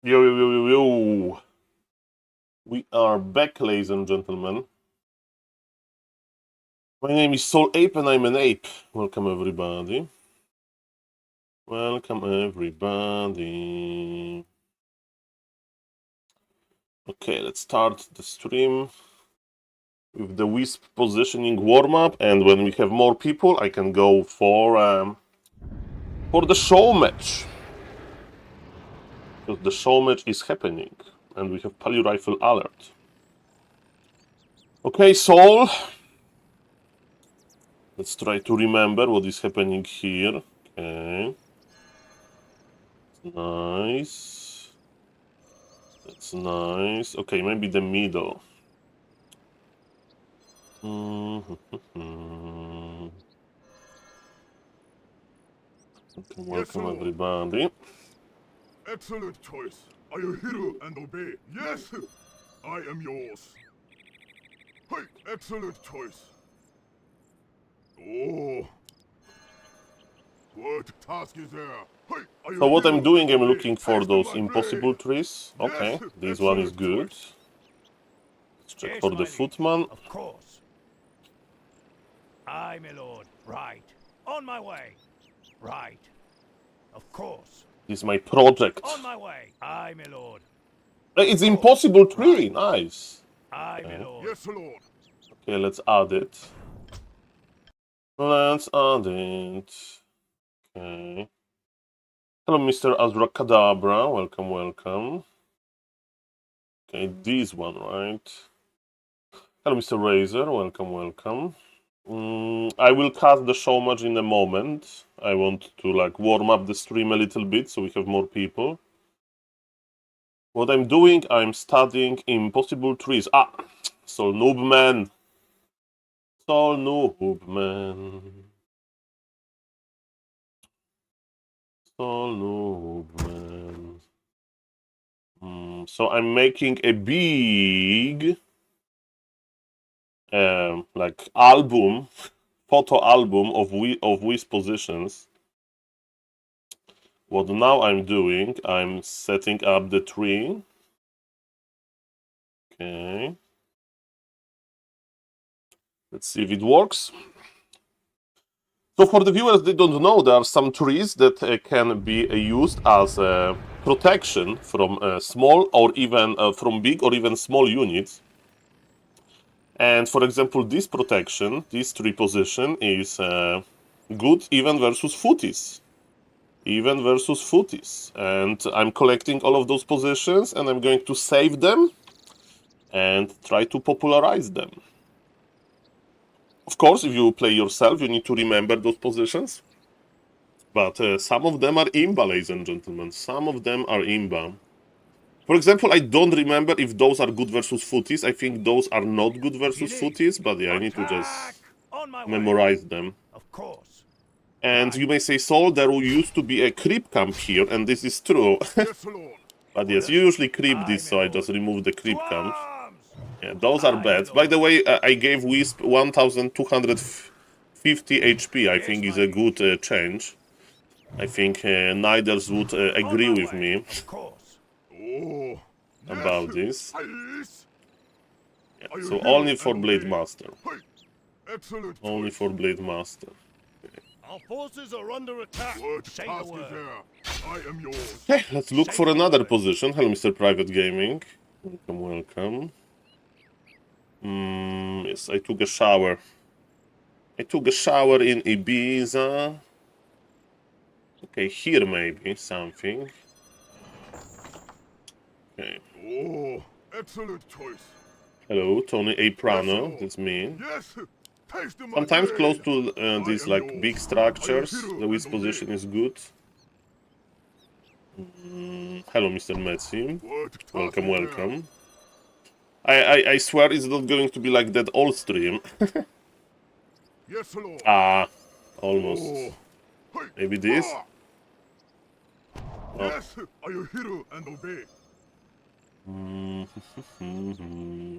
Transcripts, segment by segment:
Yo, yo, yo, yo, yo. We are back, ladies and gentlemen. My name is SaulApe and I'm an ape. Welcome, everybody. Welcome, everybody. Okay, let's start the stream with the Wisp positioning warm-up, and when we have more people, I can go for the show match. Because the show match is happening, and we have Pali Rifle alert. Okay, Saul. Let's try to remember what is happening here. Okay. Nice. That's nice. Okay, maybe the middle. Welcome, everybody. Excellent choice. Are you hero and obey? Yes, I am yours. Hey, excellent choice. Oh, what task is there? Hey, are you So what I'm hero doing, and I'm obey? looking for Hasten those my impossible blade. trees. Okay, Yes, this one is excellent good. choice. Let's check Yes, for my the liege. footman. Of course. Aye, my lord. Right. On my way. Right. Of course. This is my project. On my way. Aye, my lord. It's impossible tree. Right. Nice. Aye, Okay. my lord. Yes, Lord. Okay, let's add it. Let's add it. Okay. Hello, Mr. Azrakadabra. Welcome, welcome. Okay, this one, right? Hello, Mr. Razor. Welcome, welcome. I will cast the show match in a moment. I want to warm up the stream a little bit so we have more people. What I'm doing, I'm studying impossible trees. SaulNoobman. SaulNoobman. SaulNoobman. So I'm making a big album, photo album of Wiz positions. What now I'm doing, I'm setting up the tree. Okay. Let's see if it works. So for the viewers that don't know, there are some trees that can be used as protection from small or even from big or even small units. And for example, this protection, this tree position is good even versus footies. Even versus footies. And I'm collecting all of those positions and I'm going to save them and try to popularize them. Of course, if you play yourself, you need to remember those positions. But some of them are imba, ladies and gentlemen. Some of them are imba. For example, I don't remember if those are good versus footies. I think those are not good versus footies, but yeah, I need to Attack! just On my way. memorize them. Of course. And Right. you may say, Saul, there used to be a creep camp here, and this is true. Yes, Lord. But yes, you usually creep Aye, this, my so I lord. just remove the To creep camps. arms! Yeah, those are Aye, my bad. By the lord. way, I gave Wisp 1250 HP. I Yes, think is my a liege. good change. I think neithers would On agree my with way. me Of course. Oh, about yes. this. Yes. Yeah, Are you so hero only for and Blade obey? Master. Hey, excellent Only choice. for Blade Master. Our forces are under attack. What Say task the is word. there? I am yours. Okay, let's look Say for the another word. position. Hello, Mr. Private Gaming. Welcome, welcome. Yes, I took a shower. I took a shower in Ibiza. Okay, here maybe something. Okay. Oh, excellent choice. Hello, Tony A. Yes, Prano. Lord. That's me. Yes, taste my Sometimes close blade. to I these am yours. big Are you structures, hero the and whiz obey? position is good. Hello, Mr. Metzi. What task Welcome, is there? welcome. I swear it's not going to be like that all stream. Yes, Lord. Almost. Oh, hey, Maybe this? ah. Oh. Yes, are you hero and obey?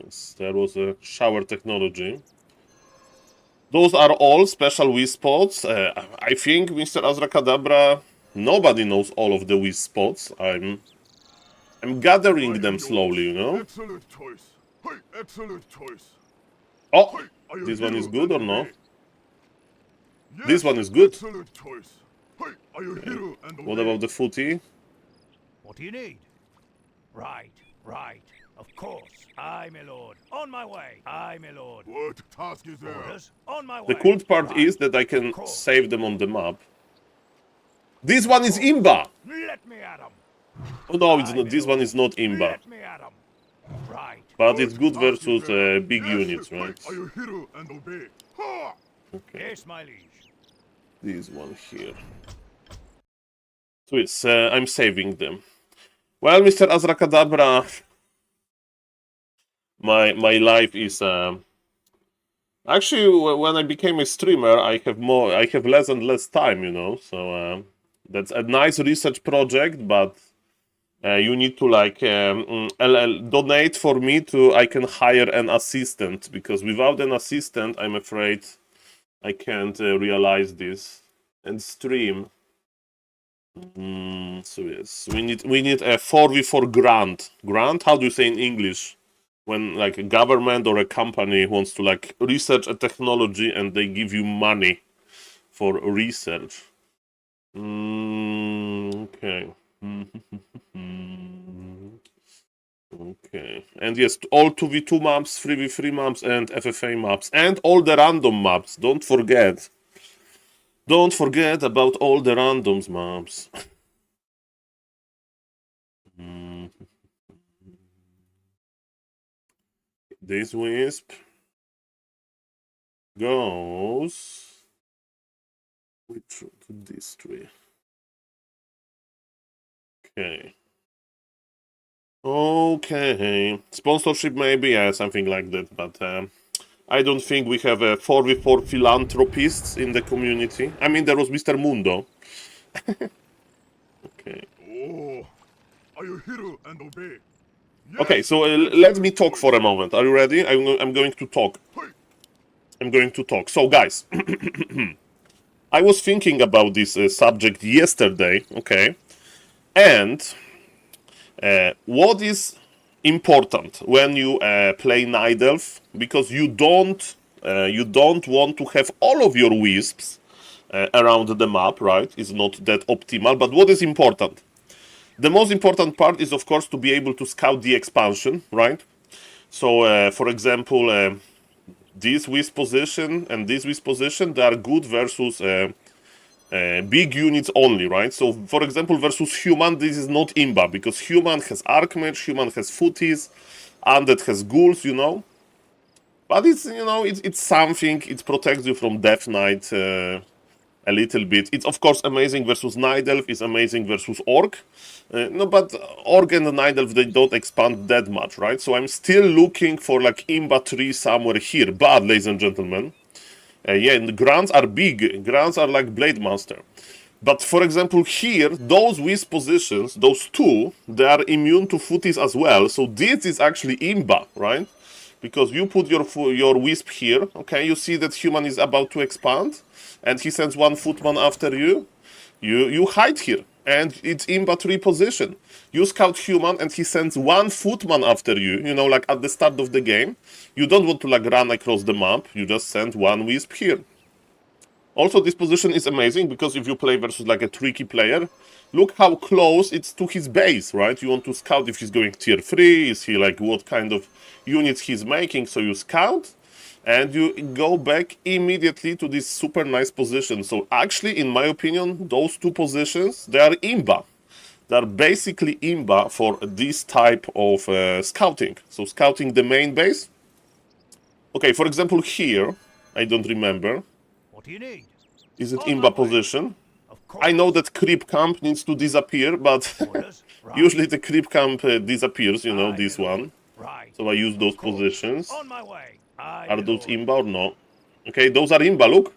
Yes, there was a shower technology. Those are all special whiz spots. I think, Mr. Azrakadabra, nobody knows all of the whiz spots. I'm gathering I them am slowly, you yours. know? Excellent choice. Hey, excellent choice. Oh, Hey, are you this one is hero good and or no? obey? This Yes, one is good. excellent choice. Hey, are you hero and obey? What about the footy? What do you need? Right, right. Of course. Aye, my lord. On my way. Aye, my lord. What task is there? Orders. On my way. The cool part Right. is that I can Of course. save them on the map. This one is Course. Imba! Let me at him. Oh no, it's Aye, not. my This lord. one is not Imba. Let me at him. Right. But it's good task is versus there? big Yes, units, hey, right? are you hero and obey? Ha! Okay, Yes, my liege. this one here. Sweet, I'm saving them. Well, Mr. Azrakadabra, my life is actually when I became a streamer, I have less and less time, you know. So that's a nice research project, but you need to like donate for me to I can hire an assistant, because without an assistant, I'm afraid I can't realize this and stream. So yes, we need a 4v4 grant. Grant? How do you say in English? When like a government or a company wants to like research a technology and they give you money for research. Okay. Okay. And yes, all 2v2 maps, 3v3 maps, and FFA maps, and all the random maps. Don't forget. Don't forget about all the randoms maps. This wisp goes to this tree. Okay. Okay. Sponsorship maybe, yeah, something like that, but I don't think we have a 4v4 philanthropists in the community. I mean, there was Mr. Mundo. Okay. Oh, are you hero and obey? Yes, Okay, so let excellent me talk choice. for a moment. Are you ready? I'm going to talk. Hey, I'm going to talk. So, guys, I was thinking about this subject yesterday, okay? And what is important when you play Night Elf? Because you don't want to have all of your wisps around the map, right? It's not that optimal. But what is important? The most important part is, of course, to be able to scout the expansion, right? So, for example, this wisp position and this wisp position, they are good versus big units only, right? So, for example, versus human, this is not imba, because human has archmage, human has footies, undead has ghouls, you know. But it's, you know, it's something. It protects you from Death Knight a little bit. It's of course amazing versus Night Elf. It's amazing versus Orc. No, but Orc and Night Elf, they don't expand that much, right? So I'm still looking for like imba 3 somewhere here. But, ladies and gentlemen, yeah, and the grants are big. Grants are like Blade Master. But for example, here, those wisp positions, those two, they are immune to footies as well. So this is actually imba, right? Because you put your wisp here, okay? You see that human is about to expand, and he sends one footman after you. You hide here, and it's imba 3 position. You scout human, and he sends one footman after you. You know, like at the start of the game. You don't want to like run across the map. You just send one wisp here. Also, this position is amazing because if you play versus like a tricky player, look how close it's to his base, right? You want to scout if he's going tier 3, is he like what kind of units he's making, so you scout and you go back immediately to this super nice position. So actually, in my opinion, those two positions, they are imba. They are basically imba for this type of scouting. So scouting the main base. Okay, for example, here, I don't remember. What do you need? Is it On my imba way. position? Of course. I know that creep camp needs to disappear, but Orders. Right. usually the creep camp disappears, you know, Aye, this my lord. one. Right. So I use those Of course. positions. On my way. Aye, Are my those lord. imba or no? Okay, those are imba, look.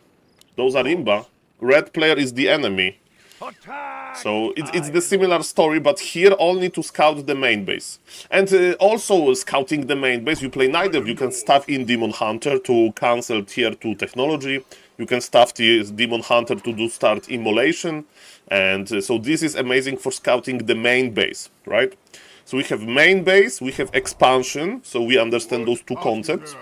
Those are course. imba. Red player is the enemy. Attack! So it's Aye, the my similar lord. story, but here only to scout the main base. And also scouting the main base, you play Night Elf, you can stuff in Demon Hunter to cancel tier 2 technology. You can stuff the Demon Hunter to do start immolation. And so this is amazing for scouting the main base, right? So we have main base, we have expansion, so we understand those two concepts.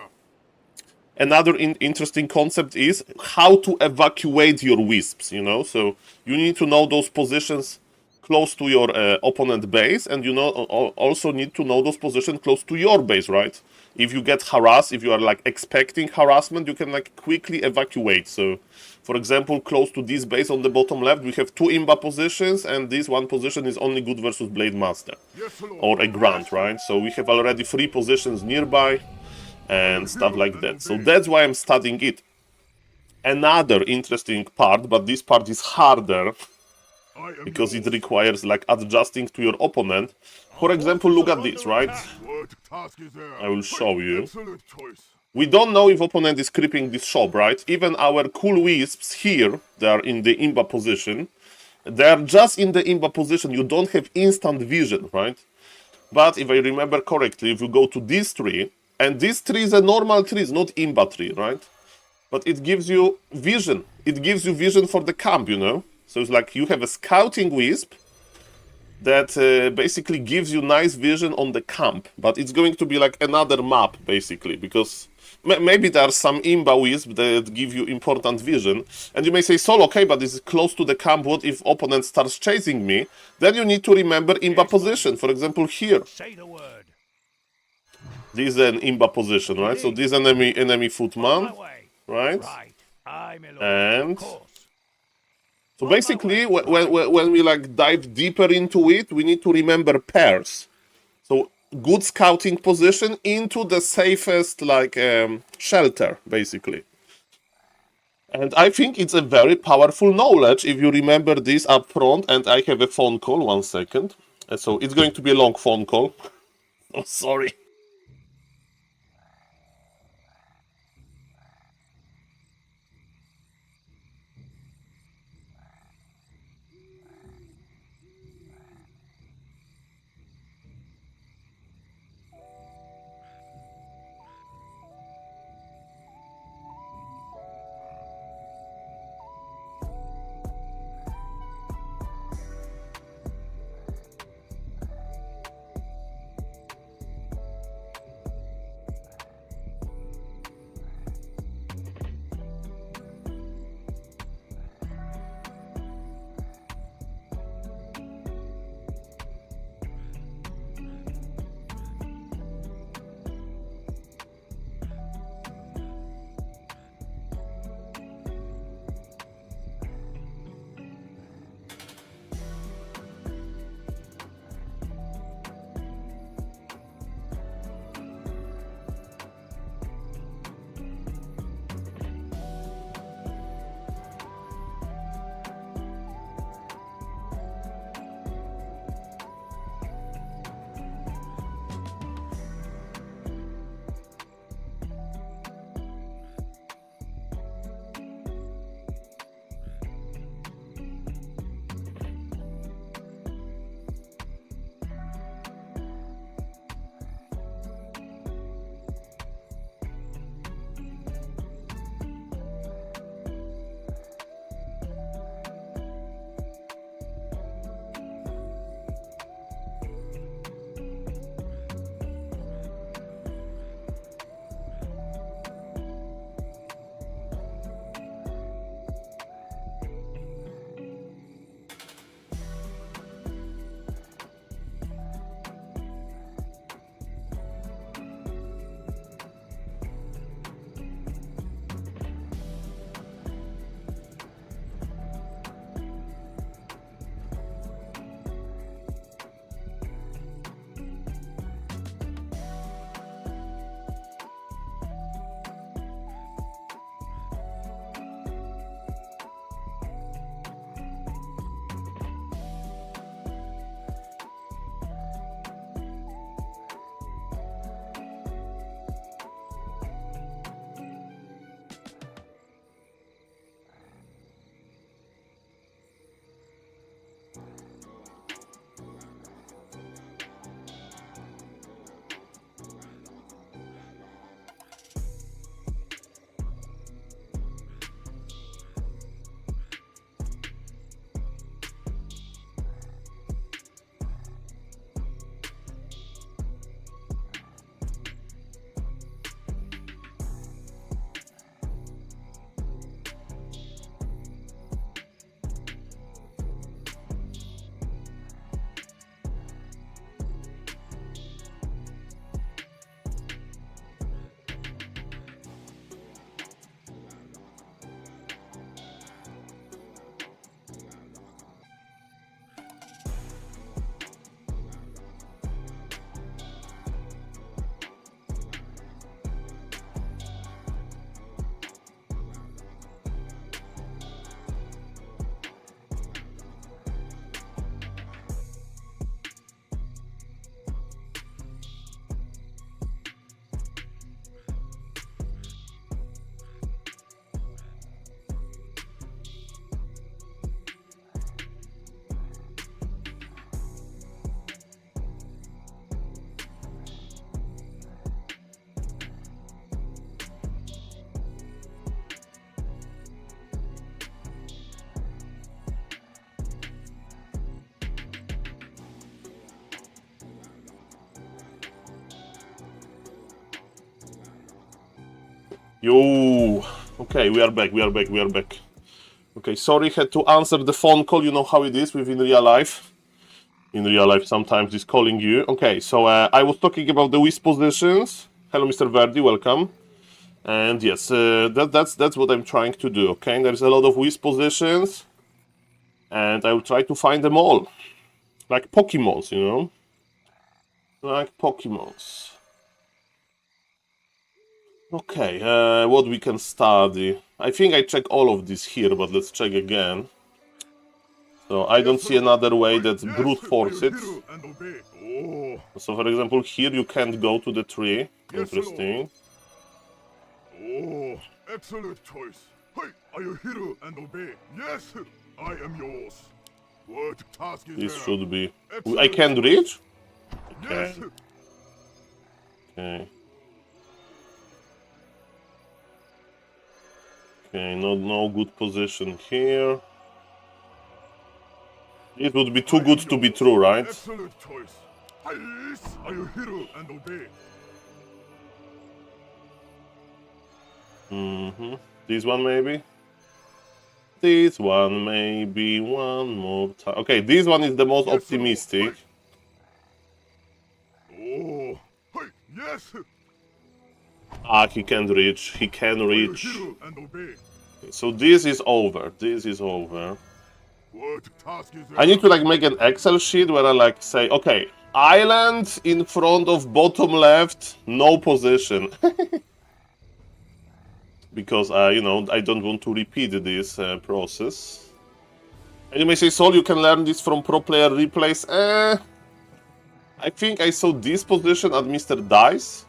Another interesting concept is how to evacuate your wisps, you know? So you need to know those positions close to your opponent base, and you know also need to know those positions close to your base, right? If you get harassed, if you are like expecting harassment, you can like quickly evacuate. So for example, close to this base on the bottom left, we have 2 imba positions, and this one position is only good versus Blade Master or a Grunt, right? So we have already 3 positions nearby and stuff like that. So that's why I'm studying it. Another interesting part, but this part is harder because it requires like adjusting to your opponent. For example, look at this, right? I will show you. We don't know if opponent is creeping this shop, right? Even our cool wisps here, they are in the imba position. They are just in the imba position. You don't have instant vision, right? But if I remember correctly, if you go to this tree, and this tree is a normal tree, it's not imba tree, right? But it gives you vision. It gives you vision for the camp, you know? So it's like you have a scouting wisp that basically gives you nice vision on the camp. But it's going to be like another map, basically, because maybe there are some imba wisps that give you important vision. And you may say, Saul, okay, but this is close to the camp. What if opponent starts chasing me? Then you need to remember imba position. For example, here. Say the word. This is an imba position, right? So this enemy footman, right? Right. Aye, my lord. And Of course. so basically, when we like dive deeper into it, we need to remember pairs. So good scouting position into the safest like shelter, basically. And I think it's a very powerful knowledge if you remember this up front. And I have a phone call, 1 second. So it's going to be a long phone call. Oh, sorry. Yo. Okay, we are back. We are back. We are back. Okay, sorry, had to answer the phone call. You know how it is within real life. In real life, sometimes it's calling you. Okay, so I was talking about the whisk positions. Hello, Mr. Verdi, welcome. And yes, that's what I'm trying to do. Okay, there's a lot of whisk positions, and I will try to find them all, like Pokemons, you know, like Pokemons. Okay, what we can study? I think I check all of this here, but let's check again. So I don't see another way that brute force it. So for example, here you can't go to the tree. Interesting. Oh, excellent choice. Hey, are you hero and obey? Yes, I am yours. What task is This there? should be. Excellent I can't choice. reach? Yes. Okay. Okay. Okay, no good position here. It would be too good to be true, right? Excellent choice. Yes, are you hero and obey? This one maybe? This one maybe one more time. Okay, this one is the most Yes, optimistic. Oh, hey, yes. Ah, he can reach. He can Are you reach. hero and obey? So this is over. This is over. What task is there? I need to like make an Excel sheet where I like say, okay, island in front of bottom left, no position. Because you know, I don't want to repeat this process. And you may say, Saul, you can learn this from pro player replays. I think I saw this position at Mr. Dice.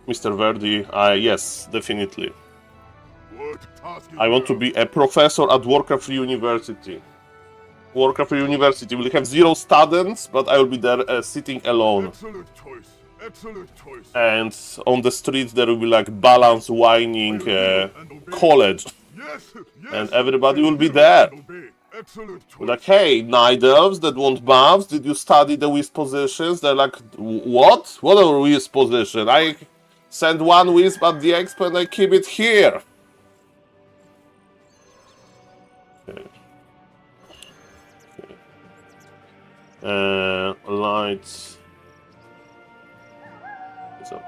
Mr. Verdi, yes, definitely. What task is I want to there? be a professor at Warcraft University. Warcraft University will have 0 students, but I will be there sitting alone. Excellent choice. Excellent choice. And on the streets there will be like balance whining college. Yes, yes. And everybody will be Hero there. and obey. Excellent choice. Like, hey, night elves that want buffs, did you study the whisk positions? They're like, what? What are whisk position? I send one wisp at the expo and I keep it here. Okay. Lights. So,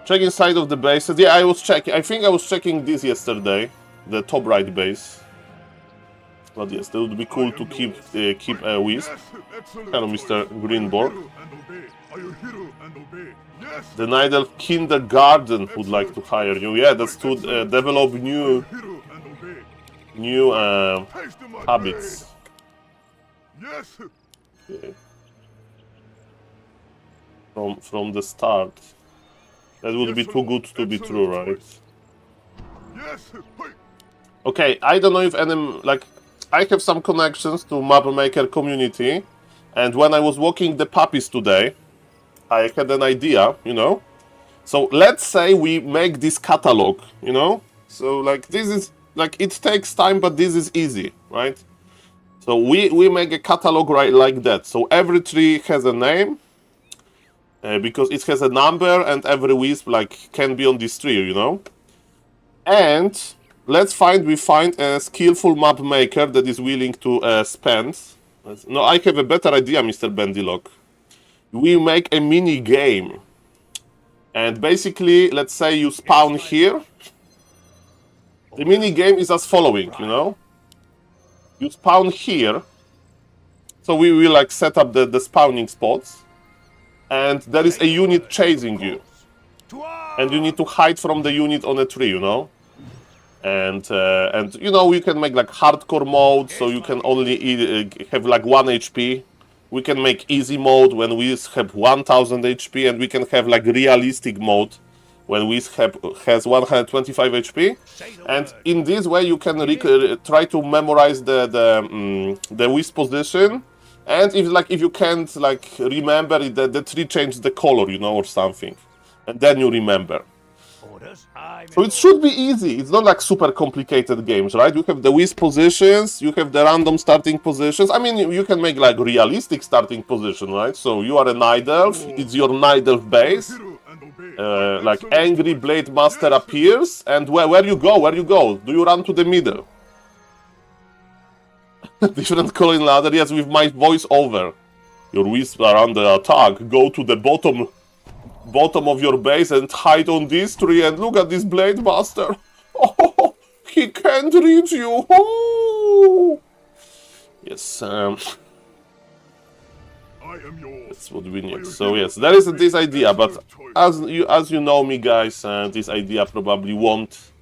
check inside of the base. Yeah, I was checking. I think I was checking this yesterday, the top right base. But yes, that would be cool to keep a wisp. Hello, Mr. Greenborg. The Night Elf Kindergarten would like to hire you. Yeah, that's to develop new habits. Yes. Okay. From the start. That would be too good to be true, right? Yes. Okay, I don't know if any like I have some connections to map maker community, and when I was walking the puppies today, I had an idea, you know. So let's say we make this catalog, you know. So like this is like it takes time, but this is easy, right? So we make a catalog right like that. So every tree has a name because it has a number, and every wisp like can be on this tree, you know. And let's we find a skillful map maker that is willing to spend. No, I have a better idea, Mr. Bendilock. We make a mini game, and basically, let's say you spawn here. The mini game is as following, you know. You spawn here, so we will like set up the spawning spots, and there is a unit chasing you, and you need to hide from the unit on a tree, you know. And you know, we can make like hardcore mode, so you can only have like 1 HP. We can make easy mode when we have 1000 HP, and we can have like realistic mode when we has 125 HP. And in this way, you can try to memorize the wisp position. And if you can't like remember it, the tree changed the color, you know, or something, and then you remember. So it should be easy. It's not like super complicated games, right? You have the wisp positions, you have the random starting positions. I mean, you can make like realistic starting position, right? So you are a night elf, it's your night elf base, like angry Blade Master appears, and where you go? Where you go? Do you run to the middle? Different calling ladder, yes, with my voice over. Your wisps are under attack. Go to the bottom of your base and hide on this tree and look at this Blade Master. Oh, he can't reach you. Oh. Yes, that's what we need. So yes, there is this idea, but as you know me, guys, this idea probably won't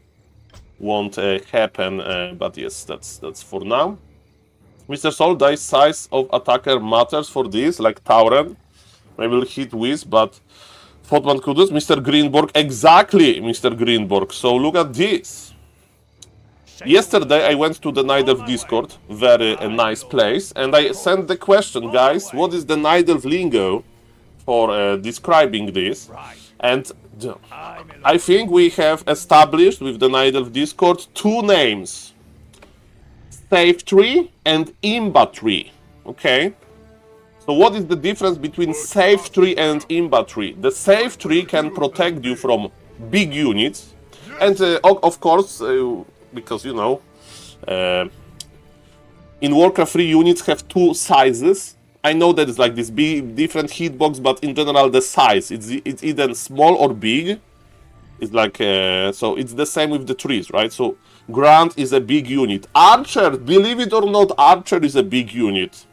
happen. But yes, that's for now. Mr. Saul, dice size of attacker matters for this, like Tauren. Maybe will hit Wiz, but Footman Kudus, Mr. Greenborg, exactly, Mr. Greenborg. So look at this. Yesterday I went to the Night Elf Discord, very nice place, and I sent the question, guys, what is the Night Elf lingo for describing this? And I think we have established with the Night Elf Discord 2 names. Safe tree and imba tree. Okay? So what is the difference between safe tree and imba tree? The safe tree can protect you from big units, and of course, because you know, in Warcraft 3 units have 2 sizes. I know that it's like this big different hitbox, but in general the size it's either small or big. It's like so it's the same with the trees, right? So Grant is a big unit. Archer, believe it or not, Archer is a big unit.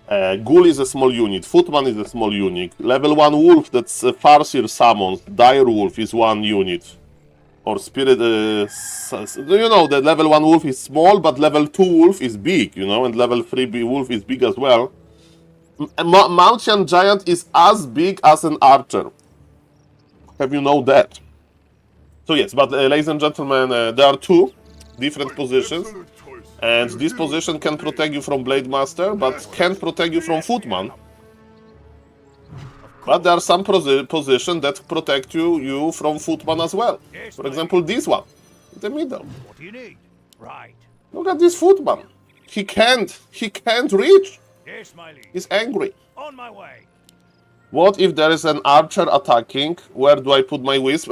Ghoul is a small unit. Footman is a small unit. Level 1 Wolf, that's Farseer summons. Dire Wolf is 1 unit. Or Spirit... you know, the level 1 Wolf is small, but level 2 Wolf is big, you know, and level 3 Wolf is big as well. Mountain Giant is as big as an Archer. Have you know that? So yes, but ladies and gentlemen, there are 2 different positions. And this position can protect you from Blade Master, but can't protect you from Footman. But there are some positions that protect you from Footman as well. For example, this one, in the middle. What do you need? Right. Look at this Footman. He can't reach. Yes, my liege. He's angry. On my way. What if there is an archer attacking? Where do I put my wisp?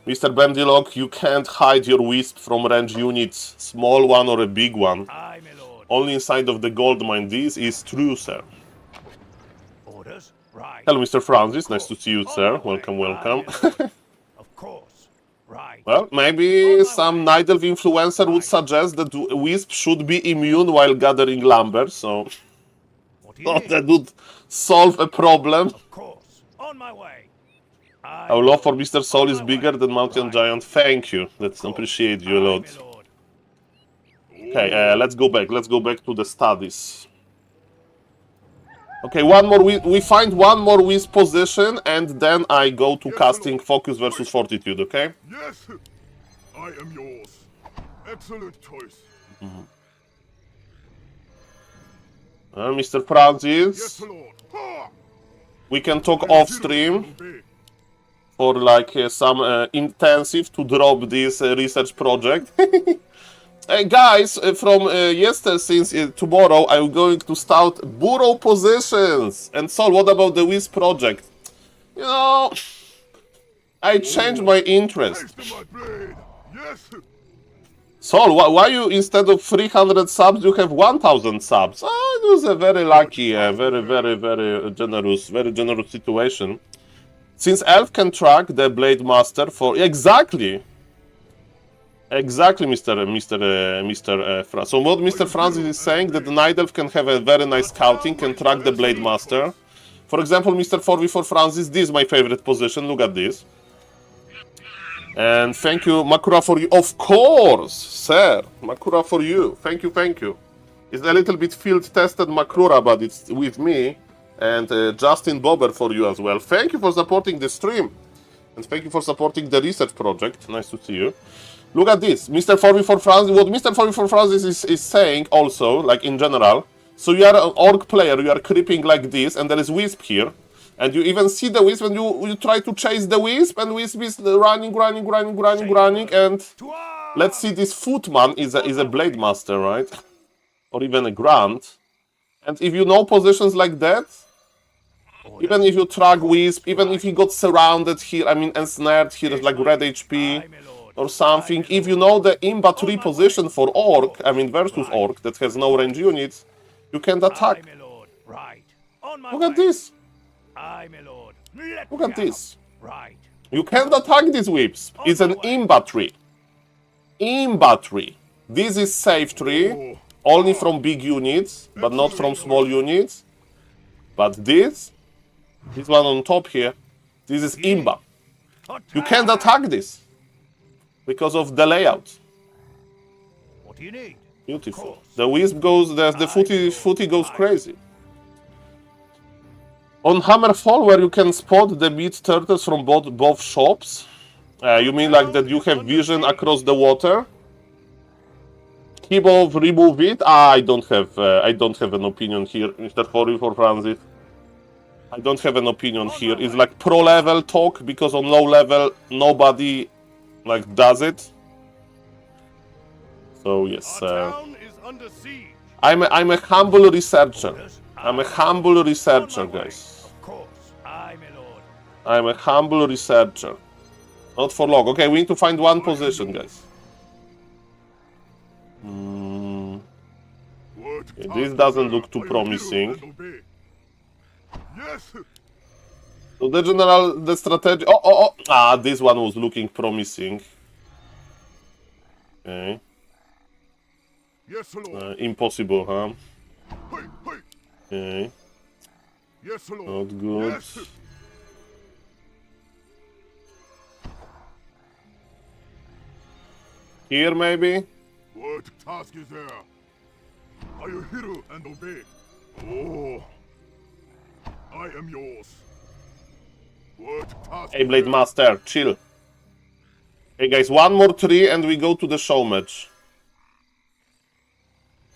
Mr. Bandilog, you can't hide your wisp from range units, small one or a big one. Aye, my lord. Only inside of the gold mine. This is true, sir. Orders? Right. Hello, Mr. Francis. Nice to see you, sir. Welcome, welcome. Of course. Right. Well, maybe some Night Elf influencer would suggest that wisp should be immune while gathering lumber, so that would solve a problem. Of course. On my way. Our love for Mr. Saul is bigger than Mountain Giant. Thank you. Let's appreciate you a lot. Okay, let's go back. Let's go back to the studies. Okay, one more. We find one more wisp position, and then I go to casting Focus versus Fortitude. Okay? Yes, I am yours. Excellent choice. Mr. Francis, Yes, Lord. Ha! we can talk off stream for like some intensive to drop this research project. Guys, from yesterday, since tomorrow, I'm going to start burrow positions. And so, what about the Wisp project? You know, I changed my interest. Taste of my blade. Yes. Sol, why you, instead of 300 subs, you have 1000 subs? Oh, it was a very lucky, very generous situation. Since Elf can track the Blade Master for... Exactly, Mr. Francis. So what Mr. Francis is saying, that the Night Elf can have a very nice scouting, can track the Blade Master. For example, Mr. 4v4 Francis, this is my favorite position, look at this. And thank you, Makura, for you. Of course, sir. Makura for you. Thank you, thank you. It's a little bit field-tested Makura, but it's with me. And Justin Bobber for you as well. Thank you for supporting the stream. And thank you for supporting the research project. Nice to see you. Look at this. Mr. 4v4 Francis. What Mr. 4v4 Francis is saying also, like in general. So you are an orc player, you are creeping like this, and there is Wisp here. And you even see the Wisp, and you try to chase the Wisp, and Wisp is running, and let's see, this Footman is a Blade Master, right? Or even a Grunt. And if you know positions like that, Even if you track Wisp, even if he got surrounded here, I mean ensnared here, like red HP Aye, my lord. or something, if you know the imbat reposition for Orc, I mean versus Orc, that has no range units, you can't Aye, attack. my lord. Right. On my Look way. at this. Aye, my lord. Let Look me at out. this. Right. You can't attack these whips. It's an imbat tree. Imbat tree. This is safe tree, only from big units, but not from small units. But this one on top here, this is imba. You can't attack this because of the layout. What do you need? Beautiful. The wisp goes, the footy goes crazy. On Hammerfall, where you can spot the meat turtles from both shops, you mean like that you have vision across the water? Kibov, remove it. I don't have an opinion here, Mr. 44 Francis. I don't have an opinion here. It's like pro level talk because on low level nobody like does it. So yes, I'm a humble researcher. I'm a humble researcher, guys. Of course. Aye, my lord. I'm a humble researcher. Not for long. Okay, we need to find one position, guys. Okay, this doesn't look too promising. So the strategy. Ah, this one was looking promising. Okay. Impossible, huh? Okay. Not good. Here, maybe? What task is there? Are you hero and obey? Oh, I am yours. What task Hey, Blade Master, chill. Hey, guys, one more tree and we go to the show match.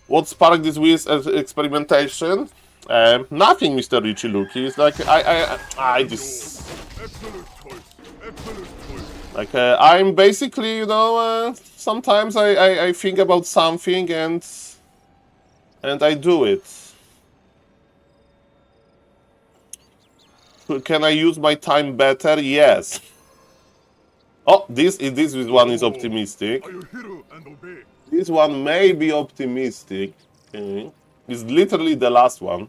What sparked this weird experimentation? Nothing, Mr. Richie Luki. It's like I just Excellent choice. Excellent choice. like I'm basically, you know, sometimes I think about something and I do it. Can I use my time better? Yes. Oh, this one is optimistic. Are you hero and obey? This one may be optimistic. Okay. It's literally the last one.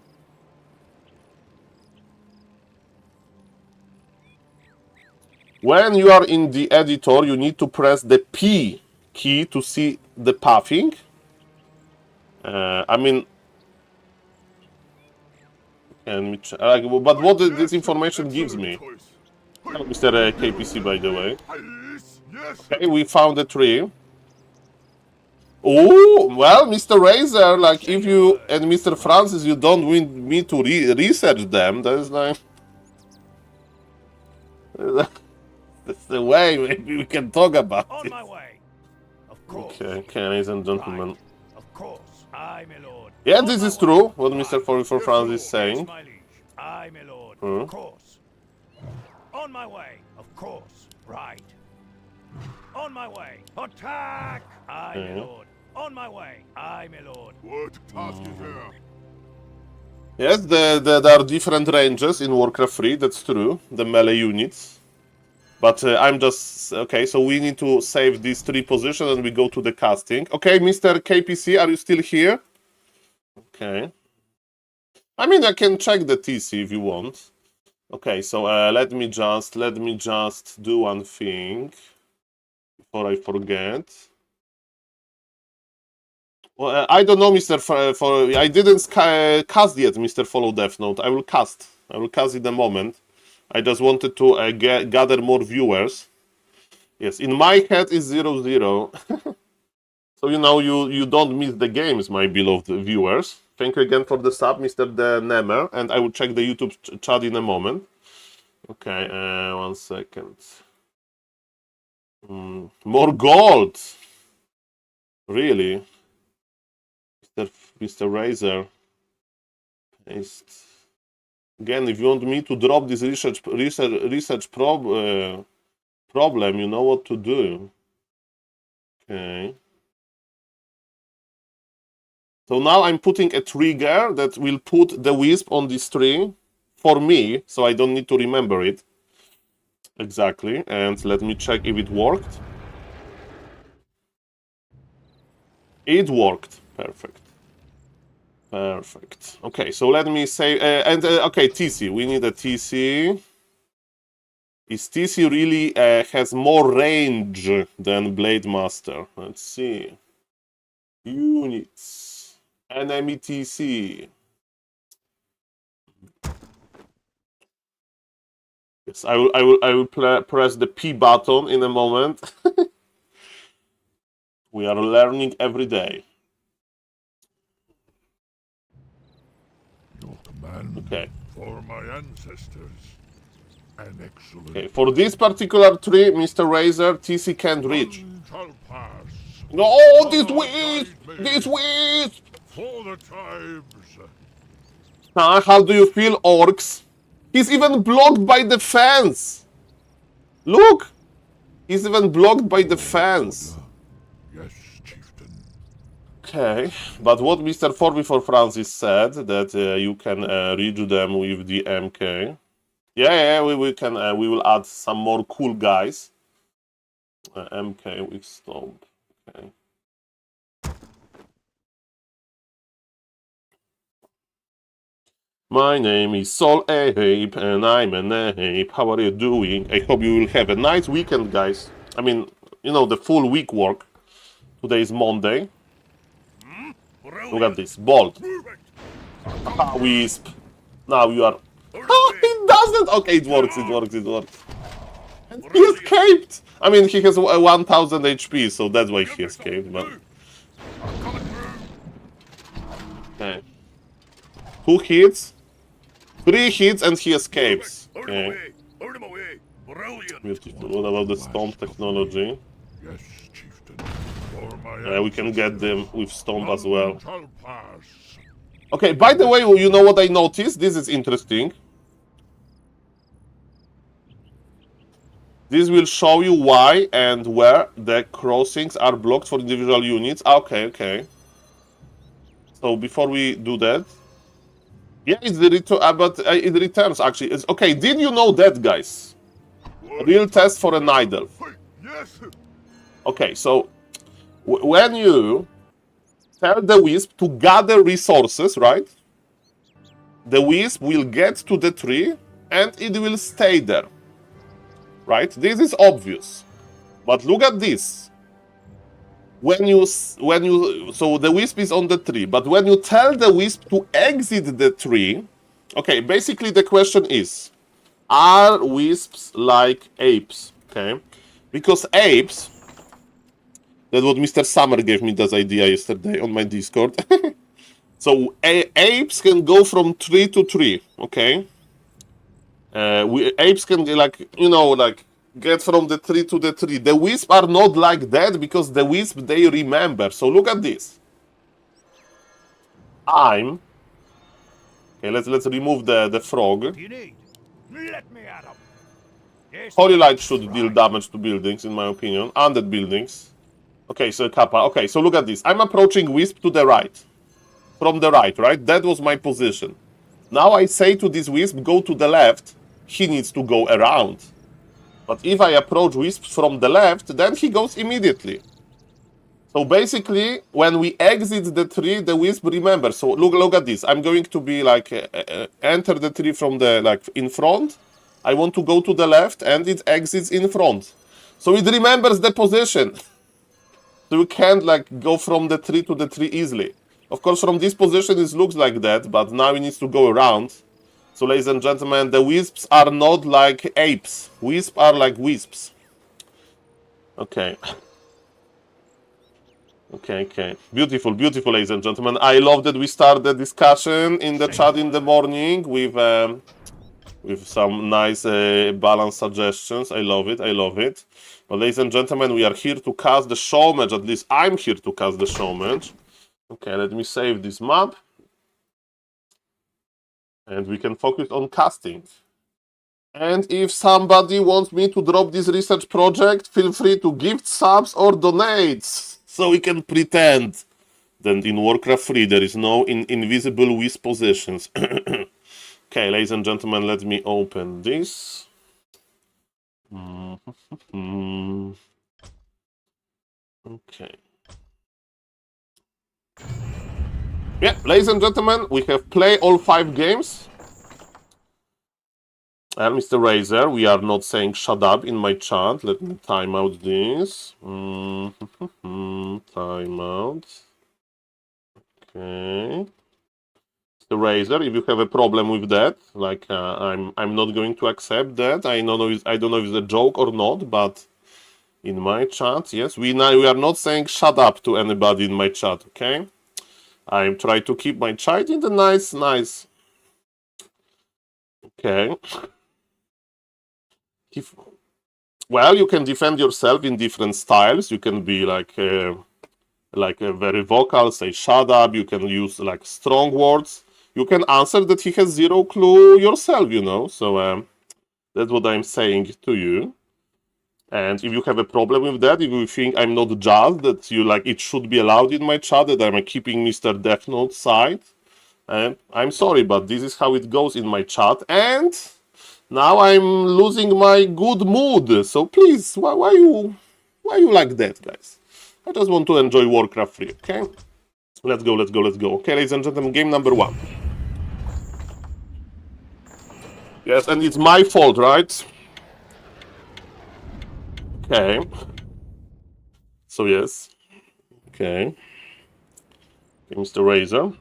When you are in the editor, you need to press the P key to see the pathing. I mean, but what this information gives me? Hello, Mr. KPC, by the way. Okay, we found a tree. Oh, well, Mr. Razor, like, if you and Mr. Francis, you don't want me to research them, that's like... That's the way maybe we can talk about it. On my way. Of course. Okay, ladies and gentlemen. Right. Of course. Aye, my lord. Yeah, this is true, what Mr. 44 Francis is saying. My liege. Aye, my lord. Hmm? Of course. On my way. Of course. Right. On my way. Attack! Aye, my lord. On my way. Aye, my lord. What task is there? Yes, there are different ranges in Warcraft 3, that's true, the melee units. But I'm just... Okay, so we need to save these three positions and we go to the casting. Okay, Mr. KPC, are you still here? Okay. I mean, I can check the TC if you want. Okay, so let me just do one thing before I forget. Well, I don't know, Mr. I didn't cast yet, Mr. Follow Death Note. I will cast in a moment. I just wanted to gather more viewers. Yes, in my head is 0-0. So, you know, you don't miss the games, my beloved viewers. Thank you again for the sub, Mr. The Nemer, and I will check the YouTube chat in a moment. Okay, 1 second. More gold! Really? Mr. Razor. Paste. Again, if you want me to drop this research problem, you know what to do. Okay. So now I'm putting a trigger that will put the wisp on this tree for me, so I don't need to remember it. Exactly, and let me check if it worked. It worked. Perfect. Perfect. Okay, so let me say, okay, TC. We need a TC. Is TC really has more range than Blade Master? Let's see. Units. Enemy TC. Yes, I will press the P button in a moment. We are learning every day. Your command Okay. for my ancestors. An excellent Okay, for this particular tree, Mr. Razor, TC can't reach. None shall pass. No, this wisp! This wisp! For the times. How do you feel, orcs? He's even blocked by the fence! Look! He's even blocked by the fence. Yes, chieftain. Okay, but what Mr. 4v4 Francis said, that you can reach them with the MK. Yeah, we can. We will add some more cool guys. MK with Stomp. Okay. My name is SaulApe and I'm an ape. How are you doing? I hope you will have a nice weekend, guys. I mean, you know, the full week work. Today is Monday. Look at this. Bolt. Ah, Wisp. Now you are... Oh, it doesn't! Okay, it works, it works, it works. And he escaped! I mean, he has 1000 HP, so that's why he escaped, but... Okay. 2 hits. 3 hits and he escapes. Okay. Beautiful. What about the Stomp technology? Yes, chieftain. For my We can get them with Stomp as well. shall pass. Okay, by the way, you know what I noticed? This is interesting. This will show you why and where the crossings are blocked for individual units. Okay, okay. So before we do that... Yeah, it's the return, but it returns actually. It's, okay, did you know that, guys? Real test for an idol. Yes. Okay, so when you tell the wisp to gather resources, right? The wisp will get to the tree and it will stay there, right? This is obvious, but look at this. So the wisp is on the tree, but when you tell the wisp to exit the tree, okay, basically the question is, are wisps like apes? Okay, because apes, that's what Mr. Summer gave me this idea yesterday on my Discord. So apes can go from tree to tree, okay? Apes can, like, you know, like, get from the tree to the tree. The wisp are not like that because the wisp, they remember. So look at this. Okay, let's remove the frog. You need. Let me at 'em. Yes, Holy light should deal damage to buildings, in my opinion. Undead buildings. Okay, so Kappa. Okay, so look at this. I'm approaching wisp to the right. From the right, right? That was my position. Now I say to this wisp, go to the left. He needs to go around. But if I approach wisp from the left, then he goes immediately. So basically, when we exit the tree, the wisp remembers. So look at this. I'm going to be like enter the tree from the like in front. I want to go to the left, and it exits in front. So it remembers the position. So you can't like go from the tree to the tree easily. Of course, from this position it looks like that, but now it needs to go around. So, ladies and gentlemen, the wisps are not like apes. Wisps are like wisps. Okay. Okay. Beautiful, beautiful, ladies and gentlemen. I love that we start the discussion in the chat in the morning with some nice balanced suggestions. I love it, I love it. But, ladies and gentlemen, we are here to cast the show match. At least I'm here to cast the show match. Okay, let me save this map. And we can focus on casting. And if somebody wants me to drop this research project, feel free to gift subs or donates. So we can pretend that in Warcraft 3 there is no invisible wisp positions. Okay, ladies and gentlemen, let me open this. Okay. Yeah, ladies and gentlemen, we have played all 5 games. And Mr. Razor, we are not saying shut up in my chat. Let me time out this. Time out. Okay. Mr. Razor, if you have a problem with that, like I'm not going to accept that. I don't know if it's a joke or not, but in my chat, yes, we are not saying shut up to anybody in my chat, okay? I try to keep my chat in the nice. Okay. Well, you can defend yourself in different styles. You can be like a very vocal, say shut up. You can use like strong words. You can answer that he has 0 clue yourself, you know. So that's what I'm saying to you. And if you have a problem with that, if you think I'm not just, that you like it should be allowed in my chat, that I'm keeping Mr. Death Note's side, I'm sorry, but this is how it goes in my chat. And now I'm losing my good mood. So please, why you like that, guys? I just want to enjoy Warcraft 3, okay? Let's go. Okay, ladies and gentlemen, game number 1. Yes, and it's my fault, right? Okay. So yes. Okay. Mr. Razor.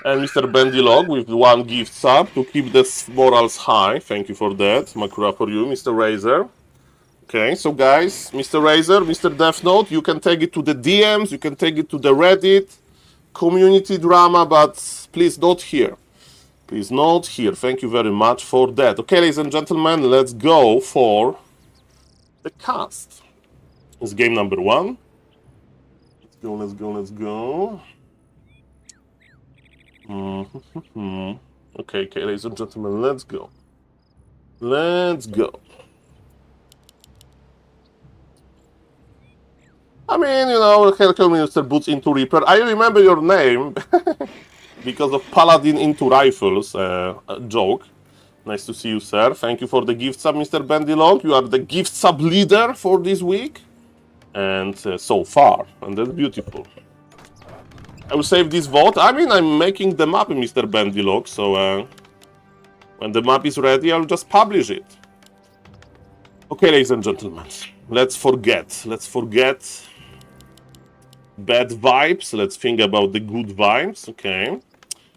And Mr. Bendylog with 1 gift sub to keep the morals high. Thank you for that. Makura for you, Mr. Razor. Okay, so guys, Mr. Razor, Mr. Death Note, you can take it to the DMs, you can take it to the Reddit, community drama, but please not here. Please not here. Thank you very much for that. Okay, ladies and gentlemen, let's go for the cast. It's game number 1. Let's go. Okay, ladies and gentlemen, let's go. I mean, you know, Hercule Minister boots into Reaper. I remember your name because of Paladin into Rifles joke. Nice to see you, sir. Thank you for the gift sub, Mr. Bendylog. You are the gift sub leader for this week. And so far. And that's beautiful. I will save this vote. I mean, I'm making the map, Mr. Bendylog. So when the map is ready, I'll just publish it. Okay, ladies and gentlemen. Let's forget bad vibes. Let's think about the good vibes. Okay.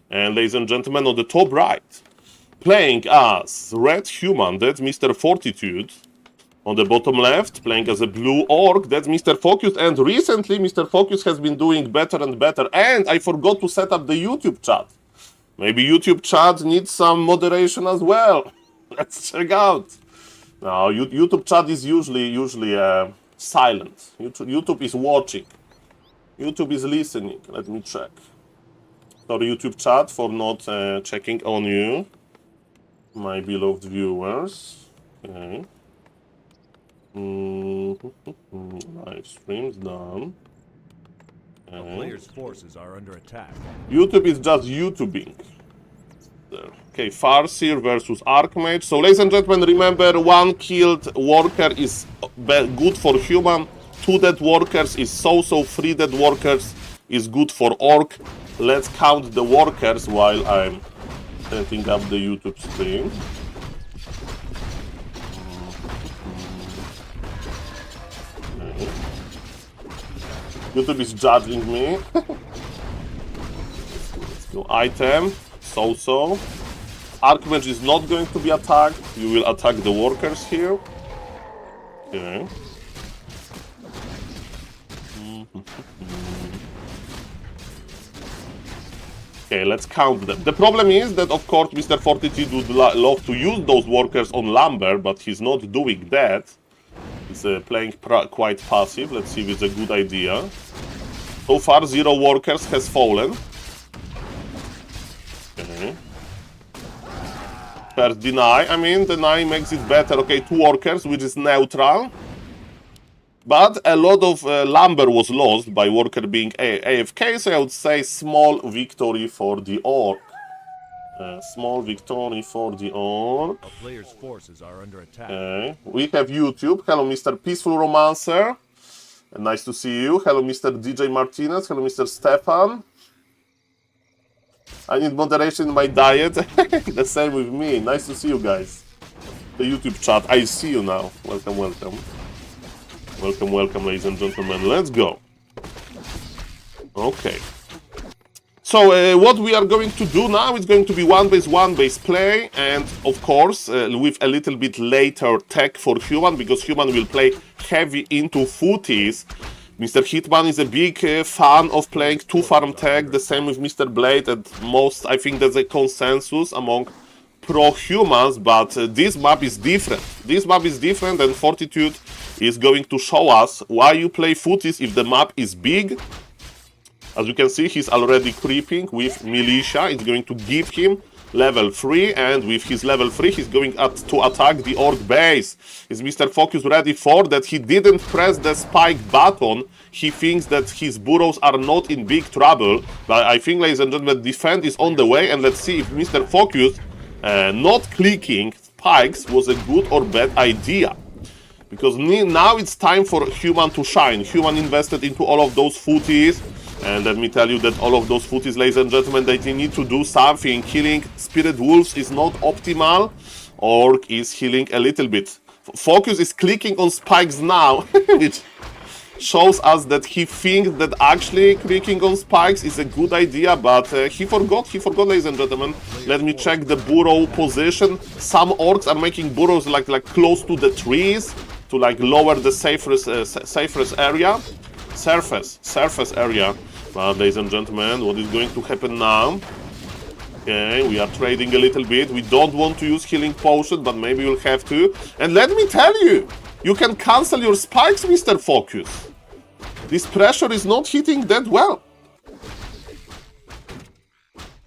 And ladies and gentlemen, on the top right, playing as red human, that's Mr. Fortitude. On the bottom left, playing as a blue orc, that's Mr. Focus. And recently, Mr. Focus has been doing better and better. And I forgot to set up the YouTube chat. Maybe YouTube chat needs some moderation as well. Let's check out. Now, YouTube chat is usually silent. YouTube is watching. YouTube is listening. Let me check. Sorry, YouTube chat, for not checking on you, my beloved viewers. Okay. Live streams done. The player's forces are under attack. YouTube is just YouTubing. Okay, Farseer versus Archmage. So, ladies and gentlemen, remember, 1 killed worker is good for human, 2 dead workers is so, 3 dead workers is good for orc. Let's count the workers while I'm setting up the YouTube stream. Okay. YouTube is judging me. Let's go item. So. Archmage is not going to be attacked. You will attack the workers here. Okay. Okay, let's count them. The problem is that, of course, Mr. Fortitude would love to use those workers on lumber, but he's not doing that. He's playing quite passive. Let's see if it's a good idea. So far, 0 workers has fallen. Okay. First deny. I mean, deny makes it better. Okay, 2 workers, which is neutral. But a lot of lumber was lost by worker being AFK, so I would say small victory for the orc. Small victory for the orc. A player's forces are under attack. Okay. We have YouTube. Hello, Mr. Peaceful Romancer. Nice to see you. Hello, Mr. DJ Martinez. Hello, Mr. Stefan. I need moderation in my diet. The same with me. Nice to see you guys. The YouTube chat. I see you now. Welcome, welcome. Welcome, welcome, ladies and gentlemen. Let's go. Okay. So what we are going to do now is going to be one base play, and of course with a little bit later tech for human, because human will play heavy into footies. Mr. Hitman is a big fan of playing 2-farm tech, the same with Mr. Blade, and I think there's a consensus among pro-humans, but this map is different. This map is different, and Fortitude is going to show us why you play footies if the map is big. As you can see, he's already creeping with Militia. It's going to give him level 3, and with his level 3, he's going to attack the Orc base. Is Mr. Focus ready for that? He didn't press the spike button. He thinks that his burrows are not in big trouble. But I think, ladies and gentlemen, defense is on the way, and let's see if Mr. Focus not clicking spikes was a good or bad idea. Because now it's time for Human to shine. Human invested into all of those footies. And let me tell you that all of those footies, ladies and gentlemen, they need to do something. Killing Spirit Wolves is not optimal. Orc is healing a little bit. Focus is clicking on spikes now, which shows us that he thinks that actually clicking on spikes is a good idea, but he forgot, ladies and gentlemen. Let me check the burrow position. Some orcs are making burrows like close to the trees to like lower the safest area. Surface area. But ladies and gentlemen, what is going to happen now? Okay, we are trading a little bit. We don't want to use healing potion, but maybe we'll have to. And let me tell you, you can cancel your spikes, Mr. Focus. This pressure is not hitting that well.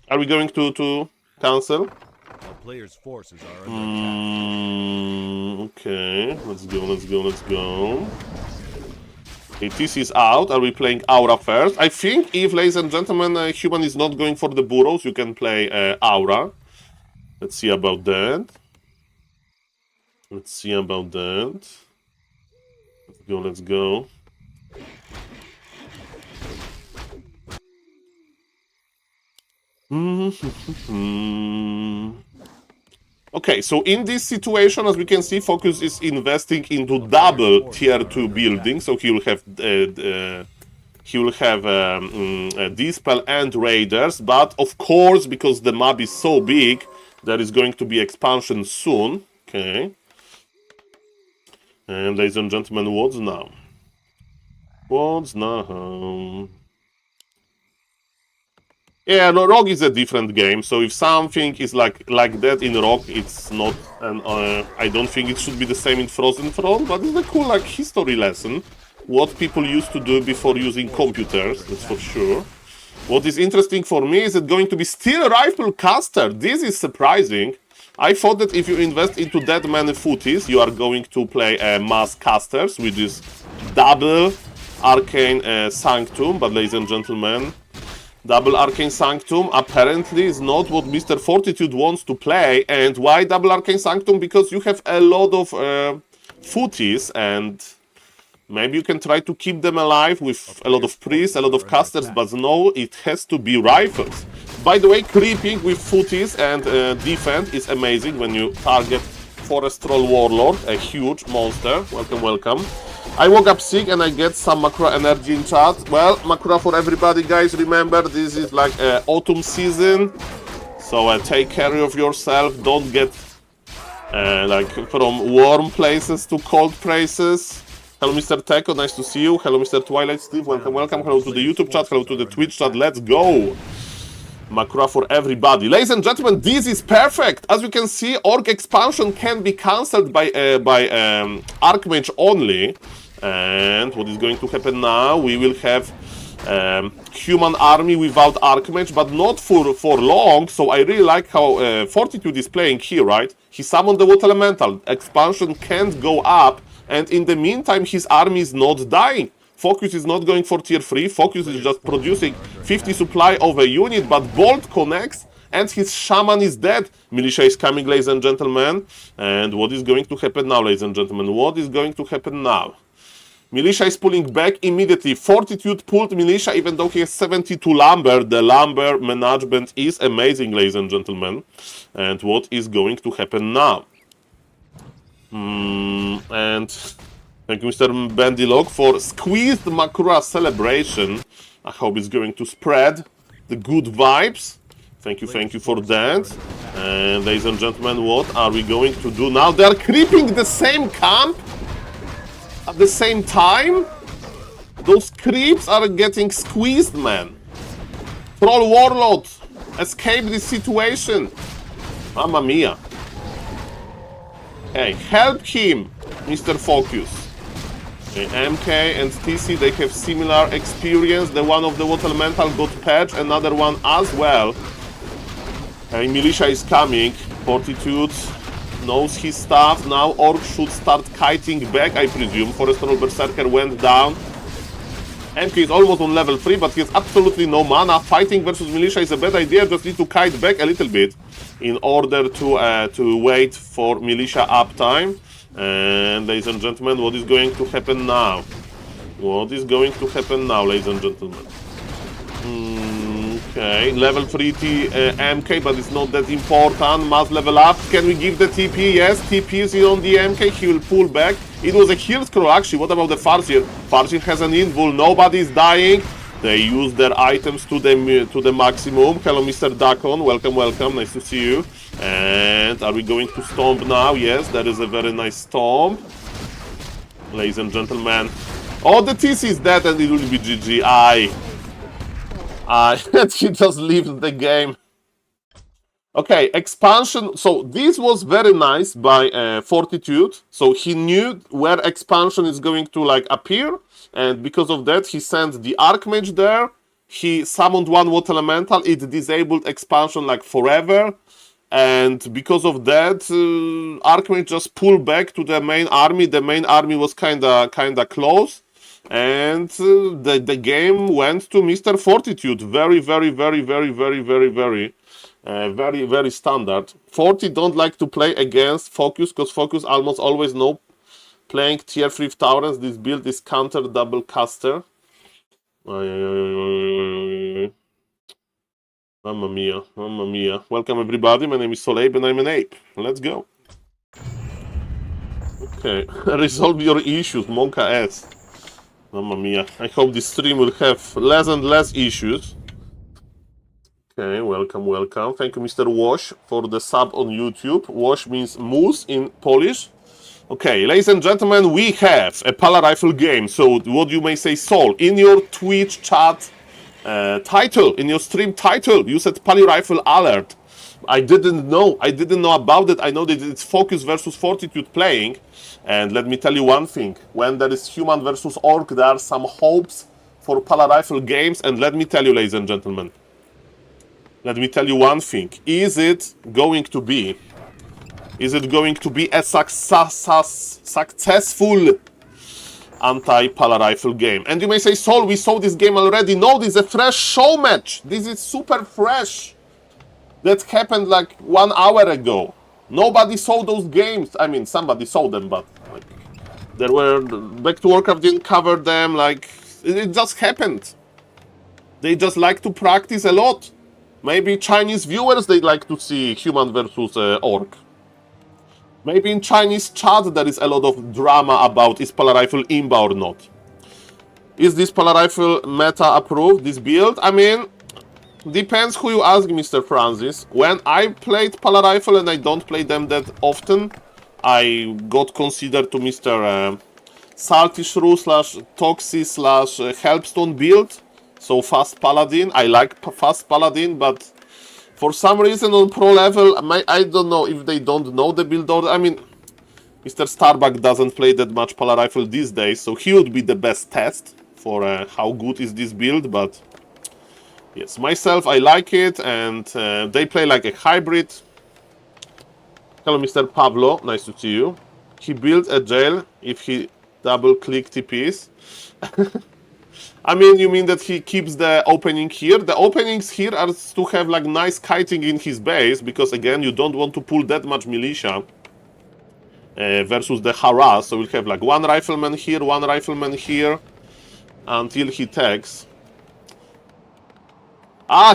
Are we going to cancel? A player's forces are under attack. Okay, let's go. TC is out. Are we playing Aura first? I think if, ladies and gentlemen, Human is not going for the burrows, you can play Aura. Let's see about that. Let's go. Okay, so in this situation, as we can see, Focus is investing into double tier 2 buildings, so he will have Dispel and Raiders, but of course, because the map is so big, there is going to be expansion soon. Okay. And ladies and gentlemen, what's now? Yeah, no, Rogue is a different game, so if something is like that in Rogue, it's not, and I don't think it should be the same in Frozen Throne, but it's a cool like history lesson, what people used to do before using computers, that's for sure. What is interesting for me is it going to be still Rifle Caster. This is surprising. I thought that if you invest into that many footies, you are going to play Mass Casters, which is double Arcane Sanctum, but ladies and gentlemen, double Arcane Sanctum apparently is not what Mr. Fortitude wants to play. And why double Arcane Sanctum? Because you have a lot of footies, and maybe you can try to keep them alive with a lot of priests, a lot of casters, but no, it has to be rifles. By the way, creeping with footies and defense is amazing when you target Forest Troll Warlord, a huge monster. Welcome, welcome. I woke up sick and I get some Makura energy in chat. Well, Makura for everybody, guys. Remember, this is like autumn season. So take care of yourself. Don't get like from warm places to cold places. Hello, Mr. Teko. Nice to see you. Hello, Mr. Twilight Steve. Welcome, welcome. Hello to the YouTube chat. Hello to the Twitch chat. Let's go. Makura for everybody. Ladies and gentlemen, this is perfect. As you can see, Orc expansion can be cancelled by Archmage only. And what is going to happen now? We will have human army without Archmage, but not for long. So I really like how Fortitude is playing here, right? He summoned the Water Elemental. Expansion can't go up, and in the meantime, his army is not dying. Focus is not going for tier 3. Focus is just producing 50 supply of a unit, but Bolt connects, and his shaman is dead. Militia is coming, ladies and gentlemen. And what is going to happen now, ladies and gentlemen? What is going to happen now? Militia is pulling back immediately. Fortitude pulled Militia, even though he has 72 lumber. The lumber management is amazing, ladies and gentlemen. And what is going to happen now? And thank you, Mr. Bandilog, for squeezed Makura celebration. I hope it's going to spread the good vibes. Thank you for that. And ladies and gentlemen, what are we going to do now? They are creeping the same camp at the same time. Those creeps are getting squeezed, man. Troll Warlord, escape this situation. Mamma mia. Hey, help him, Mr. Focus. Okay, MK and TC, they have similar experience. The one of the Water Elemental got patched, another one as well. Militia is coming. Fortitude knows his stuff. Now Orc should start kiting back, I presume. Forest Troll Berserker went down. MK is almost on level 3, but he has absolutely no mana. Fighting versus Militia is a bad idea. Just need to kite back a little bit in order to wait for Militia uptime. And ladies and gentlemen, what is going to happen now? What is going to happen now, ladies and gentlemen? Okay, level 3 MK, but it's not that important. Must level up. Can we give the TP? Yes, TP is on the MK. He will pull back. It was a heal scroll, actually. What about the Farseer? Farseer has an invul. Nobody is dying. They use their items to the maximum. Hello, Mr. Dakon. Welcome, welcome. Nice to see you. And are we going to stomp now? Yes, that is a very nice stomp. Ladies and gentlemen. Oh, the TC is dead and it will be GG. He just leaves the game. Okay, expansion. So this was very nice by Fortitude. So he knew where expansion is going to appear, and because of that, he sent the Archmage there. He summoned one Water Elemental. It disabled expansion forever, and because of that, Archmage just pulled back to the main army. The main army was kinda close. And the game went to Mr. Fortitude. Very standard. Forty don't like to play against Focus, because Focus almost always know playing tier 3 towers. This build is counter double caster. Mamma mia, mamma mia. Welcome everybody, my name is SaulApe and I'm an ape. Let's go. Okay, resolve your issues, Monka S. Mamma mia, I hope this stream will have less and less issues. Okay, welcome, welcome. Thank you, Mr. Wash, for the sub on YouTube. Wash means moose in Polish. Okay, ladies and gentlemen, we have a Pala Rifle game. So, what you may say, Saul, in your Twitch chat title, in your stream title, you said Pala Rifle Alert. I didn't know about it. I know that it's Focus versus Fortitude playing. And let me tell you one thing. When there is Human versus Orc, there are some hopes for Pala Rifle games. And let me tell you, ladies and gentlemen, let me tell you one thing. Is it going to be a successful anti-Pala Rifle game? And you may say, Saul, we saw this game already. No, this is a fresh show match. This is super fresh. That happened 1 hour ago. Nobody saw those games. I mean, somebody saw them, but there were Back to Warcraft didn't cover them. It just happened. They just like to practice a lot. Maybe Chinese viewers, they like to see Human versus Orc. Maybe in Chinese chat there is a lot of drama about is Pala Rifle imba or not. Is this Pala Rifle meta approved, this build? I mean, depends who you ask, Mr. Francis. When I played Pala Rifle, and I don't play them that often, I got considered to Mr. Salty Shrew / Toxi / Helpstone build. So fast Paladin. I like fast Paladin, but for some reason on pro level, I don't know if they don't know the build order. I mean, Mr. Starbuck doesn't play that much Pala Rifle these days, so he would be the best test for how good is this build, but yes, myself, I like it, and they play like a hybrid. Hello, Mr. Pablo, nice to see you. He built a jail if he double-click TPs. I mean, you mean that he keeps the opening here? The openings here are to have like nice kiting in his base, because again, you don't want to pull that much militia versus the harass. So we'll have like one rifleman here, until he takes. Ah,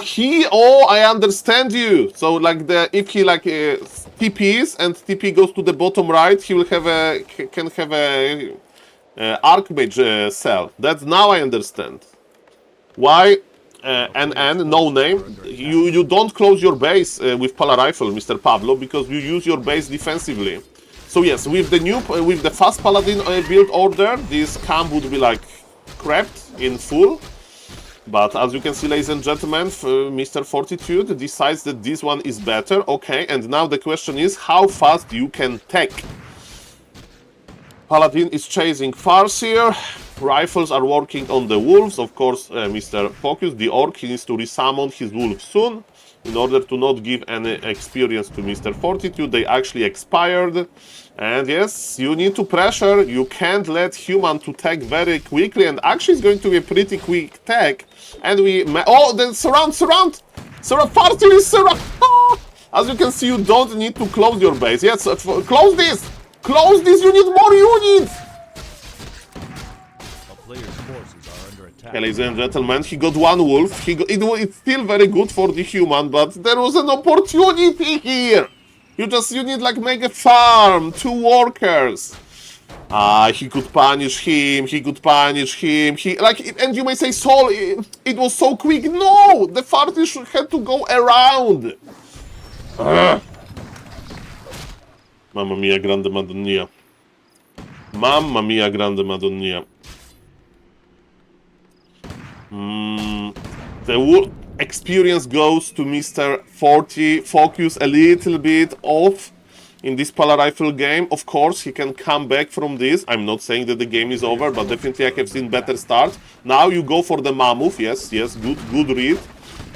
oh, I understand you. So like if he like TPs and TP goes to the bottom right, he will have can have a Archmage cell. That's now I understand. Why NN, no name? You don't close your base with Pala Rifle, Mr. Pablo, because you use your base defensively. So yes, with the fast Paladin build order, this camp would be like crapped in full. But as you can see, ladies and gentlemen, Mr. Fortitude decides that this one is better. Okay, and now the question is how fast you can take. Paladin is chasing Farseer. Rifles are working on the wolves. Of course, Mr. Focus, the orc, he needs to resummon his wolves soon in order to not give any experience to Mr. Fortitude. They actually expired. And yes, you need to pressure. You can't let human to tag very quickly. And actually, it's going to be a pretty quick tag. And oh, then surround! Farseer is surround! As you can see, you don't need to close your base. Yes, close this! Close this! You need more units! Okay, ladies and gentlemen, he got one wolf. It's still very good for the human, but there was an opportunity here. You need like make a farm, 2 workers. He could punish him. And you may say, Saul, it was so quick. No, the party had to go around. Mamma mia, grande Madonna. Mamma mia, grande Madonna. The experience goes to Mr. 40. Focus a little bit off in this Pala Rifle game. Of course, he can come back from this. I'm not saying that the game is over, but definitely I have seen better start. Now you go for the Mammoth. Yes, good read.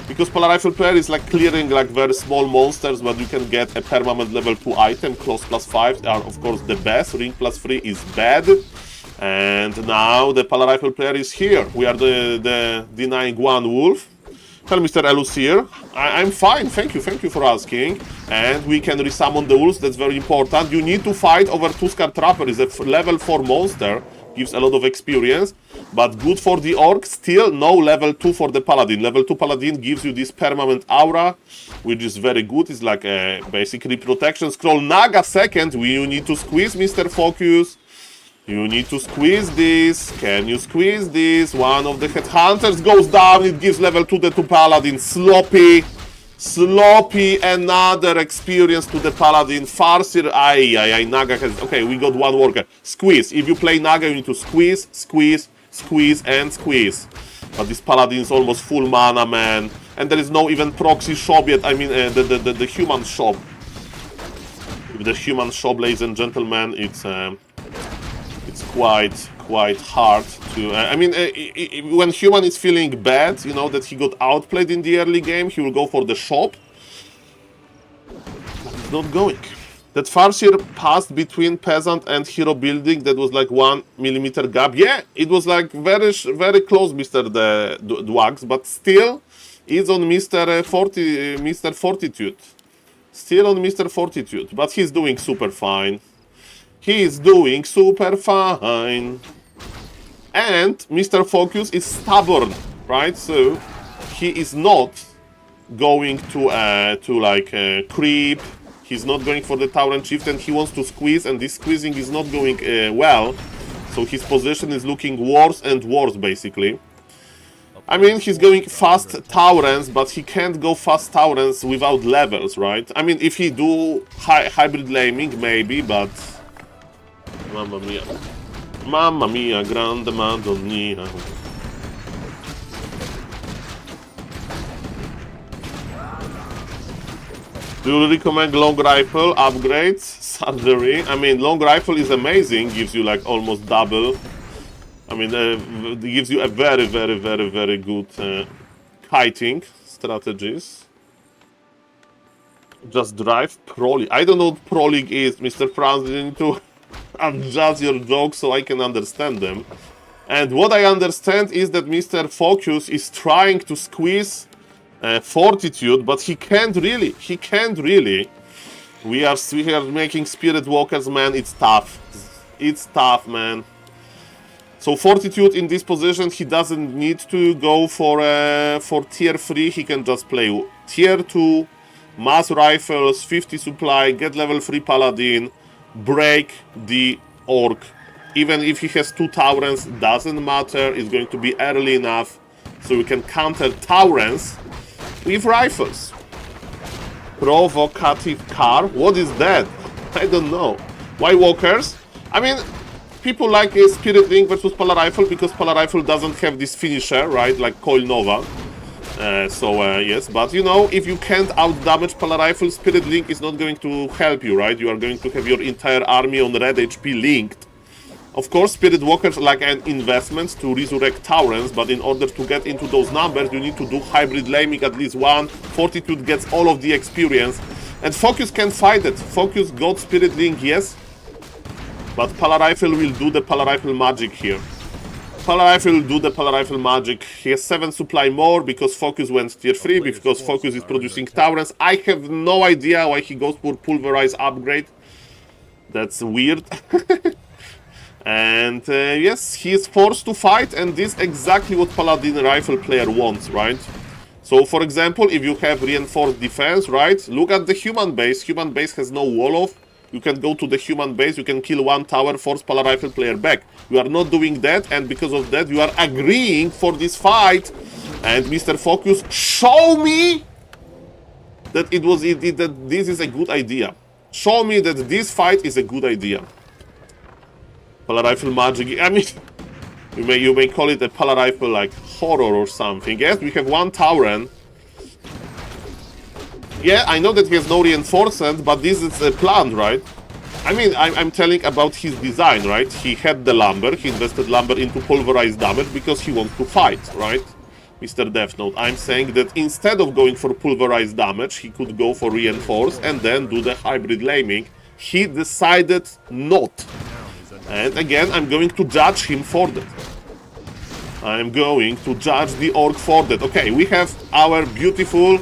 Because Pala Rifle player is like clearing like very small monsters, but you can get a permanent level 2 item. Close +5 are of course the best. Ring +3 is bad. And now the Pala Rifle player is here. We are the denying one wolf. Tell Mr. Elusir, I'm fine, thank you for asking. And we can resummon the wolves, that's very important. You need to fight over Tuskar Trapper, is a level 4 monster, gives a lot of experience. But good for the orc, still no level 2 for the Paladin. Level 2 Paladin gives you this permanent aura, which is very good. It's like a basically protection scroll. Naga second, you need to squeeze Mr. Focus. You need to squeeze this. Can you squeeze this? One of the headhunters goes down. It gives level 2 to Paladin. Sloppy. Another experience to the Paladin. Farseer. Naga has... Okay, we got one worker. Squeeze. If you play Naga, you need to squeeze. But this Paladin is almost full mana, man. And there is no even proxy shop yet. I mean, the human shop. With the human shop, ladies and gentlemen, it's quite hard to... I mean, when human is feeling bad, you know, that he got outplayed in the early game, he will go for the shop. But it's not going. That Farseer passed between peasant and hero building, that was like 1 millimeter gap. Yeah, it was like very close, Mr. Dwags, but still, it's on Mr. Fortitude. Still on Mr. Fortitude, but he's doing super fine. He is doing super fine. And Mr. Focus is stubborn, right? So he is not going to creep. He's not going for the Tauren Chieftain. He wants to squeeze, and this squeezing is not going well. So his position is looking worse and worse, basically. I mean, he's going fast Taurens, but he can't go fast Taurens without levels, right? I mean, if he do hybrid laming, maybe, but... Mamma mia, grande Madonna. Do you recommend long rifle upgrades? Surgery? I mean, long rifle is amazing, gives you like almost double. I mean, it gives you a very good kiting strategies. Just drive Pro League. I don't know what Pro League is, Mr. Franz. You need to adjust your jokes so I can understand them. And what I understand is that Mr. Focus is trying to squeeze Fortitude, but he can't really. He can't really. We are making Spirit Walkers, man. It's tough. It's tough, man. So Fortitude in this position, he doesn't need to go for tier 3. He can just play tier 2, mass rifles, 50 supply, get level 3 paladin, break the orc. Even if he has 2 Taurens, doesn't matter. It's going to be early enough so we can counter Taurens with rifles. Provocative car? What is that? I don't know. Why walkers? I mean, people like a Spirit Link versus Polar Rifle because Polar Rifle doesn't have this finisher, right? Like Coil Nova. Yes, but you know, if you can't out-damage Polar Rifle, Spirit Link is not going to help you, right? You are going to have your entire army on red HP linked. Of course, Spirit Walkers are like an investment to resurrect Taurens, but in order to get into those numbers, you need to do hybrid laming at least one. Fortitude gets all of the experience, and Focus can fight it. Focus got Spirit Link, yes, but Polar Rifle will do the Polar Rifle magic here. Polar Rifle will do the Polar Rifle magic. He has 7 supply more because Focus went tier 3, because Focus is producing Taurens. I have no idea why he goes for Pulverize upgrade. That's weird. And yes, he is forced to fight, and this is exactly what Paladin Rifle player wants, right? So, for example, if you have reinforced defense, right? Look at the human base. Human base has no wall off. You can go to the human base, you can kill 1 tower, force Polar Rifle player back. You are not doing that, and because of that, you are agreeing for this fight. And Mr. Focus, show me that that this is a good idea. Show me that this fight is a good idea. Polar Rifle magic. I mean, you may call it a Polar Rifle like horror or something. Yes, we have 1 Tauren. Yeah, I know that he has no reinforcement, but this is a plan, right? I mean, I'm telling about his design, right? He had the lumber, he invested lumber into pulverized damage because he wants to fight, right? Mr. Death Note, I'm saying that instead of going for pulverized damage, he could go for reinforce and then do the hybrid laming. He decided not. And again, I'm going to judge him for that. I'm going to judge the orc for that. Okay, we have our beautiful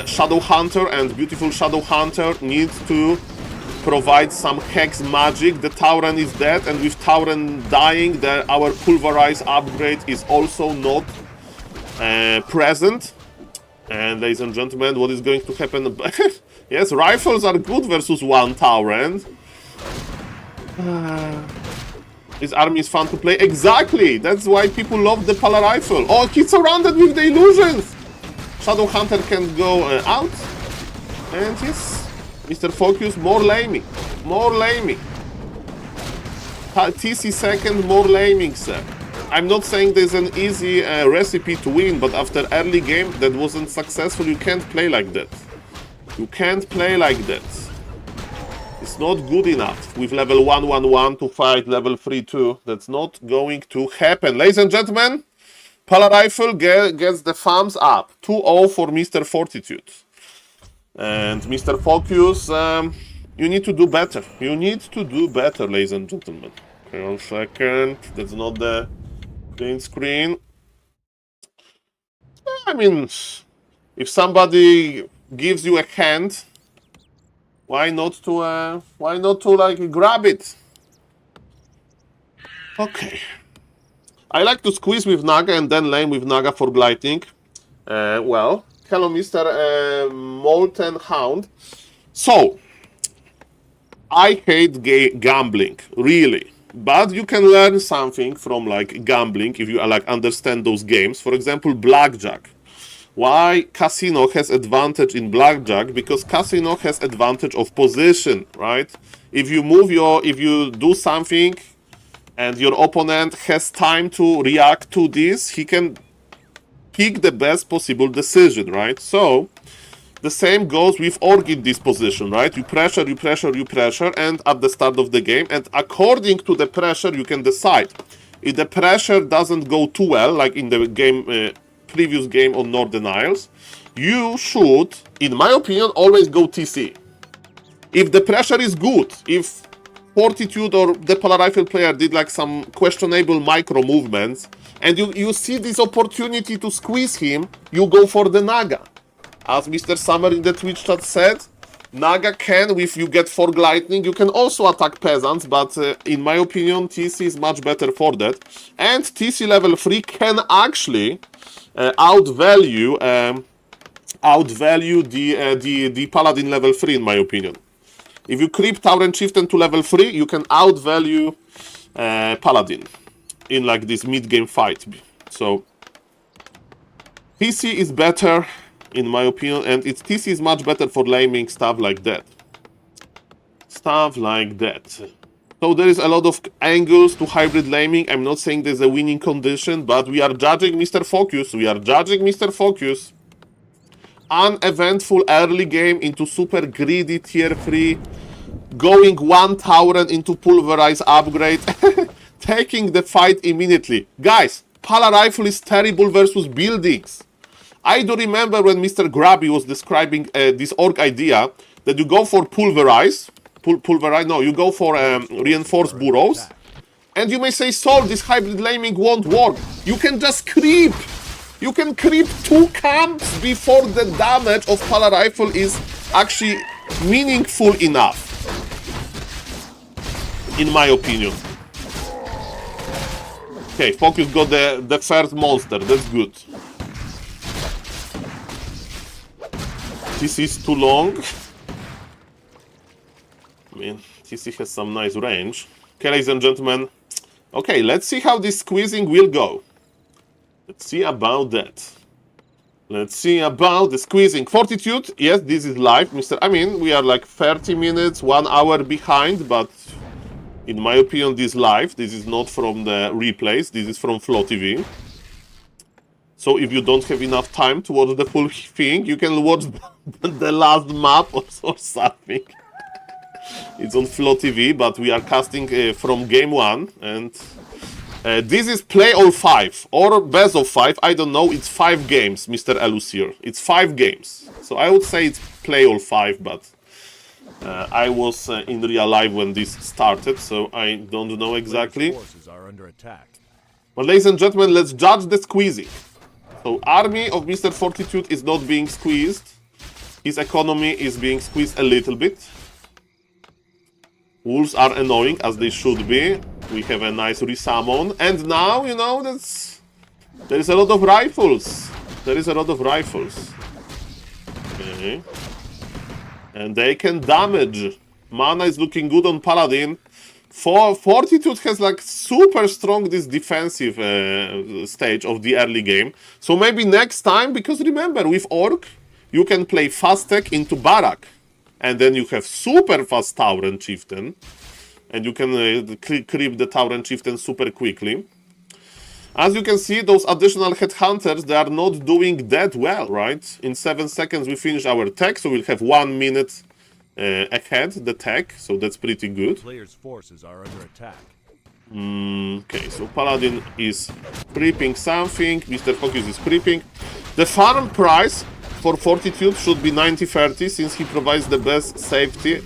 Shadow Hunter, and beautiful Shadow Hunter needs to provide some hex magic. The Tauren is dead, and with Tauren dying, our pulverize upgrade is also not present. And ladies and gentlemen, what is going to happen? Yes, rifles are good versus 1 Tauren. This army is fun to play. Exactly! That's why people love the Polar Rifle. Oh, he's surrounded with the illusions! Shadow Hunter can go out. And yes, Mr. Focus, more laming. More laming. TC second, more laming, sir. I'm not saying there's an easy recipe to win, but after early game that wasn't successful, you can't play like that. You can't play like that. It's not good enough with level 111 to fight level 32. That's not going to happen. Ladies and gentlemen, Polar Rifle gets the thumbs up. 2-0 for Mr. Fortitude. And Mr. Focus, you need to do better. You need to do better, ladies and gentlemen. Okay, 1 second. That's not the print screen. I mean, if somebody gives you a hand, why not to like grab it? Okay. I like to squeeze with Naga and then lane with Naga for gliding. Well, hello, Mr. Molten Hound. So, I hate gambling, really. But you can learn something from like gambling if you like understand those games. For example, blackjack. Why casino has advantage in blackjack? Because casino has advantage of position, right? If you do something and your opponent has time to react to this, he can pick the best possible decision, right? So the same goes with orc in this position, right? You pressure, and at the start of the game, and according to the pressure, you can decide. If the pressure doesn't go too well, like in the game, previous game on Northern Isles, you should, in my opinion, always go TC. If the pressure is good, if Fortitude or the Polar Rifle player did like some questionable micro movements, and you see this opportunity to squeeze him, you go for the Naga. As Mr. Summer in the Twitch chat said, Naga can, if you get Fork Lightning, you can also attack Peasants, but in my opinion, TC is much better for that. And TC level 3 can actually outvalue the Paladin level 3, in my opinion. If you creep Tauren Chieftain to level 3, you can outvalue Paladin in like this mid-game fight. So, TC is better, in my opinion, and TC is much better for laming stuff like that. Stuff like that. So there is a lot of angles to hybrid laming. I'm not saying there's a winning condition, but we are judging Mr. Focus. We are judging Mr. Focus. Uneventful early game into super greedy tier 3. Going one Tauren into pulverize upgrade. Taking the fight immediately. Guys, Polar Rifle is terrible versus buildings. I do remember when Mr. Grabby was describing this orc idea that you go for pulverize. You go for reinforced burrows. And you may say, Saul, this hybrid laming won't work. You can just creep. You can creep 2 camps before the damage of Polar Rifle is actually meaningful enough. In my opinion. Okay, Focus got the first monster. That's good. TC is too long. I mean, TC has some nice range. Okay, ladies and gentlemen. Okay, let's see how this squeezing will go. Let's see about that. Let's see about the squeezing. Fortitude, yes, this is live, Mr. I mean, we are like 30 minutes, 1 hour behind, but in my opinion, this is live. This is not from the replays. This is from Flow TV. So if you don't have enough time to watch the full thing, you can watch the last map or something. It's on Flow TV, but we are casting from game 1, and this is play all 5 or best of 5. I don't know. It's 5 games, Mr. Elusier. It's 5 games. So I would say it's play all 5, but I was in real life when this started, so I don't know exactly. But ladies and gentlemen, let's judge the squeezing. So army of Mr. Fortitude is not being squeezed. His economy is being squeezed a little bit. Wolves are annoying, as they should be. We have a nice resummon. And now, you know, there is a lot of rifles. There is a lot of rifles. Okay. And they can damage. Mana is looking good on Paladin. Fortitude has like super strong this defensive stage of the early game. So maybe next time, because remember, with Orc, you can play fast tech into Barak. And then you have super fast Tauren Chieftain. And you can creep the Tauren Chieftain super quickly. As you can see, those additional headhunters, they are not doing that well, right? In 7 seconds we finish our tech, so we'll have 1 minute ahead the tech, so that's pretty good. Players' forces are under attack. Okay, so Paladin is creeping something, Mr. Focus is creeping. The farm price for Fortitude should be 90-30, since he provides the best safety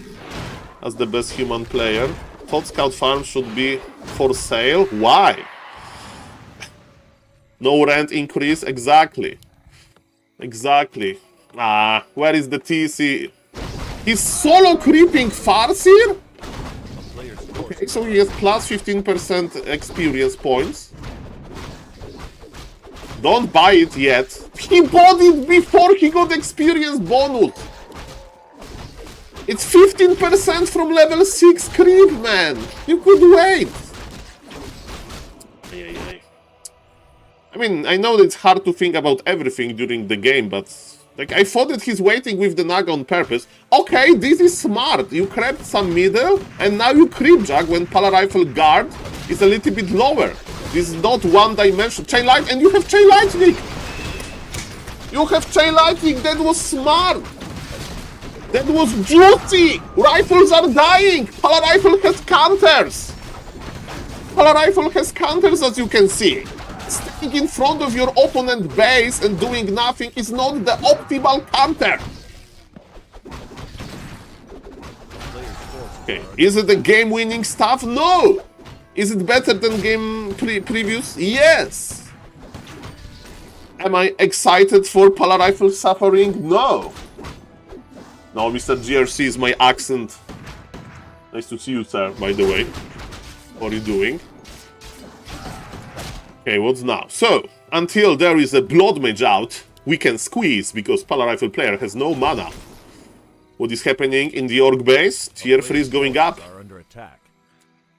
as the best human player. Thought Scout farm should be for sale. Why? No rent increase, exactly. Exactly. Where is the TC? He's solo creeping Farseer? Okay, so he has plus 15% experience points. Don't buy it yet. He bought it before he got experience bonus. It's 15% from level 6 creep, man. You could wait. I mean, I know that it's hard to think about everything during the game, but like I thought that he's waiting with the Naga on purpose. Okay, this is smart. You crept some middle, and now you creep jug when Polar Rifle guard is a little bit lower. This is not one dimension. Chain light, and you have chain lightning. You have chain lightning. That was smart. That was juicy. Rifles are dying. Polar Rifle has counters. Polar Rifle has counters, as you can see. Staying in front of your opponent base and doing nothing is not the optimal counter. Okay, is it the game-winning stuff? No! Is it better than game previous? Yes! Am I excited for Pala Rifle Suffering? No! No, Mr. GRC is my accent. Nice to see you, sir, by the way. What are you doing? Okay, what's now? So, until there is a Blood Mage out, we can squeeze, because Pala Rifle player has no mana. What is happening in the Orc base? Tier 3 is going up.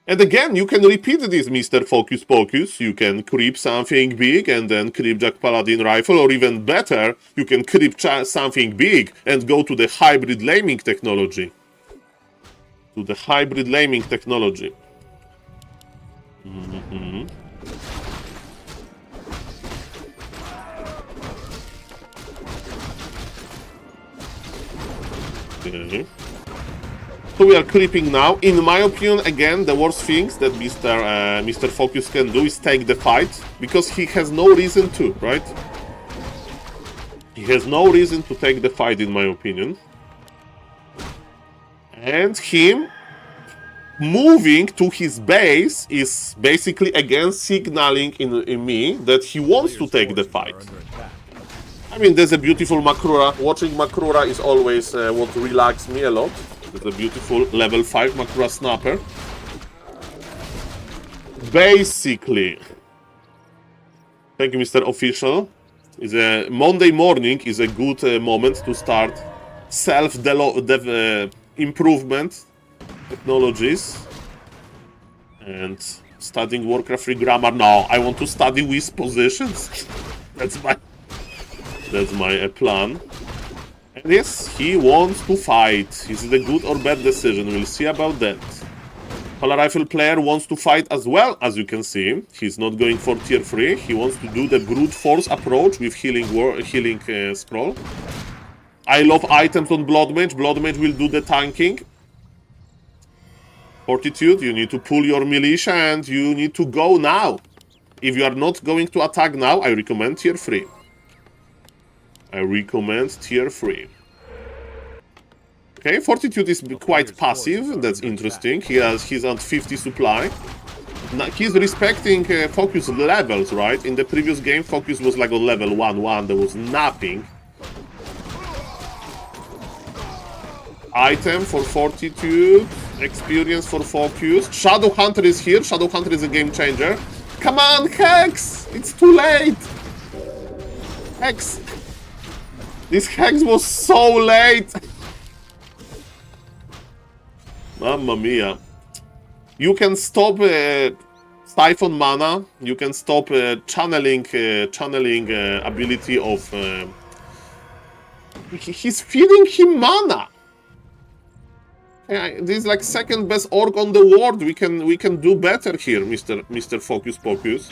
And again, you can repeat this, Mr. Focus Pocus. You can creep something big and then creep Jack Paladin Rifle, or even better, you can creep something big and go to the hybrid laming technology. To the hybrid laming technology. Okay. So we are creeping now. In my opinion, again, the worst things that Mr. Focus can do is take the fight, because he has no reason to, right? He has no reason to take the fight, in my opinion. And him moving to his base is basically again signaling in me that he wants to take the fight. I mean, there's a beautiful Makrura. Watching Makrura is always what relaxes me a lot. There's a beautiful level 5 Makrura Snapper. Basically, thank you, Mr. Official. Is a Monday morning is a good moment to start self-improvement technologies and studying Warcraft 3 grammar. Now I want to study with positions. That's my plan. And yes, he wants to fight. Is it a good or bad decision? We'll see about that. Pala Rifle player wants to fight as well, as you can see. He's not going for tier 3. He wants to do the brute force approach with healing scroll. I love items on Blood Mage. Blood Mage will do the tanking. Fortitude, you need to pull your militia and you need to go now. If you are not going to attack now, I recommend tier 3. I recommend tier 3. Okay, Fortitude is quite passive. That's interesting. He's on 50 supply. Now, he's respecting focus levels, right? In the previous game, focus was like on level 1-1. There was nothing. Item for Fortitude. Experience for focus. Shadow Hunter is here. Shadow Hunter is a game changer. Come on, Hex! It's too late! Hex! This Hex was so late! Mamma mia. You can stop Siphon mana. You can stop channeling ability of... he's feeding him mana! This is like second best orc on the world. We can do better here, Mr. Focus Pocus.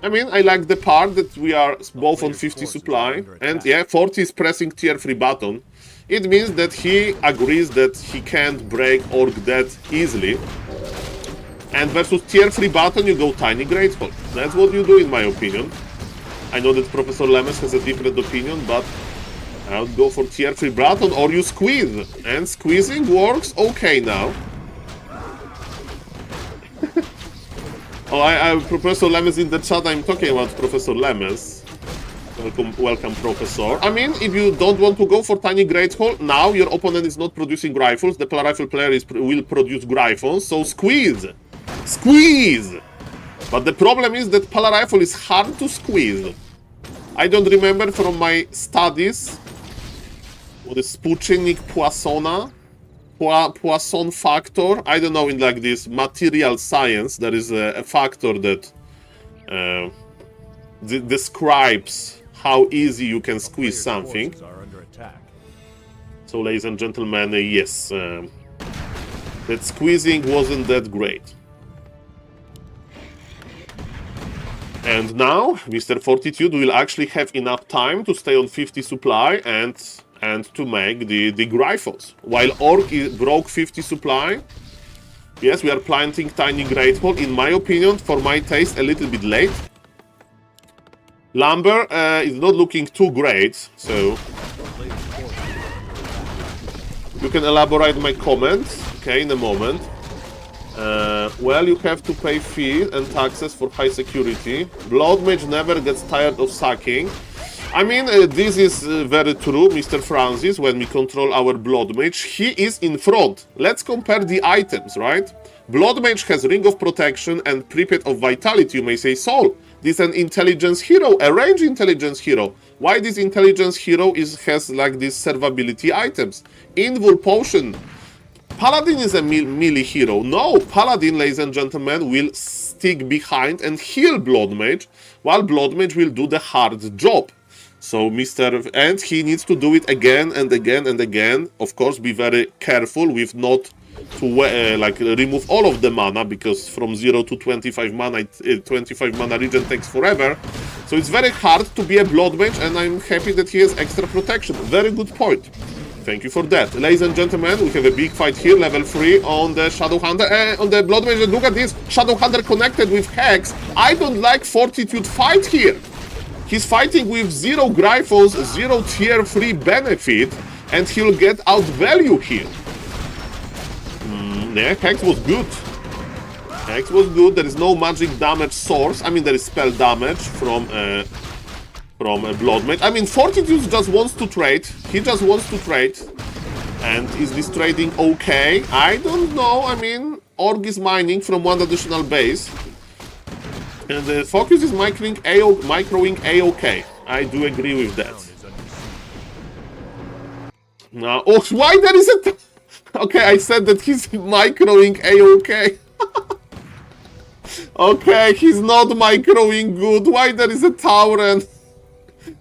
I mean, I like the part that we are both on 50 supply. And yeah, 40 is pressing tier 3 button. It means that he agrees that he can't break orc dead easily. And versus tier 3 button, you go Tiny Great Hole. That's what you do, in my opinion. I know that Professor Lemes has a different opinion, but I would go for tier 3 button, or you squeeze. And squeezing works okay now. Oh, Professor Lemes in the chat, I'm talking about Professor Lemes. Welcome, Professor. I mean, if you don't want to go for Tiny Great Hole, now your opponent is not producing rifles. The Pala Rifle player will produce Gryphons, so squeeze! Squeeze! But the problem is that Pala Rifle is hard to squeeze. I don't remember from my studies what is Spuccinik Poissona? Poisson factor? I don't know, in like this material science, there is a factor that describes how easy you can squeeze something. So, ladies and gentlemen, yes, that squeezing wasn't that great. And now, Mr. Fortitude will actually have enough time to stay on 50 supply and to make the Gryphons. While Orc broke 50 supply, yes, we are planting Tiny Great Hole. In my opinion, for my taste, a little bit late. Lumber is not looking too great, so... You can elaborate my comments, okay, in a moment. Well, you have to pay fees and taxes for high security. Blood Mage never gets tired of sucking. I mean, this is very true, Mr. Francis, when we control our Blood Mage. He is in front. Let's compare the items, right? Blood Mage has Ring of Protection and Pripyat of Vitality. You may say, Saul, this is an intelligence hero, a range intelligence hero. Why this intelligence hero has like these servability items? Invul Potion. Paladin is a melee hero. No, Paladin, ladies and gentlemen, will stick behind and heal Blood Mage, while Blood Mage will do the hard job. So and he needs to do it again and again and again. Of course, be very careful with not to like remove all of the mana, because from 0 to 25 mana, 25 mana regen takes forever. So it's very hard to be a Blood Mage, and I'm happy that he has extra protection. Very good point. Thank you for that. Ladies and gentlemen, we have a big fight here, level 3 on the Shadow Hunter, on the Blood Mage. Look at this, Shadow Hunter connected with Hex. I don't like Fortitude fight here. He's fighting with 0 Gryphons, 0 tier 3 benefit, and he'll get out value here. Yeah, Hex was good. Hex was good. There is no magic damage source. I mean, there is spell damage from a Blood Mage. I mean, Fortitude just wants to trade. He just wants to trade. And is this trading okay? I don't know. I mean, Org is mining from 1 additional base. And the Focus is microing A-OK. I do agree with that. Now, oh, why there is a... Okay, I said that he's microing A-OK. Okay, he's not microing good. Why there is a Tauren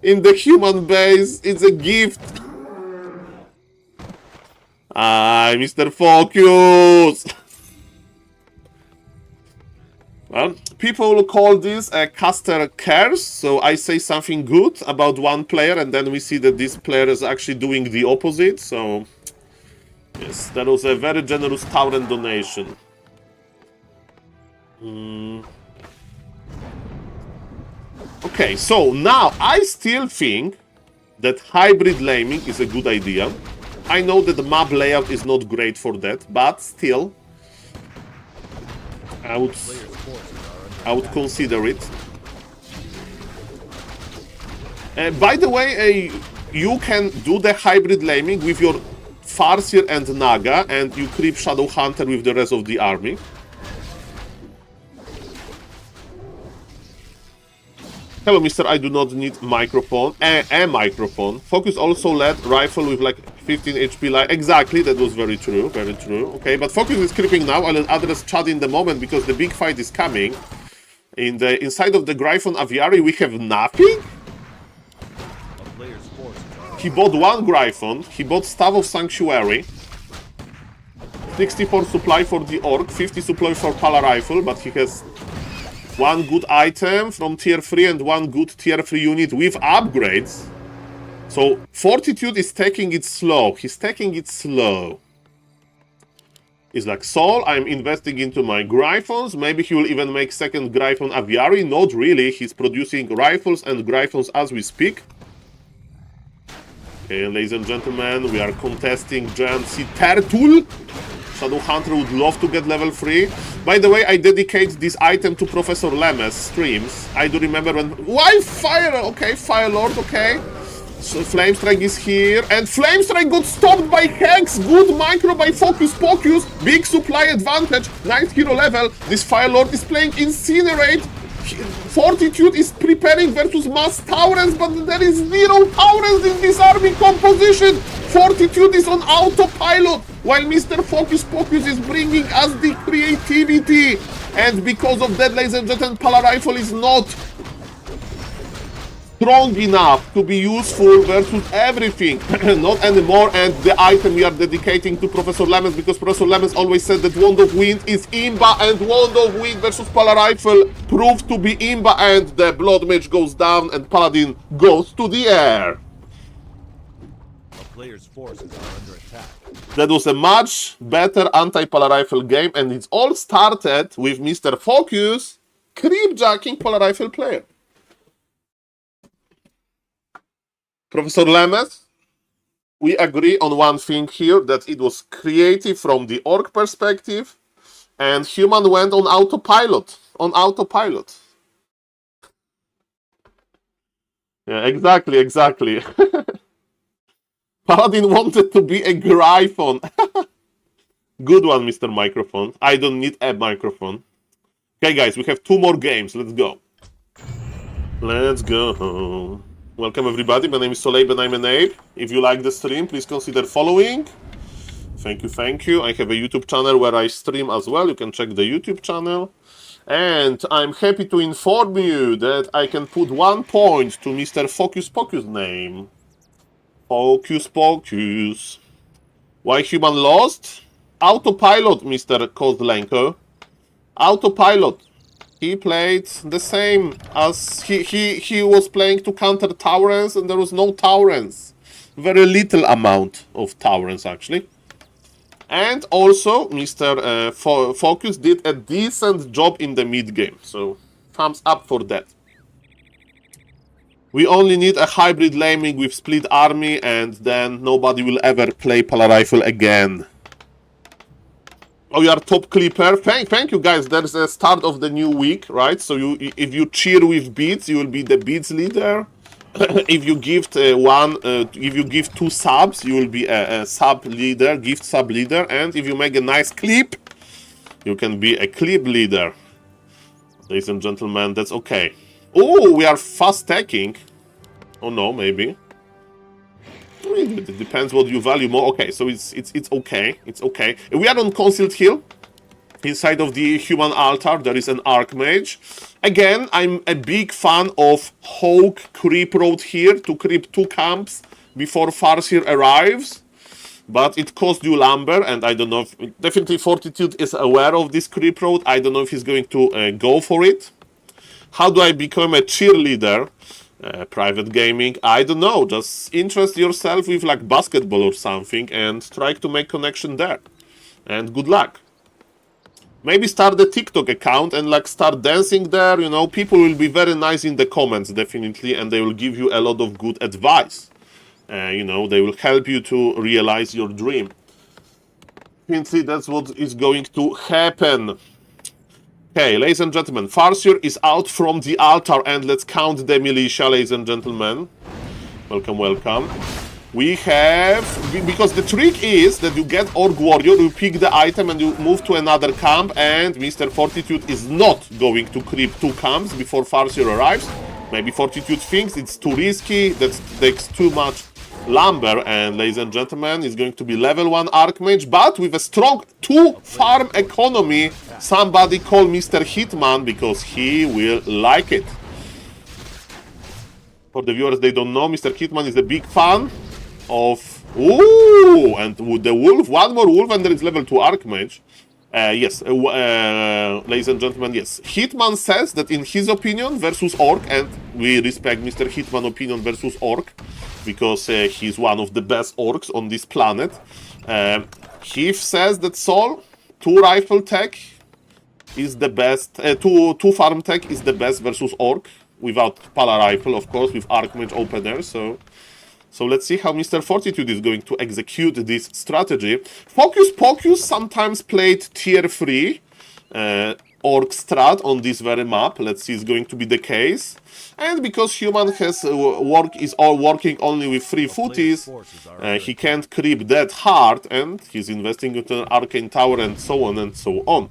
in the human base? It's a gift. Ah, Mr. Focus. Well, people will call this a caster curse. So I say something good about one player, and then we see that this player is actually doing the opposite. So yes, that was a very generous Tauren donation. Okay, so now I still think that hybrid laming is a good idea. I know that the map layout is not great for that, but still, I would consider it. By the way, you can do the hybrid laming with your Farseer and Naga, and you creep Shadow Hunter with the rest of the army. Hello, mister, I do not need microphone. A microphone. Focus also led rifle with like 15 HP life. Exactly, that was very true, very true. Okay, but Focus is creeping now. I'll address Chad in the moment because the big fight is coming. Inside of the Gryphon Aviary, we have nothing? He bought 1 Gryphon. He bought Staff of Sanctuary. 64 supply for the Orc, 50 supply for Pala Rifle, but he has 1 good item from tier 3 and 1 good tier 3 unit with upgrades. So Fortitude is taking it slow. He's taking it slow. He's like, Saul, I'm investing into my Gryphons. Maybe he will even make second Gryphon Aviary. Not really. He's producing rifles and Gryphons as we speak. Okay, ladies and gentlemen, we are contesting Giant Sea Turtle. Shadow Hunter would love to get level 3. By the way, I dedicate this item to Professor Lemes streams. I do remember when... Why Fire? Okay, Fire Lord, okay. So Flamestrike is here. And Flamestrike got stopped by Hex. Good micro by Focus Pocus. Big supply advantage. 9th hero level. This Fire Lord is playing Incinerate. Fortitude is preparing versus Mass Taurens, but there is 0 Taurens in this army composition. Fortitude is on autopilot, while Mr. Focus Pocus is bringing us the creativity. And because of that, ladies and gentlemen, Pala Rifle is not strong enough to be useful versus everything. Not anymore. And the item we are dedicating to Professor Lemes, because Professor Lemes always said that Wand of Wind is Imba, and Wand of Wind versus Pala Rifle proved to be Imba, and the Blood Mage goes down and Paladin goes to the air. Player's forces are under attack. That was a much better anti-Pala Rifle game, and it all started with Mr. Focus creepjacking Pala Rifle player. Professor Lemes, we agree on one thing here, that it was creative from the orc perspective, and human went on autopilot. On autopilot. Yeah, exactly. Paladin wanted to be a Gryphon. Good one, Mr. Microphone. I don't need a microphone. Okay, guys, we have 2 more games. Let's go. Let's go. Welcome, everybody. My name is SaulApeMan and I'm an ape. If you like the stream, please consider following. Thank you. I have a YouTube channel where I stream as well. You can check the YouTube channel. And I'm happy to inform you that I can put 1 point to Mr. Focus Pocus name. Focus Pocus. Why human lost? Autopilot, Mr. Kozlenko. Autopilot. He played the same as he was playing to counter Taurens, and there was no Taurens. Very little amount of Taurens, actually. And also, Mr. Focus did a decent job in the mid game, so thumbs up for that. We only need a hybrid laming with split army, and then nobody will ever play Polar Rifle again. Oh, you are top clipper. Thank you, guys. There's a start of the new week, right? So if you cheer with beats, you will be the beats leader. If you gift if you give 2 subs, you will be a sub leader, gift sub leader. And if you make a nice clip, you can be a clip leader. Ladies and gentlemen, that's okay. Oh, we are fast stacking. Oh no, maybe. It depends what you value more. Okay, so it's okay. It's okay. We are on Concealed Hill. Inside of the human altar, there is an Archmage. Again, I'm a big fan of Hawk Creep Road here to creep 2 camps before Farseer arrives. But it costs you lumber, and I don't know if... Definitely Fortitude is aware of this Creep Road. I don't know if he's going to go for it. How do I become a cheerleader? Private gaming, I don't know. Just interest yourself with like basketball or something and try to make connection there. And good luck. Maybe start a TikTok account and like start dancing there. You know, people will be very nice in the comments, definitely, and they will give you a lot of good advice. You know, they will help you to realize your dream. Definitely, that's what is going to happen. Okay, ladies and gentlemen, Farseer is out from the altar, and let's count the militia, ladies and gentlemen. Welcome, welcome. We have... Because the trick is that you get Orc Warrior, you pick the item and you move to another camp, and Mr. Fortitude is not going to creep 2 camps before Farseer arrives. Maybe Fortitude thinks it's too risky, that takes too much lumber, and ladies and gentlemen, it's going to be level 1 Archmage, but with a strong 2 farm economy. Somebody call Mr. Hitman, because he will like it. For the viewers, they don't know, Mr. Hitman is a big fan of... Ooh! And with the wolf, 1 more wolf, and there is level 2 Archmage. Yes, ladies and gentlemen, yes. Hitman says that in his opinion versus Orc, and we respect Mr. Hitman opinion versus Orc, because he's one of the best Orcs on this planet. He says that Saul, 2 rifle tech is the best, 2 farm tech is the best versus Orc, without Pala rifle, of course, with Archmage opener, So let's see how Mr. Fortitude is going to execute this strategy. Focus Pocus sometimes played tier 3 Orc strat on this very map. Let's see, it's going to be the case. And because human is working only with 3 footies, he can't creep that hard, and he's investing into an arcane tower and so on and so on.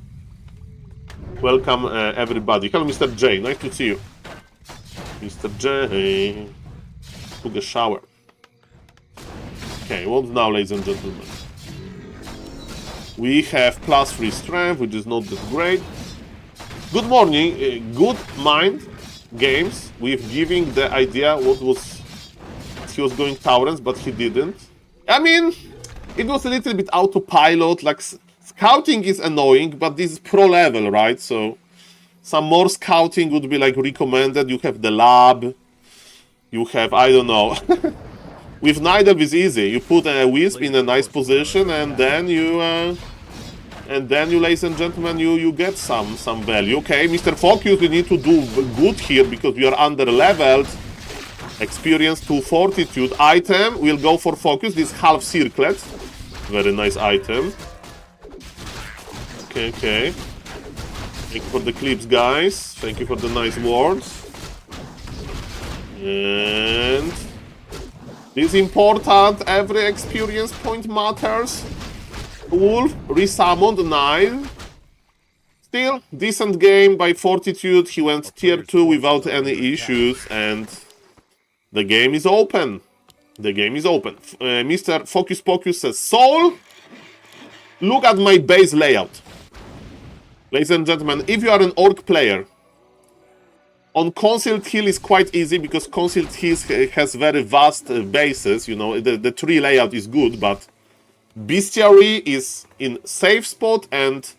Welcome everybody. Hello, Mr. J. Nice to see you. Mr. J. Took a shower. Okay, what now, ladies and gentlemen? We have +3 strength, which is not that great. Good morning, good mind games with giving the idea what was... He was going Taurens, but he didn't. I mean, it was a little bit autopilot, like scouting is annoying, but this is pro level, right? So some more scouting would be like recommended. You have the lab, you have, I don't know. With Nidelv is easy. You put a Wisp in a nice position, and then you, ladies and gentlemen, you get some value. Okay, Mr. Focus, you need to do good here because you are under leveled. Experience to Fortitude. Item, we'll go for focus. This half circlet. Very nice item. Okay, okay. Thank you for the clips, guys. Thank you for the nice words. And this is important. Every experience point matters. Wolf, resummoned, 9. Still, decent game by Fortitude. He went tier 2 without any issues, and the game is open. The game is open. Mr. Focus Pocus says, Saul, look at my base layout. Ladies and gentlemen, if you are an orc player, on Concealed Hill is quite easy because Concealed Hill has very vast bases. You know, the tree layout is good, but Bestiary is in safe spot and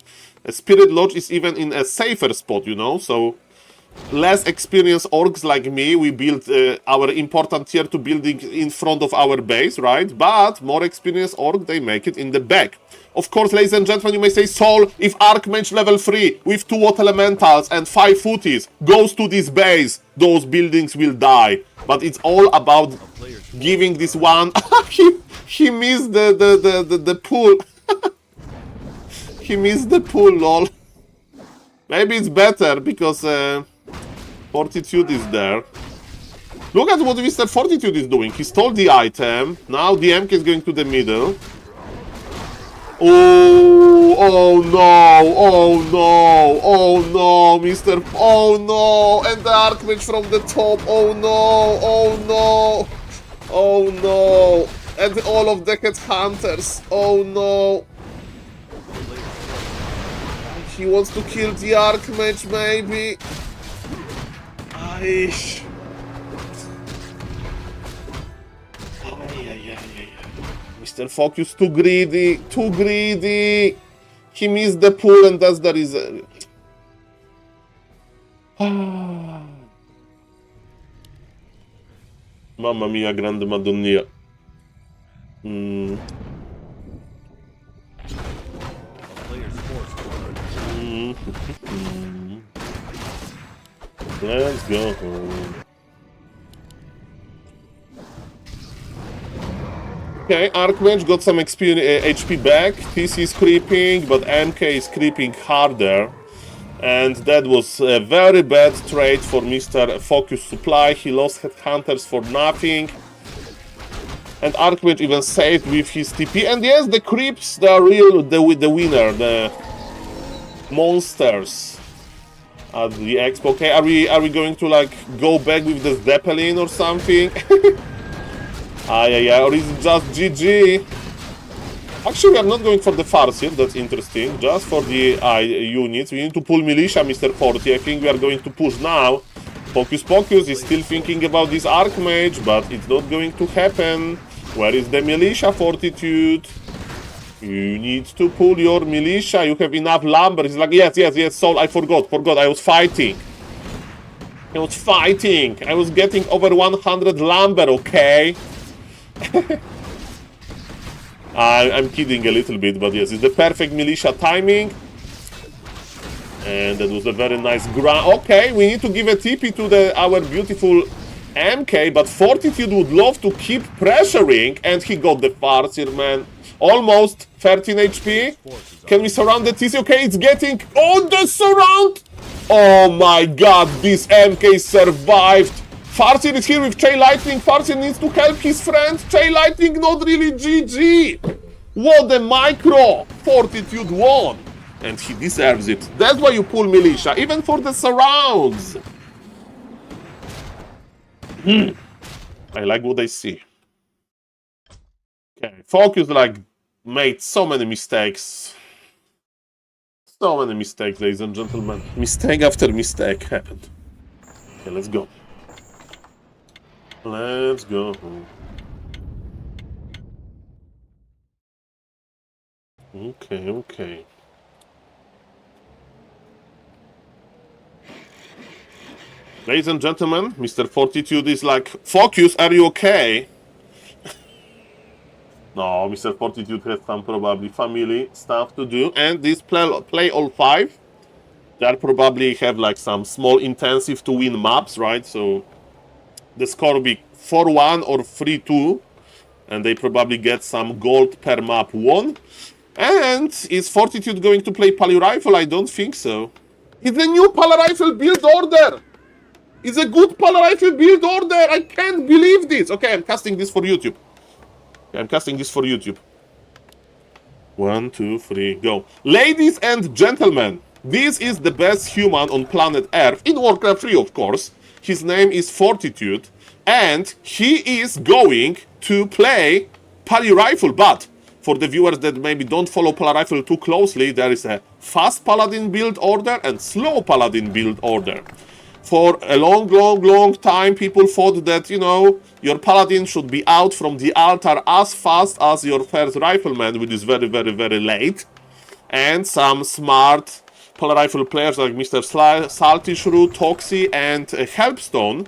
Spirit Lodge is even in a safer spot, you know, so less experienced orcs like me, we build our important tier 2 building in front of our base, right? But more experienced orcs, they make it in the back. Of course, ladies and gentlemen, you may say, Saul, if Archmage level 3 with 2 Water Elementals and 5 Footies goes to this base, those buildings will die. But it's all about giving this one... he missed the pool. He missed the pool, lol. Maybe it's better because Fortitude is there. Look at what Mr. Fortitude is doing. He stole the item. Now the MK is going to the middle. Oh, oh no, oh no, oh no, Mr. Oh no, and the Archmage from the top. Oh no, oh no, oh no, and all of the Headhunters. Oh no. He wants to kill the Archmage, maybe. Aish. Mr. Focus, too greedy, too greedy. He missed the pool and that's the reason. Mamma mia, grande madonnia. Let's go home. Okay, Archmage got some HP back. TC is creeping, but MK is creeping harder. And that was a very bad trade for Mr. Focus Supply. He lost Headhunters for nothing. And Archmage even saved with his TP. And yes, the creeps, they are real, the winner, the monsters at the expo. Okay, are we going to like go back with the Zeppelin or something? Yeah, or is it just GG? Actually, we are not going for the Farseer, that's interesting. Just for the units. We need to pull Militia, Mr. 40. I think we are going to push now. Focus Pocus is still thinking about this Archmage, but it's not going to happen. Where is the Militia, Fortitude? You need to pull your Militia. You have enough lumber. He's like, yes, Saul, I forgot. I was fighting. I was getting over 100 lumber, okay? I'm kidding a little bit, but yes, it's the perfect Militia timing. And that was a very nice ground. Okay, we need to give a TP to our beautiful MK, but Fortitude would love to keep pressuring, and he got the Farseer, man. Almost 13 HP. Can we surround the TC? Okay, it's getting on the surround. Oh my god, this MK survived. Farseer is here with Chain Lightning. Farseer needs to help his friend. Chain Lightning, not really GG. What a micro. Fortitude won. And he deserves it. That's why you pull Militia, even for the surrounds. I like what I see. Okay, Focus like made so many mistakes. So many mistakes, ladies and gentlemen. Mistake after mistake happened. Okay, let's go. Let's go. Okay. Ladies and gentlemen, Mr. Fortitude is like, Focus, are you okay? No, Mr. Fortitude has some probably family stuff to do. And this play all 5, they probably have like some small intensive to win maps, right? So the score will be 4-1 or 3-2. And they probably get some gold per map won. And is Fortitude going to play Pally Rifle? I don't think so. It's a new Pally Rifle build order! It's a good Pally Rifle build order! I can't believe this! Okay, I'm casting this for YouTube. I'm casting this for YouTube. 1, 2, 3, go. Ladies and gentlemen, this is the best human on planet Earth, in Warcraft 3 of course. His name is Fortitude, and he is going to play Pally Rifle, but for the viewers that maybe don't follow Pally Rifle too closely, there is a fast Paladin build order and slow Paladin build order. For a long time, people thought that, you know, your Paladin should be out from the altar as fast as your first Rifleman, which is very late. And some smart Pally Rifle players like Mr. Salty Shrew, Toxie, and Helpstone,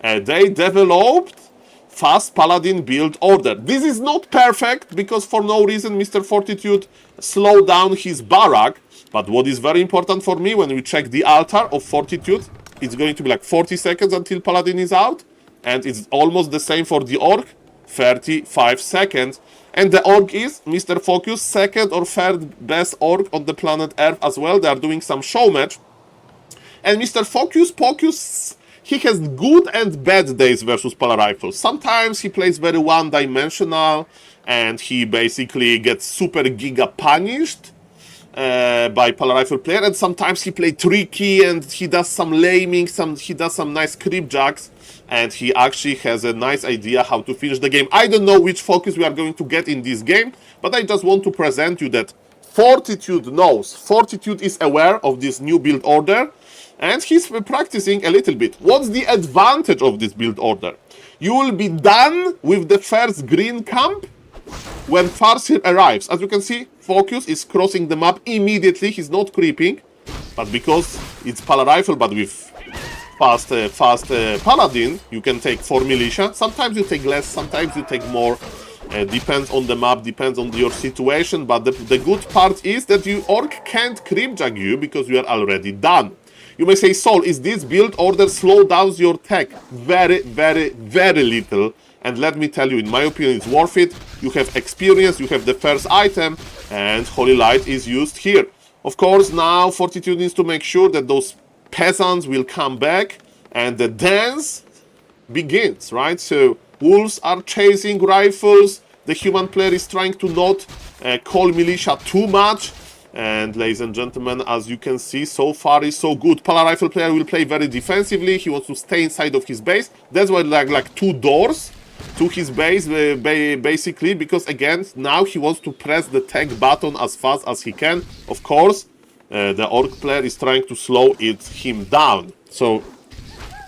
they developed fast Paladin build order. This is not perfect, because for no reason Mr. Fortitude slowed down his barrack. But what is very important for me, when we check the altar of Fortitude, it's going to be like 40 seconds until Paladin is out. And it's almost the same for the Orc, 35 seconds. And the Orc is Mr. Focus, second or third best Orc on the planet Earth as well. They are doing some show match. And Mr. Focus, he has good and bad days versus Pally Rifle. Sometimes he plays very one-dimensional and he basically gets super giga punished by Pally Rifle player, and sometimes he plays tricky and he does some laming, he does some nice creep jacks, and he actually has a nice idea how to finish the game. I don't know which focus we are going to get in this game, but I just want to present you that Fortitude knows. Fortitude is aware of this new build order, and he's practicing a little bit. What's the advantage of this build order? You will be done with the first green camp when Farseer arrives. As you can see, Focus is crossing the map immediately. He's not creeping, but because it's Pally Rifle, but with fast Paladin, you can take 4 militia. Sometimes you take less, sometimes you take more. Depends on the map, depends on your situation. But the good part is that you Orc can't creepjack you because you are already done. You may say, Saul, is this build order slow down your tech? Very little. And let me tell you, in my opinion, it's worth it. You have experience, you have the first item, and Holy Light is used here. Of course, now Fortitude needs to make sure that those peasants will come back, and the dance begins, right? So, wolves are chasing rifles, the human player is trying to not call militia too much, and ladies and gentlemen, as you can see, so far is so good. Pally Rifle player will play very defensively, he wants to stay inside of his base. That's why like 2 doors to his base, basically, because again, now he wants to press the tech button as fast as he can. Of course, the Orc player is trying to slow him down. So,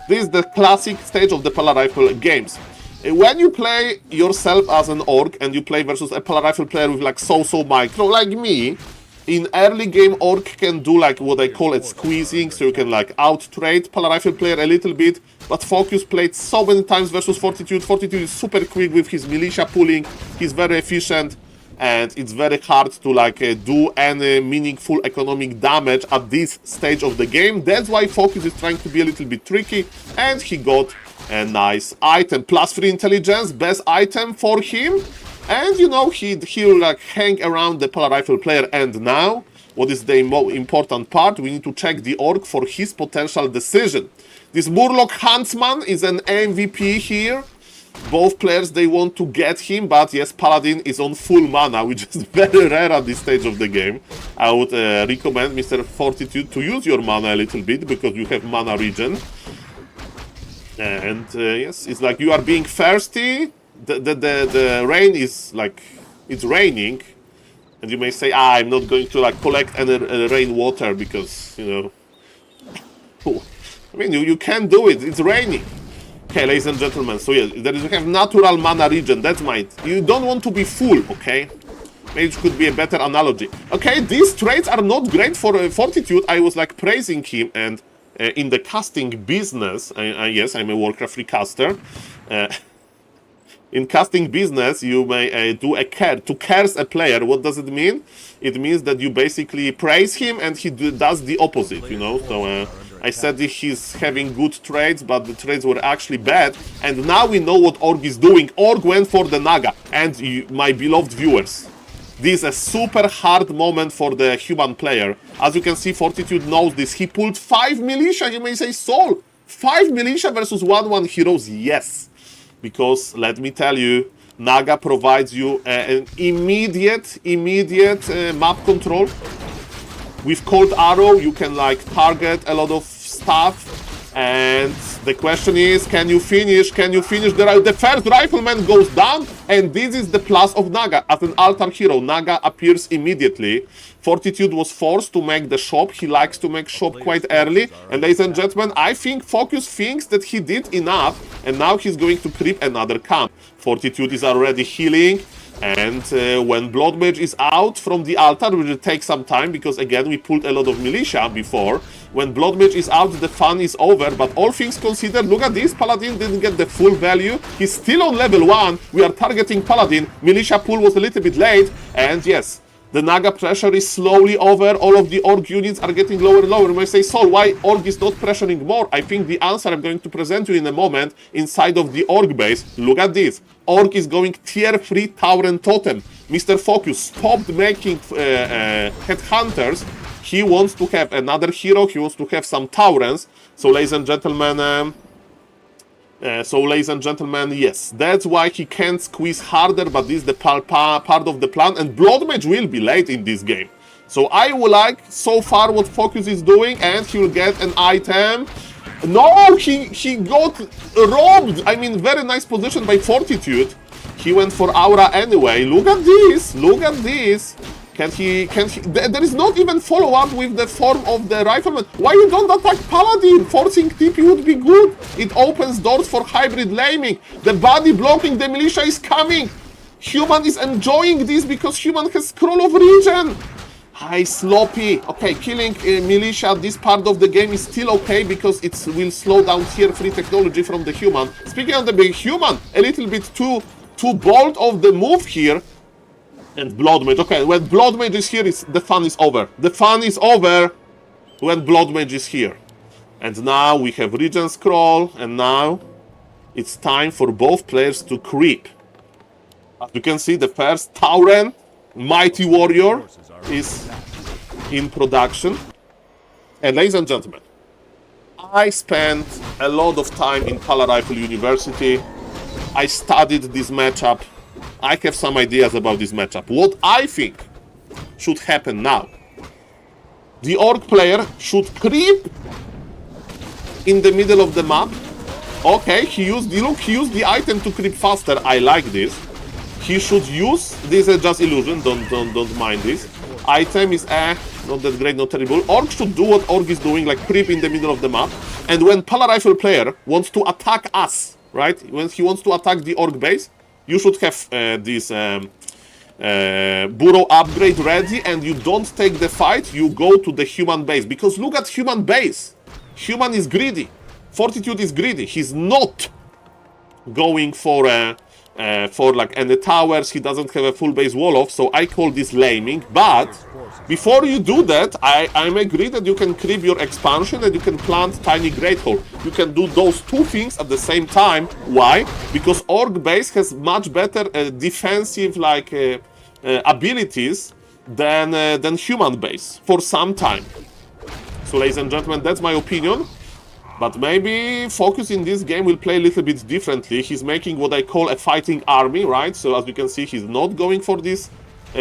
this is the classic stage of the Pally Rifle games. When you play yourself as an Orc and you play versus a Pally Rifle player with like so micro, like me, in early game, Orc can do like what I call it squeezing, so you can like out-trade Pally Rifle player a little bit, but Focus played so many times versus Fortitude. Fortitude is super quick with his militia pulling, he's very efficient, and it's very hard to like do any meaningful economic damage at this stage of the game. That's why Focus is trying to be a little bit tricky, and he got a nice item. +3 intelligence, best item for him. And you know, he'll like hang around the Pally Rifle player. And now, what is the most important part? We need to check the Orc for his potential decision. This Murloc Huntsman is an MVP here. Both players, they want to get him, but yes, Paladin is on full mana, which is very rare at this stage of the game. I would recommend Mr. Fortitude to use your mana a little bit, because you have mana regen. And yes, it's like you are being thirsty. The rain is like, it's raining, and you may say, I'm not going to like collect any rainwater because, you know, I mean, you can do it, it's raining. Okay, ladies and gentlemen, so yeah, you have natural mana regen, that's mine. You don't want to be full, okay? Maybe it could be a better analogy. Okay, these traits are not great for Fortitude. I was like praising him, and in the casting business, yes, I'm a Warcraft 3 caster. In casting business, you may do a to curse a player. What does it mean? It means that you basically praise him and he does the opposite, you know. So I said that he's having good trades, but the trades were actually bad. And now we know what Org is doing. Org went for the Naga. And my beloved viewers, this is a super hard moment for the human player. As you can see, Fortitude knows this. He pulled 5 militia. You may say, Saul, 5 militia versus 1-1 heroes? Yes. Because, let me tell you, Naga provides you an immediate map control. With Cold Arrow, you can like target a lot of stuff. And the question is, can you finish? Can you finish? The first rifleman goes down, and this is the plus of Naga. As an altar hero, Naga appears immediately. Fortitude was forced to make the shop. He likes to make shop quite early. And ladies and gentlemen, I think Focus thinks that he did enough, and now he's going to creep another camp. Fortitude is already healing. And when Blood Mage is out from the altar, which will take some time, because again, we pulled a lot of militia before. When Blood Mage is out, the fun is over. But all things considered, look at this. Paladin didn't get the full value. He's still on level 1. We are targeting Paladin. Militia pull was a little bit late. And yes, the Naga pressure is slowly over. All of the Org units are getting lower and lower. You may say, Saul, why Org is not pressuring more? I think the answer I'm going to present you in a moment inside of the Org base. Look at this. Org is going tier 3 Tower and Totem. Mr. Focus stopped making headhunters. He wants to have another hero. He wants to have some Taurens. So, ladies and gentlemen, yes, that's why he can't squeeze harder, but this is the part of the plan, and Blood Mage will be late in this game. So I will like so far what Focus is doing, and he will get an item. No, he got robbed. I mean, very nice position by Fortitude. He went for Aura anyway. Look at this. Look at this. Can he? There is not even follow-up with the form of the rifleman. Why you don't attack Paladin? Forcing TP would be good. It opens doors for hybrid laming. The body blocking the militia is coming. Human is enjoying this because Human has Scroll of Regen. Hi, Sloppy. Okay, killing militia, this part of the game is still okay because it will slow down tier 3 technology from the Human. Speaking of the big Human, a little bit too bold of the move here. And Blood Mage. Okay, when Blood Mage is here, the fun is over. The fun is over when Blood Mage is here. And now we have Regen Scroll, and now it's time for both players to creep. As you can see, the first Tauren, Mighty Warrior, is in production. And ladies and gentlemen, I spent a lot of time in Pala Rifle University. I studied this matchup. I have some ideas about this matchup. What I think should happen now. The Orc player should creep in the middle of the map. Okay, he used the item to creep faster. I like this. He should use this as just illusion. Don't mind this. Item is not that great, not terrible. Orc should do what Orc is doing, like creep in the middle of the map. And when Pala Rifle player wants to attack us, right? When he wants to attack the Orc base, you should have this burrow upgrade ready, and you don't take the fight, you go to the Human base. Because look at Human base. Human is greedy. Fortitude is greedy. He's not going for like any towers. He doesn't have a full base wall off, so I call this laming. But before you do that, I'm agree that you can creep your expansion and you can plant tiny great hole. You can do those two things at the same time. Why? Because Orc base has much better defensive like abilities than Human base for some time. So, ladies and gentlemen, that's my opinion. But maybe Focus in this game will play a little bit differently. He's making what I call a fighting army, right? So as you can see, he's not going for this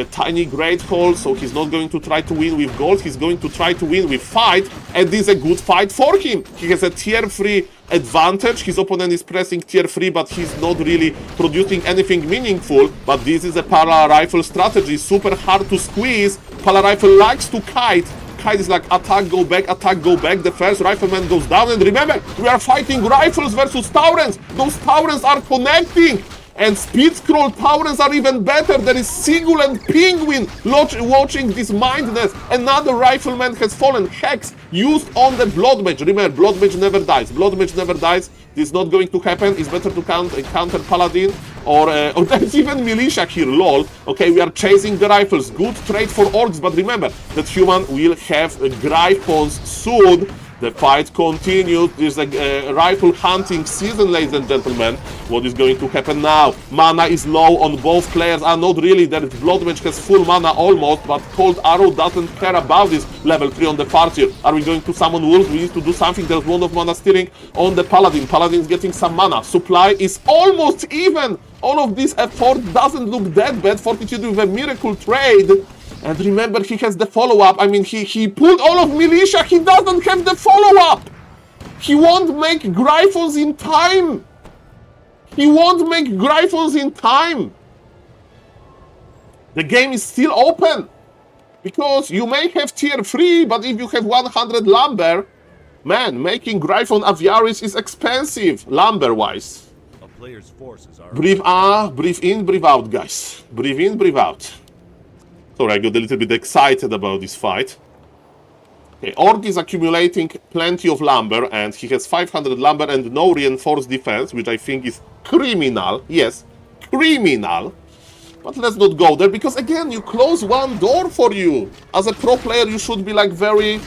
tiny great hole, so he's not going to try to win with gold. He's going to try to win with fight, and this is a good fight for him. He has a tier 3 advantage. His opponent is pressing tier 3, but he's not really producing anything meaningful. But this is a Pala Rifle strategy. Super hard to squeeze. Pala Rifle likes to kite. Kite is like attack, go back, attack, go back. The first rifleman goes down, and remember, we are fighting rifles versus Taurens. Those Taurens are connecting, and speed scroll Taurens are even better. There is Sigul and Penguin watching this mindness. Another rifleman has fallen. Hex used on the Blood Mage. Remember, Blood Mage never dies. Blood Mage never dies. This is not going to happen. It's better to counter Paladin, or there's even militia here, lol. Okay, we are chasing the rifles. Good trade for Orcs, but remember that Human will have Gryphons soon. The fight continues. There's a rifle hunting season, ladies and gentlemen. What is going to happen now? Mana is low on both players. Not really. That Blood Mage has full mana almost, but Cold Arrow doesn't care about this. Level 3 on the Farseer. Are we going to summon Wolves? We need to do something. There's one of mana stealing on the Paladin. Paladin is getting some mana. Supply is almost even. All of this effort doesn't look that bad. Fortitude with a miracle trade. And remember, he has the follow-up. I mean, he pulled all of Militia. He doesn't have the follow-up. He won't make Gryphons in time. He won't make Gryphons in time. The game is still open. Because you may have tier 3, but if you have 100 lumber, man, making Gryphon Aviaris is expensive, lumber-wise. Breathe in, breathe out, guys. Breathe in, breathe out. Sorry, I got a little bit excited about this fight. Okay, Orc is accumulating plenty of lumber, and he has 500 lumber and no reinforced defense, which I think is criminal. Yes, criminal. But let's not go there, because again, you close one door for you. As a pro player, you should be like very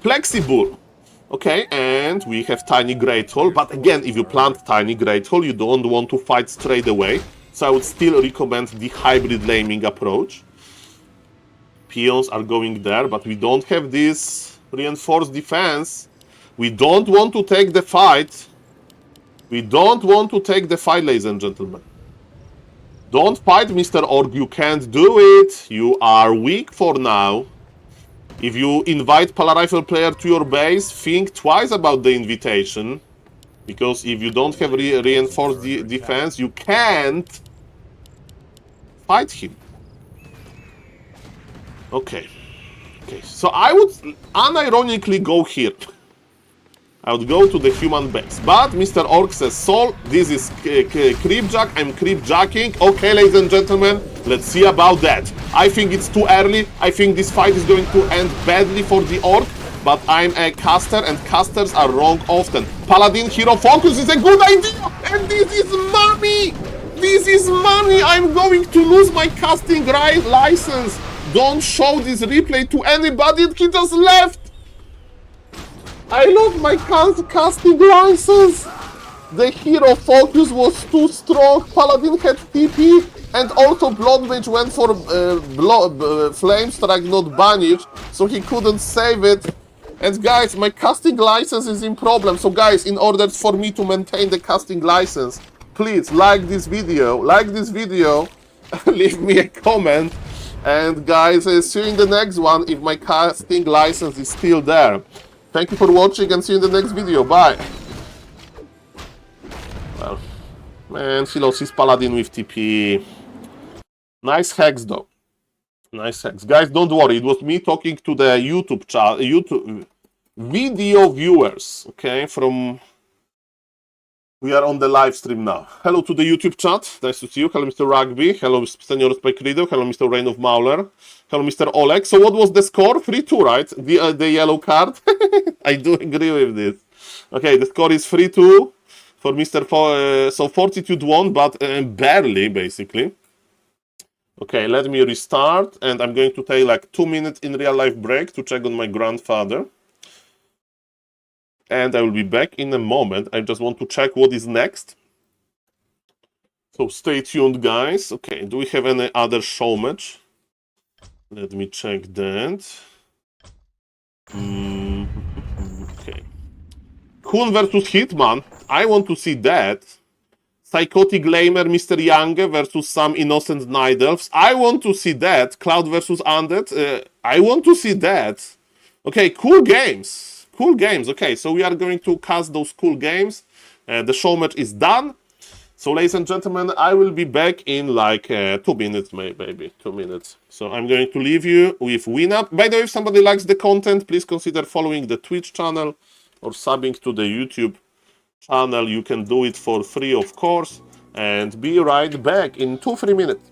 flexible. Okay, and we have Tiny Great Hall, but again, if you plant Tiny Great Hall, you don't want to fight straight away. So I would still recommend the hybrid laming approach. Peons are going there, but we don't have this reinforced defense. We don't want to take the fight. We don't want to take the fight, ladies and gentlemen. Don't fight, Mr. Orc. You can't do it. You are weak for now. If you invite Palarifle player to your base, think twice about the invitation. Because if you don't have reinforced defense, you can't fight him. Okay. So I would unironically go here. I would go to the human base. But Mr. Orc says, Saul, this is creepjack. I'm creepjacking. Okay, ladies and gentlemen, let's see about that. I think it's too early. I think this fight is going to end badly for the Orc. But I'm a caster, and casters are wrong often. Paladin Hero Focus is a good idea! And this is money! This is money! I'm going to lose my casting license! Don't show this replay to anybody, he just left! I lost my casting license! The Hero Focus was too strong, Paladin had TP, and also Blood Mage went for Flame Strike, not Banish, so he couldn't save it. And guys, my casting license is in problem. So guys, in order for me to maintain the casting license, please like this video, leave me a comment. And guys, see you in the next one if my casting license is still there. Thank you for watching and see you in the next video. Bye. Well, man, he lost his Paladin with TP. Nice hacks though. Nice hacks. Guys, don't worry. It was me talking to the YouTube video viewers. Okay, we are on the live stream now. Hello to the YouTube chat. Nice to see you. Hello, Mr. Rugby. Hello, Senior Spike Rido. Hello, Mr. Reign of Mauler. Hello, Mr. Oleg. So what was the score? 3-2, right? The yellow card. I do agree with this. Okay, the score is 3-2 for Mr. So Fortitude won, but barely, basically. Okay, let me restart, and I'm going to take like 2 minutes in real life break to check on my grandfather. And I will be back in a moment. I just want to check what is next. So stay tuned, guys. Okay, do we have any other show match? Let me check that. Okay. Kun versus Hitman. I want to see that. Psychotic Lamer, Mr. Yange versus some innocent Night Elves. I want to see that. Cloud versus Undead. I want to see that. Okay, cool games. Cool games. Okay, so we are going to cast those cool games. The show match is done. So, ladies and gentlemen, I will be back in like 2 minutes, maybe 2 minutes. So I'm going to leave you with Winup. By the way, if somebody likes the content, please consider following the Twitch channel or subbing to the YouTube channel. You can do it for free, of course, and be right back in 2-3 minutes.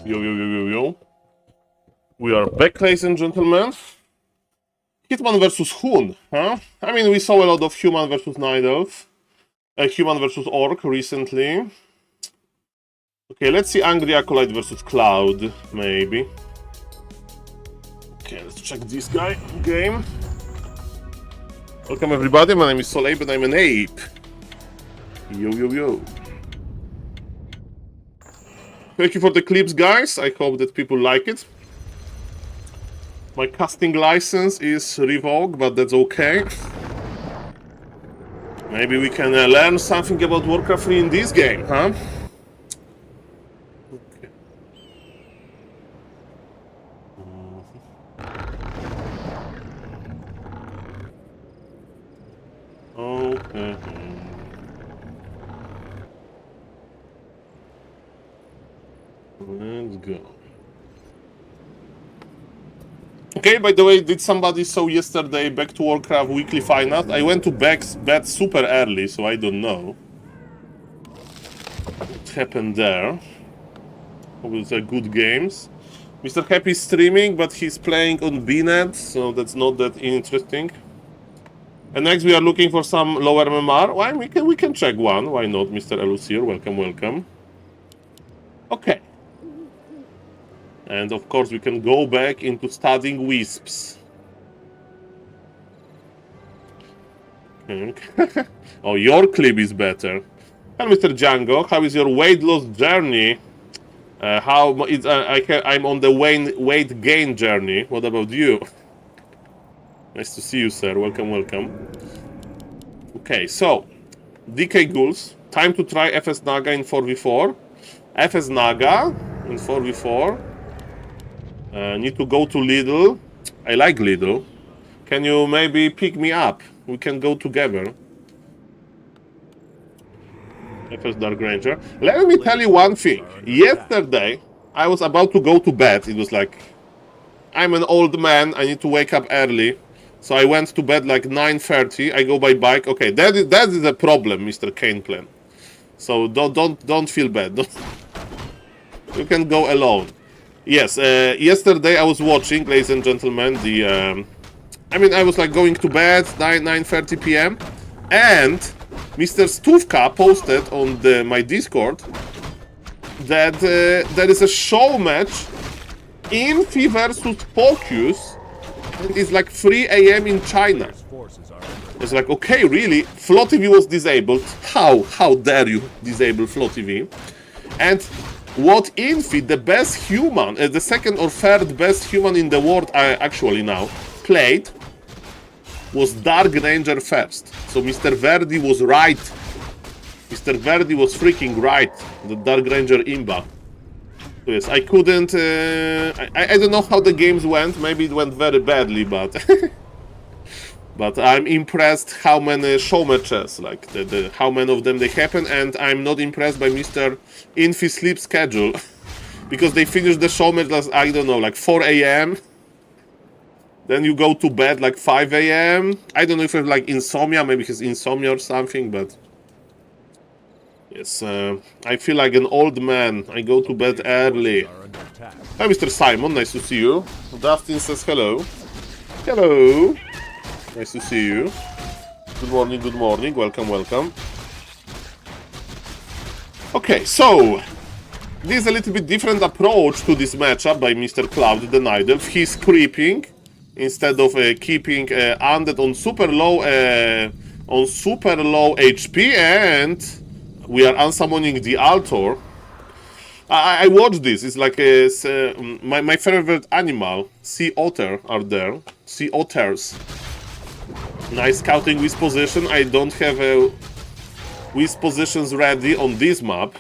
Yo, yo, yo, yo, yo. We are back, ladies and gentlemen. Hitman versus Hun, huh? I mean, we saw a lot of Human versus Night Elf. Human versus Orc recently. Okay, let's see Angry Acolyte versus Cloud, maybe. Okay, let's check this guy game. Welcome everybody, my name is SaulApe and I'm an ape. Yo, yo, yo. Thank you for the clips, guys. I hope that people like it. My casting license is revoked, but that's okay. Maybe we can learn something about Warcraft 3 in this game, huh? Okay. Okay. Let's go. Okay, by the way, did somebody saw yesterday Back to Warcraft weekly final? I went to bed super early, so I don't know what happened there. It was good games. Mr. Happy is streaming, but he's playing on BNet, so that's not that interesting. And next we are looking for some lower MMR. Why we can check one. Why not, Mr. Elusier? Welcome, welcome. Okay. And of course we can go back into studying wisps. Okay. Oh, your clip is better. Hello, Mr. Django. How is your weight loss journey? I'm on the weight gain journey. What about you? Nice to see you, sir. Welcome, welcome. Okay, so DK Ghouls. Time to try FS Naga in 4v4. FS Naga in 4v4. Need to go to Lidl. I like Lidl. Can you maybe pick me up? We can go together. FS Dark Ranger. Let me tell you one thing. Yesterday, I was about to go to bed. It was like, I'm an old man. I need to wake up early. So I went to bed like 9:30. I go by bike. Okay, that is a problem, Mr. Kane Plan. So don't feel bad. You can go alone. Yes, yesterday I was watching, ladies and gentlemen, the... I was like going to bed, 9:30 p.m. And Mr. Stuvka posted on my Discord that there is a show match, Infi versus Focus, and it's like 3 a.m. in China. It's like, okay, really? Flow TV was disabled. How dare you disable Flow TV? And what Infi, the best human, the second or third best human in the world, actually now, played, was Dark Ranger first. So Mr. Verdi was right. Mr. Verdi was freaking right. The Dark Ranger Imba. So yes, I couldn't... I don't know how the games went. Maybe it went very badly, but... But I'm impressed how many show matches, like how many of them they happen, and I'm not impressed by Mr. Infi sleep schedule. Because they finished the show match last, I don't know, like 4 a.m. Then you go to bed like 5 a.m. I don't know if it's like insomnia, maybe it's insomnia or something, but... Yes, I feel like an old man. I go to bed early. Hi, Mr. Simon, nice to see you. Dustin says hello. Hello. Nice to see you. Good morning, welcome, welcome. Okay, so this is a little bit different approach to this matchup by Mr. Cloud the Night Elf. He's creeping instead of keeping undead on super low HP, and we are unsummoning the altar. I watched this. It's like my favorite animal. Sea otter are there. Sea otters. Nice scouting with position. I don't have with positions ready on this map.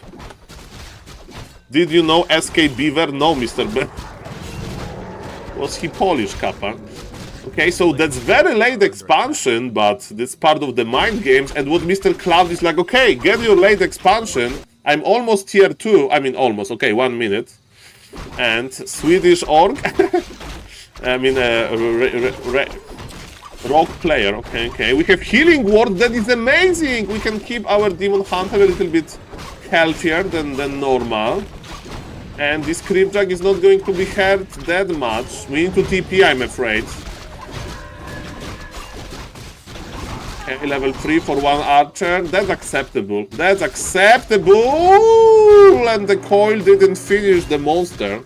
Did you know SK Beaver? No, Mr. Ben. Was he Polish, Kappa? Okay, so that's very late expansion, but that's part of the mind games. And what Mr. Cloud is like, okay, get your late expansion. I'm almost tier 2. I mean, almost. Okay, 1 minute. And Swedish orc. I mean, rogue player. Okay. We have healing ward. That is amazing. We can keep our demon hunter a little bit healthier than normal. And this Creepjack is not going to be hurt that much. We need to TP, I'm afraid. Okay, level 3 for one archer. That's acceptable. That's acceptable! And the coil didn't finish the monster.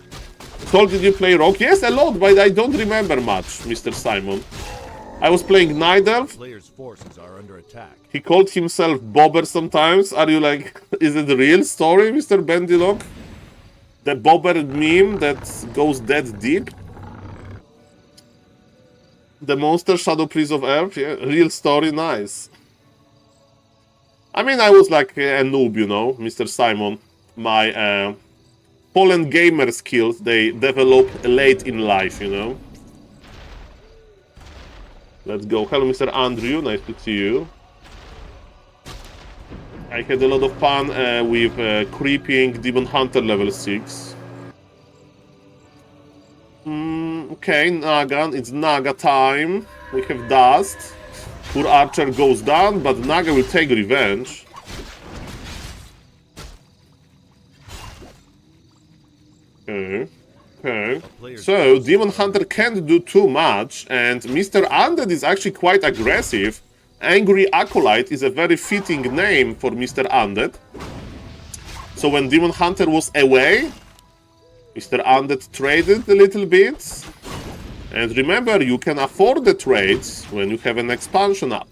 Saul, did you play Rock? Yes, a lot, but I don't remember much, Mr. Simon. I was playing Night Elf. Player's forces are under attack. He called himself Bobber sometimes. Are you like, is it a real story, Mr. Bendilock? The Bobber meme that goes that deep? The monster Shadow Priest of Earth? Yeah, real story, nice. I mean, I was like a noob, you know, Mr. Simon. My Poland gamer skills, they developed late in life, you know. Let's go. Hello, Mr. Andrew. Nice to see you. I had a lot of fun with creeping Demon Hunter level 6. Okay, Naga. It's Naga time. We have Dust. Poor Archer goes down, but Naga will take revenge. Okay. Okay, so Demon Hunter can't do too much, and Mr. Undead is actually quite aggressive. Angry Acolyte is a very fitting name for Mr. Undead. So when Demon Hunter was away, Mr. Undead traded a little bit. And remember, you can afford the trades when you have an expansion up.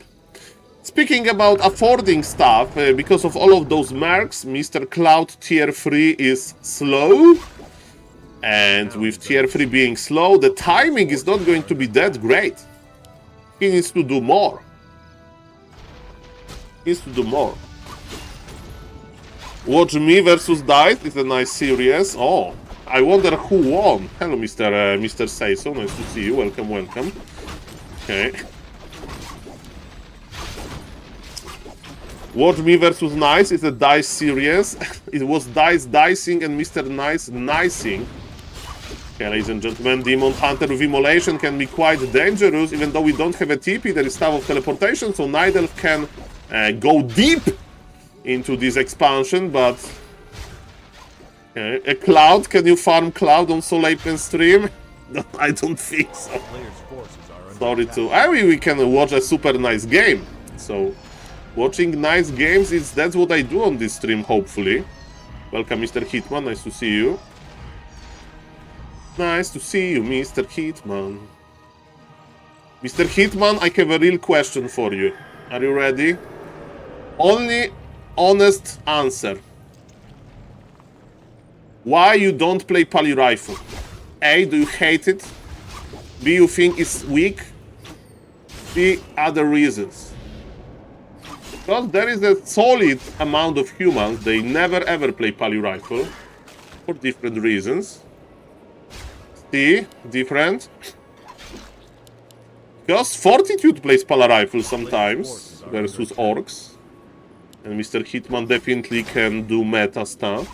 Speaking about affording stuff, because of all of those mercs, Mr. Cloud tier 3 is slow. And with tier 3 being slow, the timing is not going to be that great. He needs to do more. He needs to do more. Watch Me versus Dice is a nice series. Oh, I wonder who won. Hello, Mr. Say-So. Nice to see you. Welcome, welcome. Okay. Watch Me versus Nice is a Dice series. It was Dice dicing and Mr. Nice nicing. Okay, ladies and gentlemen, Demon Hunter with Immolation can be quite dangerous, even though we don't have a TP, there is Staff of Teleportation, so Night Elf can go deep into this expansion, but... Okay, a Cloud, can you farm Cloud on SaulApeMan stream? No, I don't think so. Sorry to... I mean, we can watch a super nice game, so... Watching nice games, that's what I do on this stream, hopefully. Welcome, Mr. Hitman, nice to see you. Nice to see you, Mr. Hitman. Mr. Hitman, I have a real question for you. Are you ready? Only honest answer. Why you don't play Pally Rifle? A, do you hate it? B, you think it's weak? C, other reasons. Because there is a solid amount of humans, they never ever play Pally Rifle. For different reasons. C, different. Because Fortitude plays Pally Rifle sometimes versus Orcs. And Mr. Hitman definitely can do meta stuff.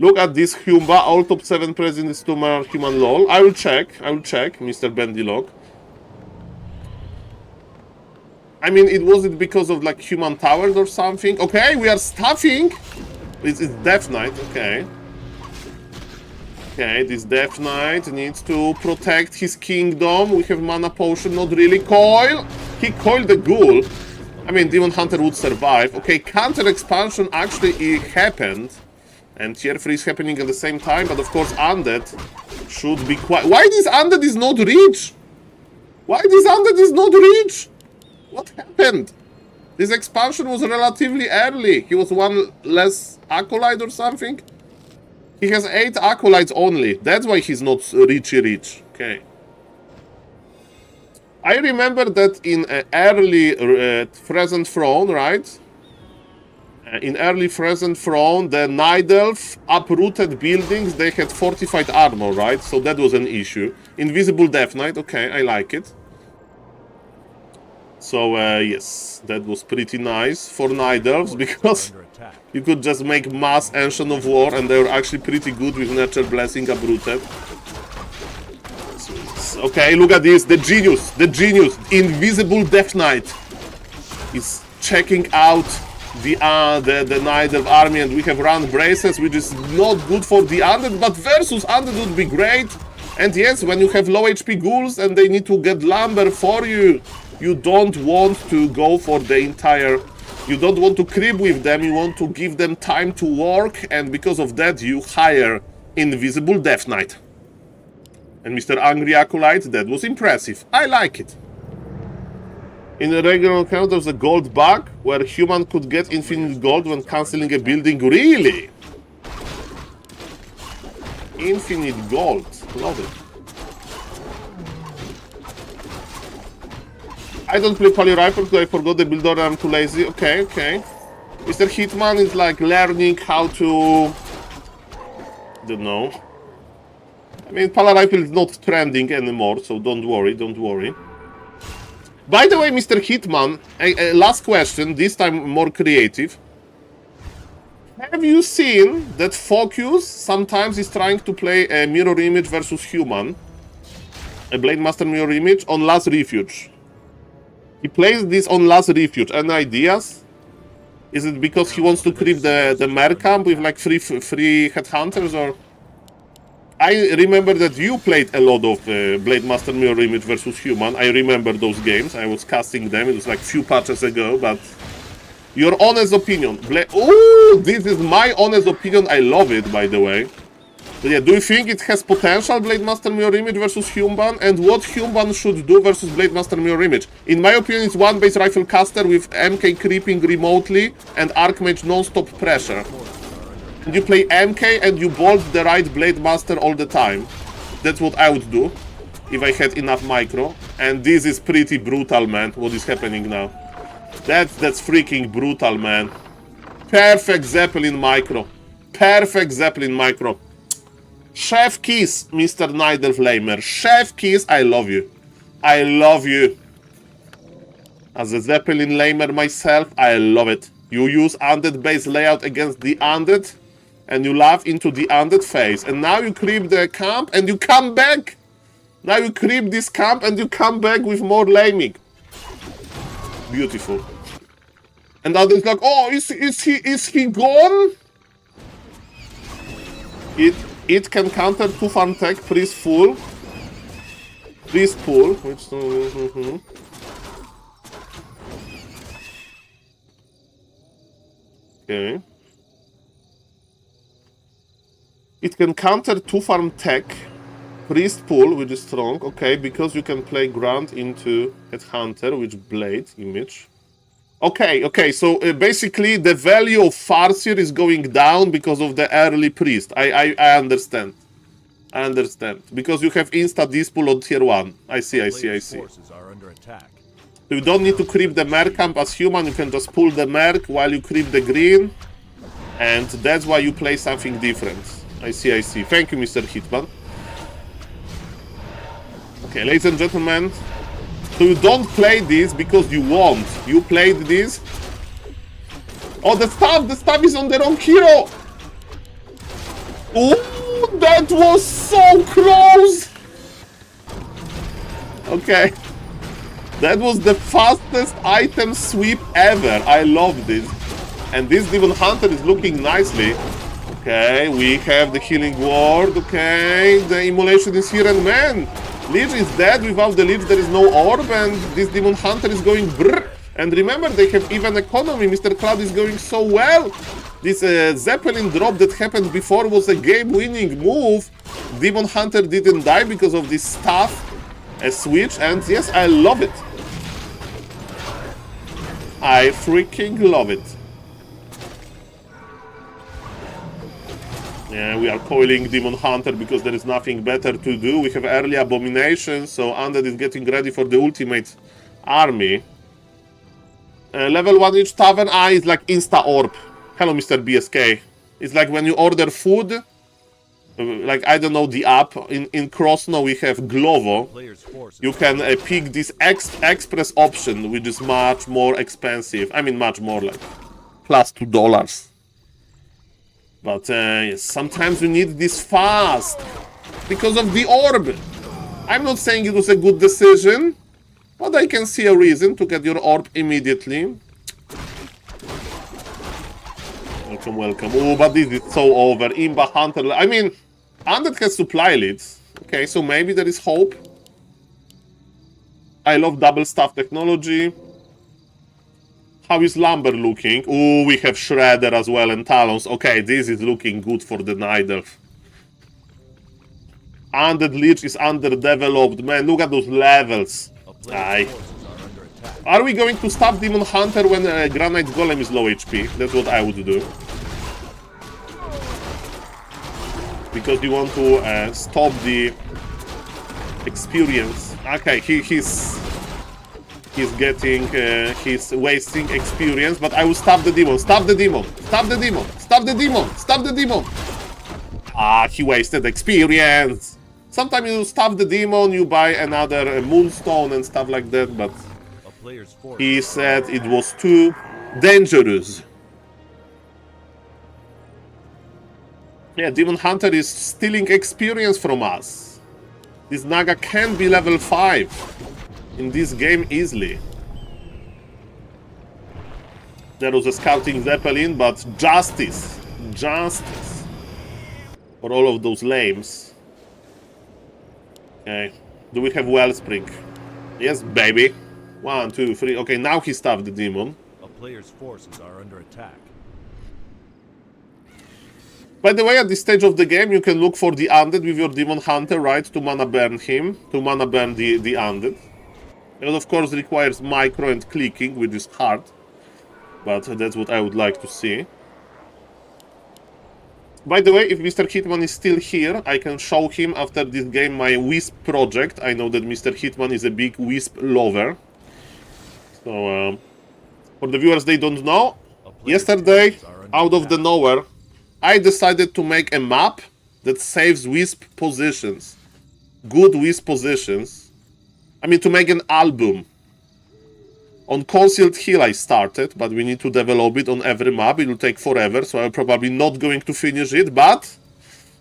Look at this Humba, all top 7 president is Tumor Human LOL. I will check, Mr. Bendilock. I mean, was it because of like Human Towers or something? Okay, we are stuffing. It's Death Knight, okay. Okay, this Death Knight needs to protect his kingdom. We have mana potion, not really. Coil! He coiled the ghoul. I mean, Demon Hunter would survive. Okay, counter expansion actually it happened. And tier 3 is happening at the same time, but of course Undead should be quite... Why this Undead is not reach? Why this Undead is not reach? What happened? This expansion was relatively early. He was one less Acolyte or something? He has 8 Acolytes only. That's why he's not reach. Okay. I remember that in early Frozen Throne, right? In early Frozen Throne, the Night Elf uprooted buildings, they had fortified armor, right? So that was an issue. Invisible Death Knight, okay, I like it. So, yes, that was pretty nice for Night Elves, because you could just make mass Ancient of War, and they were actually pretty good with Nature Blessing uprooted. Okay, look at this, the genius, Invisible Death Knight is checking out the Knight of Army, and we have run braces, which is not good for the undead, but versus undead would be great. And yes, when you have low HP ghouls and they need to get lumber for you, you don't want to go for the entire... You don't want to creep with them, you want to give them time to work, and because of that you hire Invisible Death Knight. And Mr. Angry Acolyte, that was impressive. I like it. In a regular account, there's a gold bug where human could get infinite gold when cancelling a building. Really? Infinite gold. Love it. I don't play Polyriper because I forgot the build order, I'm too lazy. Okay, okay. Mr. Hitman is like learning how to... Don't know. I mean, Polyriper is not trending anymore, so don't worry, don't worry. By the way, Mr. Hitman, last question, this time more creative. Have you seen that Focus sometimes is trying to play a mirror image versus human? A Blade Master mirror image on Last Refuge. He plays this on Last Refuge. Any ideas? Is it because he wants to creep the Mer camp with like free headhunters, or... I remember that you played a lot of Blade Master Mirror Image versus Human. I remember those games. I was casting them. It was like few patches ago, but... Your honest opinion. Oh, this is my honest opinion. I love it, by the way. But yeah, do you think it has potential, Blade Master Mirror Image versus Human? And what Human should do versus Blade Master Mirror Image? In my opinion, it's one base rifle caster with MK creeping remotely and Archmage non-stop pressure. And you play MK and you bolt the right Blade Master all the time. That's what I would do if I had enough micro. And this is pretty brutal, man, what is happening now. That's freaking brutal, man. Perfect Zeppelin micro. Perfect Zeppelin micro. Chef Kiss, Mr. Nighter Flamer. Chef Kiss, I love you. I love you. As a Zeppelin lamer myself, I love it. You use undead base layout against the undead, and you laugh into the undead face. And now you creep the camp and you come back. Now you creep this camp and you come back with more laming. Beautiful. And others like, oh, is he gone? It can counter 2 farm tech, priest full. Priest pull, which okay. It can counter 2 farm tech, priest pull, which is strong, okay, because you can play Grunt into Headhunter, which blade image. Okay, so basically the value of Farseer is going down because of the early priest. I understand. I understand. Because you have insta-dispull on tier 1. I see. So you don't need to creep the Merc camp as human, you can just pull the Merc while you creep the green. And that's why you play something different. I see. Thank you, Mr. Hitman. Okay, ladies and gentlemen. So you don't play this because you want. You played this. Oh, the staff is on the wrong hero. Oh, that was so close. Okay. That was the fastest item sweep ever. I love this. And this Demon Hunter is looking nicely. Okay, we have the healing ward. Okay, the immolation is here, and man, Lich is dead. Without the Lich there is no orb, and this Demon Hunter is going brrr. And remember, they have even economy. Mr. Cloud is going so well. This Zeppelin drop that happened before was a game-winning move. Demon Hunter didn't die because of this staff switch, and yes, I love it. I freaking love it. Yeah, we are coiling Demon Hunter because there is nothing better to do. We have early Abomination, so Undead is getting ready for the ultimate army. Level 1 each Tavern Eye is like Insta-Orb. Hello, Mr. BSK. It's like when you order food, like, I don't know, the app. In Krosno we have Glovo. You can pick this express option, which is much more expensive. I mean, much more, like, plus $2. But yes, sometimes you need this fast because of the orb. I'm not saying it was a good decision, but I can see a reason to get your orb immediately. Welcome, welcome. Oh, but this is so over. Imba Hunter. I mean, Undead has supply leads. Okay, so maybe there is hope. I love double staff technology. How is Lumber looking? Oh, we have Shredder as well and Talons. Okay, this is looking good for the Night Elf. Undead Lich is underdeveloped. Man, look at those levels. Aye. Are we going to stop Demon Hunter when Granite Golem is low HP? That's what I would do. Because you want to stop the experience. Okay, he's getting, he's wasting experience, but I will stop the demon. Stop the demon. Stop the demon. Stop the demon. Stop the demon. Ah, he wasted experience. Sometimes you stop the demon, you buy another Moonstone and stuff like that, but he said it was too dangerous. Yeah, Demon Hunter is stealing experience from us. This Naga can be level 5 in this game easily. There was a scouting Zeppelin, but justice for all of those lames. Okay, do we have Wellspring? Yes, baby. 1, 2, 3. Okay, now he stopped the demon. A player's forces are under attack. By the way, at this stage of the game, you can look for the Undead with your Demon Hunter, right? To mana burn him, to mana burn the Undead. It of course requires micro and clicking, which is hard. But that's what I would like to see. By the way, if Mr. Hitman is still here, I can show him after this game my Wisp project. I know that Mr. Hitman is a big Wisp lover. So, for the viewers they don't know, yesterday, out of the nowhere, I decided to make a map that saves Wisp positions. Good Wisp positions. I mean, to make an album. On Concealed Hill I started, but we need to develop it on every map. It will take forever, so I'm probably not going to finish it, but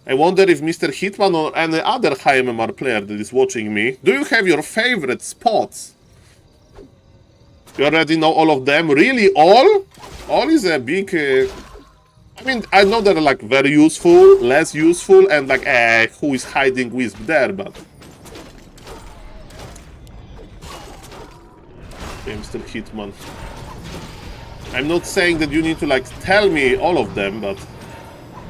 I wonder if Mr. Hitman or any other high MMR player that is watching me, do you have your favorite spots? You already know all of them? Really? All? All is a big... I mean, I know they're like very useful, less useful, and like, who is hiding Wisp there, but... Mr. Hitman. I'm not saying that you need to like tell me all of them, but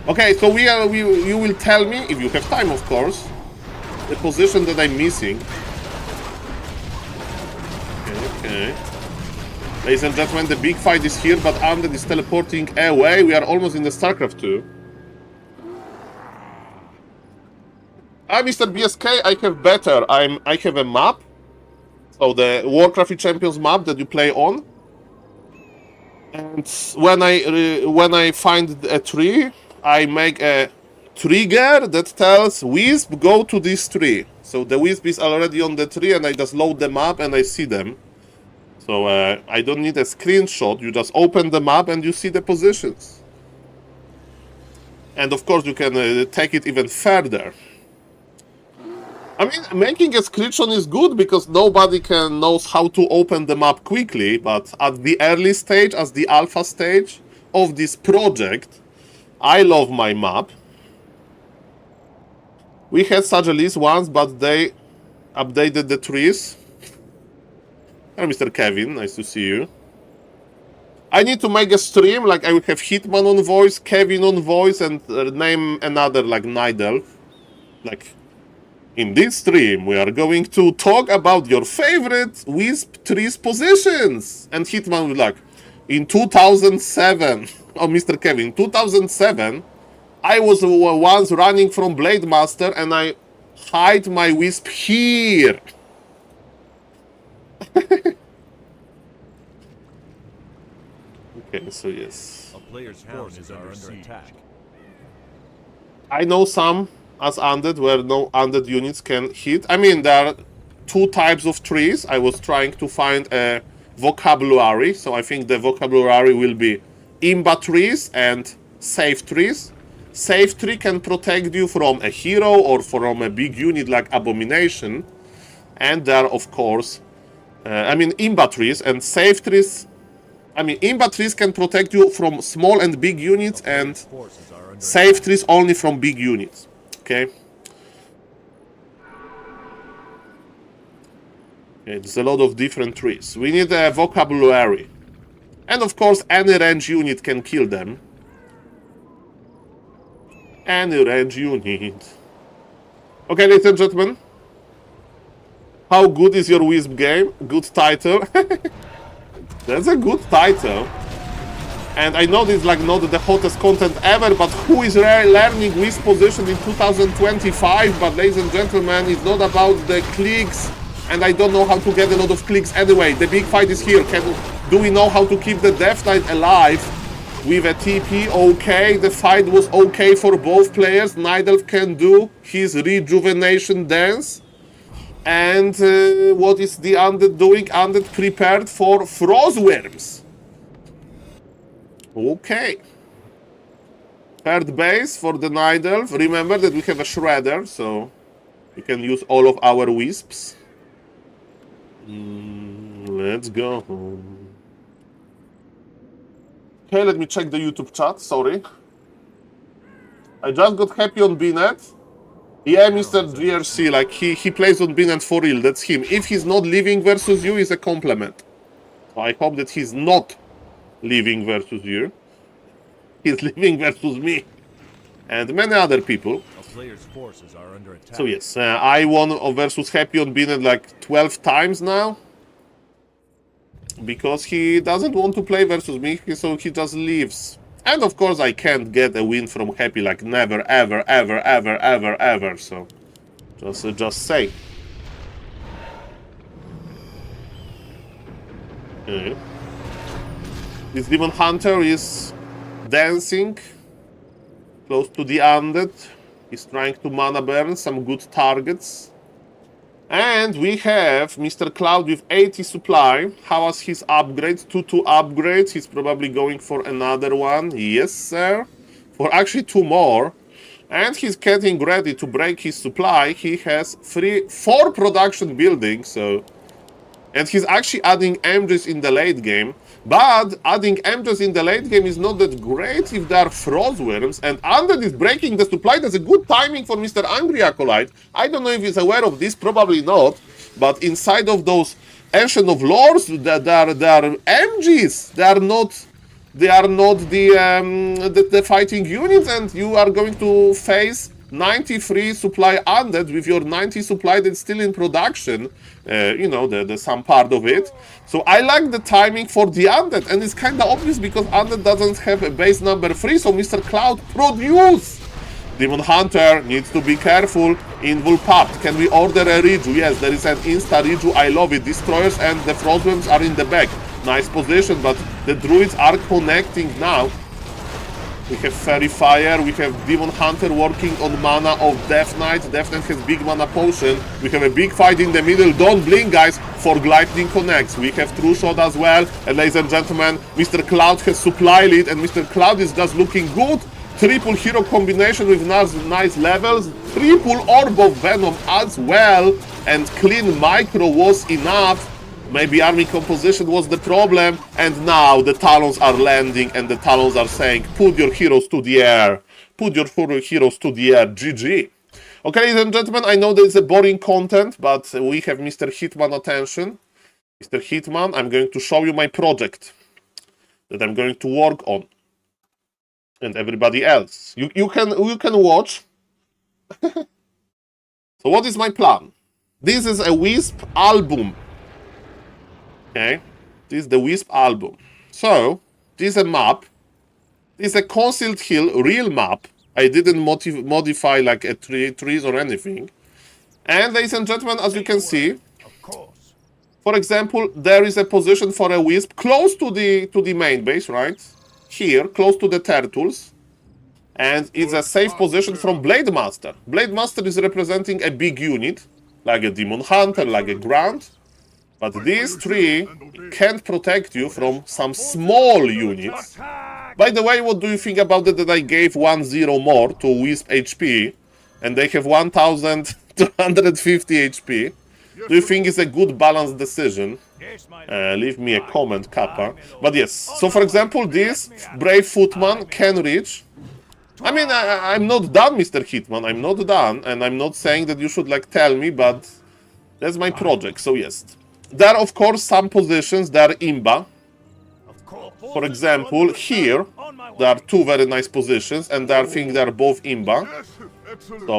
okay. So you will tell me if you have time, of course, the position that I'm missing. Okay. Ladies and gentlemen, the big fight is here, but Undead is teleporting away. We are almost in the StarCraft 2. Mr. BSK, I have better. I have a map. So the Warcraft Champions map that you play on, and when I find a tree, I make a trigger that tells Wisp go to this tree. So the Wisp is already on the tree, and I just load the map and I see them. So I don't need a screenshot. You just open the map and you see the positions. And of course you can take it even further. I mean, making a screenshot is good because nobody knows how to open the map quickly, but at the early stage, as the alpha stage of this project, I love my map. We had such a list once, but they updated the trees. Hello, Mr. Kevin, nice to see you. I need to make a stream, like I will have Hitman on voice, Kevin on voice, and name another, like, Night Elf. Like... In this stream, we are going to talk about your favorite Wisp trees positions. And Hitman would like, in 2007, oh, Mr. Kevin, 2007, I was once running from Blade Master and I hide my Wisp here. Okay, so yes. A player's forces are under attack. I know some as Undead where no Undead units can hit. I mean, there are two types of trees. I was trying to find a vocabulary, so I think the vocabulary will be Imba trees and safe trees. Safe tree can protect you from a hero or from a big unit like Abomination. And there are, of course, I mean, Imba trees and safe trees. I mean, imba trees can protect you from small and big units, and safe trees only from big units. Okay? Okay, there's a lot of different trees. We need a vocabulary. And of course, any range unit can kill them. Any range unit. Okay, ladies and gentlemen. How good is your Wisp game? Good title. That's a good title. And I know this is like not the hottest content ever, but who is learning Wisp position in 2025? But ladies and gentlemen, it's not about the clicks. And I don't know how to get a lot of clicks anyway. The big fight is here. Do we know how to keep the Death Knight alive with a TP? Okay, the fight was okay for both players. Nidelf can do his rejuvenation dance. And what is the Undead doing? Undead prepared for Frostworms. Okay. Third base for the Nidelf. Remember that we have a Shredder, so we can use all of our Wisps. Let's go. Okay, let me check the YouTube chat. Sorry. I just got happy on Bnet. Yeah, Mr. GRC, like he plays on Bnet for real. That's him. If he's not living versus you, is a compliment. So I hope that he's not living versus you. He's living versus me and many other people. Player's forces are under attack. So yes, I won versus Happy on Bnet like 12 times now. Because he doesn't want to play versus me, so he just leaves. And of course I can't get a win from Happy, like never, ever, ever, ever, ever, ever. So just say. Okay. This Demon Hunter is dancing close to the Undead. He's trying to mana burn some good targets. And we have Mr. Cloud with 80 supply. How was his upgrade? 2 upgrades. He's probably going for another one. Yes, sir. For actually 2 more. And he's getting ready to break his supply. He has 4 production buildings, so... And he's actually adding MGs in the late game. But adding MGs in the late game is not that great if there are Frostworms. And Undead is breaking the supply. That's a good timing for Mr. Angry Acolyte. I don't know if he's aware of this, probably not. But inside of those Ancient of Lords, there are MGs. They are not the fighting units. And you are going to face 93 supply Undead with your 90 supply that's still in production. You know, the some part of it. So I like the timing for the Undead, and it's kind of obvious because Undead doesn't have a base number 3, so Mr. Cloud produce! Demon Hunter needs to be careful. Invul Pact. Can we order a Reju? Yes, there is an insta Reju. I love it. Destroyers and the Frostworms are in the back. Nice position, but the Druids are connecting now. We have Fairy Fire, we have Demon Hunter working on mana of Death Knight. Death Knight has big mana potion. We have a big fight in the middle. Don't blink, guys, for Lightning connects. We have True Shot as well. And ladies and gentlemen, Mr. Cloud has supply lead, and Mr. Cloud is just looking good. Triple hero combination with nice levels. Triple Orb of Venom as well. And clean micro was enough. Maybe army composition was the problem, and now the Talons are landing, and the Talons are saying, put your heroes to the air. Put your heroes to the air. GG. Okay, ladies and gentlemen, I know there's a boring content, but we have Mr. Hitman attention. Mr. Hitman, I'm going to show you my project that I'm going to work on. And everybody else. You can watch. So what is my plan? This is a Wisp album. Okay, this is the Wisp album. So, this is a map. This is a Concealed Hill real map. I didn't modify like a trees or anything. And ladies and gentlemen, as you can see, for example, there is a position for a Wisp close to the main base, right? Here, close to the turtles. And it's a safe position from Blade Master. Blade Master is representing a big unit, like a Demon Hunter, like a Grunt. But these 3 can't protect you from some small units. By the way, what do you think about it that I gave 1-0 more to Wisp HP, and they have 1250 HP? Do you think it's a good balanced decision? Yes, my lord. Leave me a Right. comment, Kappa. Aye, my lord. But yes, so for example, this brave footman can reach. I mean, I'm not done, Mr. Hitman. I'm not done, and I'm not saying that you should like tell me, but that's my project. So yes, there are of course some positions that are imba. Of course. For example, here On my there are way. two very nice positions, and I think they are both imba. Yes, excellent. So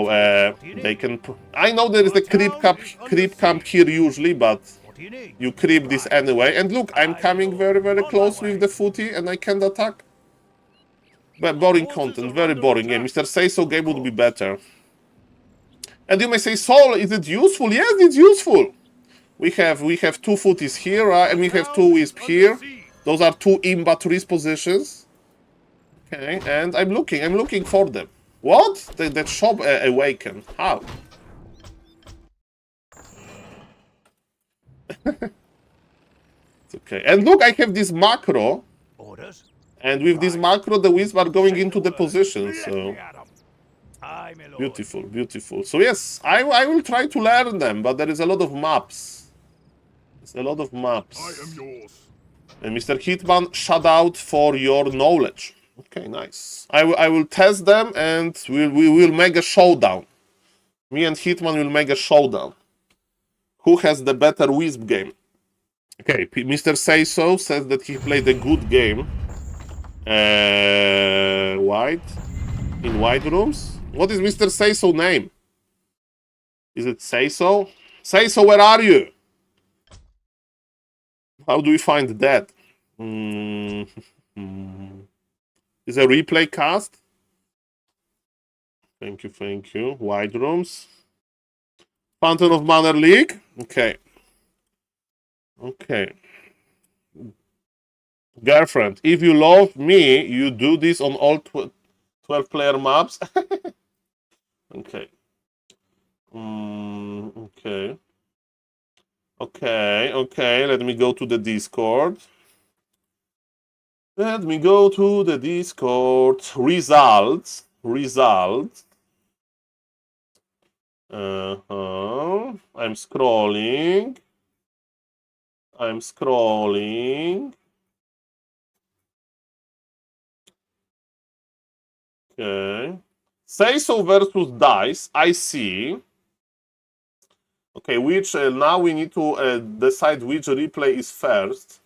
they can. I know there is a creep camp here usually, but What do you need? you creep this anyway. And look, I'm coming very close with the footy, and I can't attack. But boring content, very boring game. Mr. Say So game would be better. And you may say, Saul, is it useful? Yes, it's useful. We have two footies here, and we have two wisp here. Those are two imba trees positions. Okay, and I'm looking for them. What? That shop awakened. How? It's okay. And look, I have this macro. Orders. And with this macro, the wisps are going into the position, so Aye, my lord. beautiful, beautiful. So yes, I will try to learn them, but there is a lot of maps. There's a lot of maps. I am yours. And Mr. Hitman, shout out for your knowledge. Okay, nice. I will test them, and we will make a showdown. Me and Hitman will make a showdown. Who has the better wisp game? Okay, Mr. Say So says that he played a good game. White? In white rooms? What is Mr. Say So name? Is it Say So? Say So, where are you? How do we find that? Is a replay cast? Thank you. White rooms. Fountain of Manor League? Okay. Girlfriend, if you love me, you do this on all 12-player maps. Okay. Okay. Let me go to the Discord. Results. I'm scrolling. Okay. Say So versus Dice. I see. Okay, which now we need to decide which replay is first.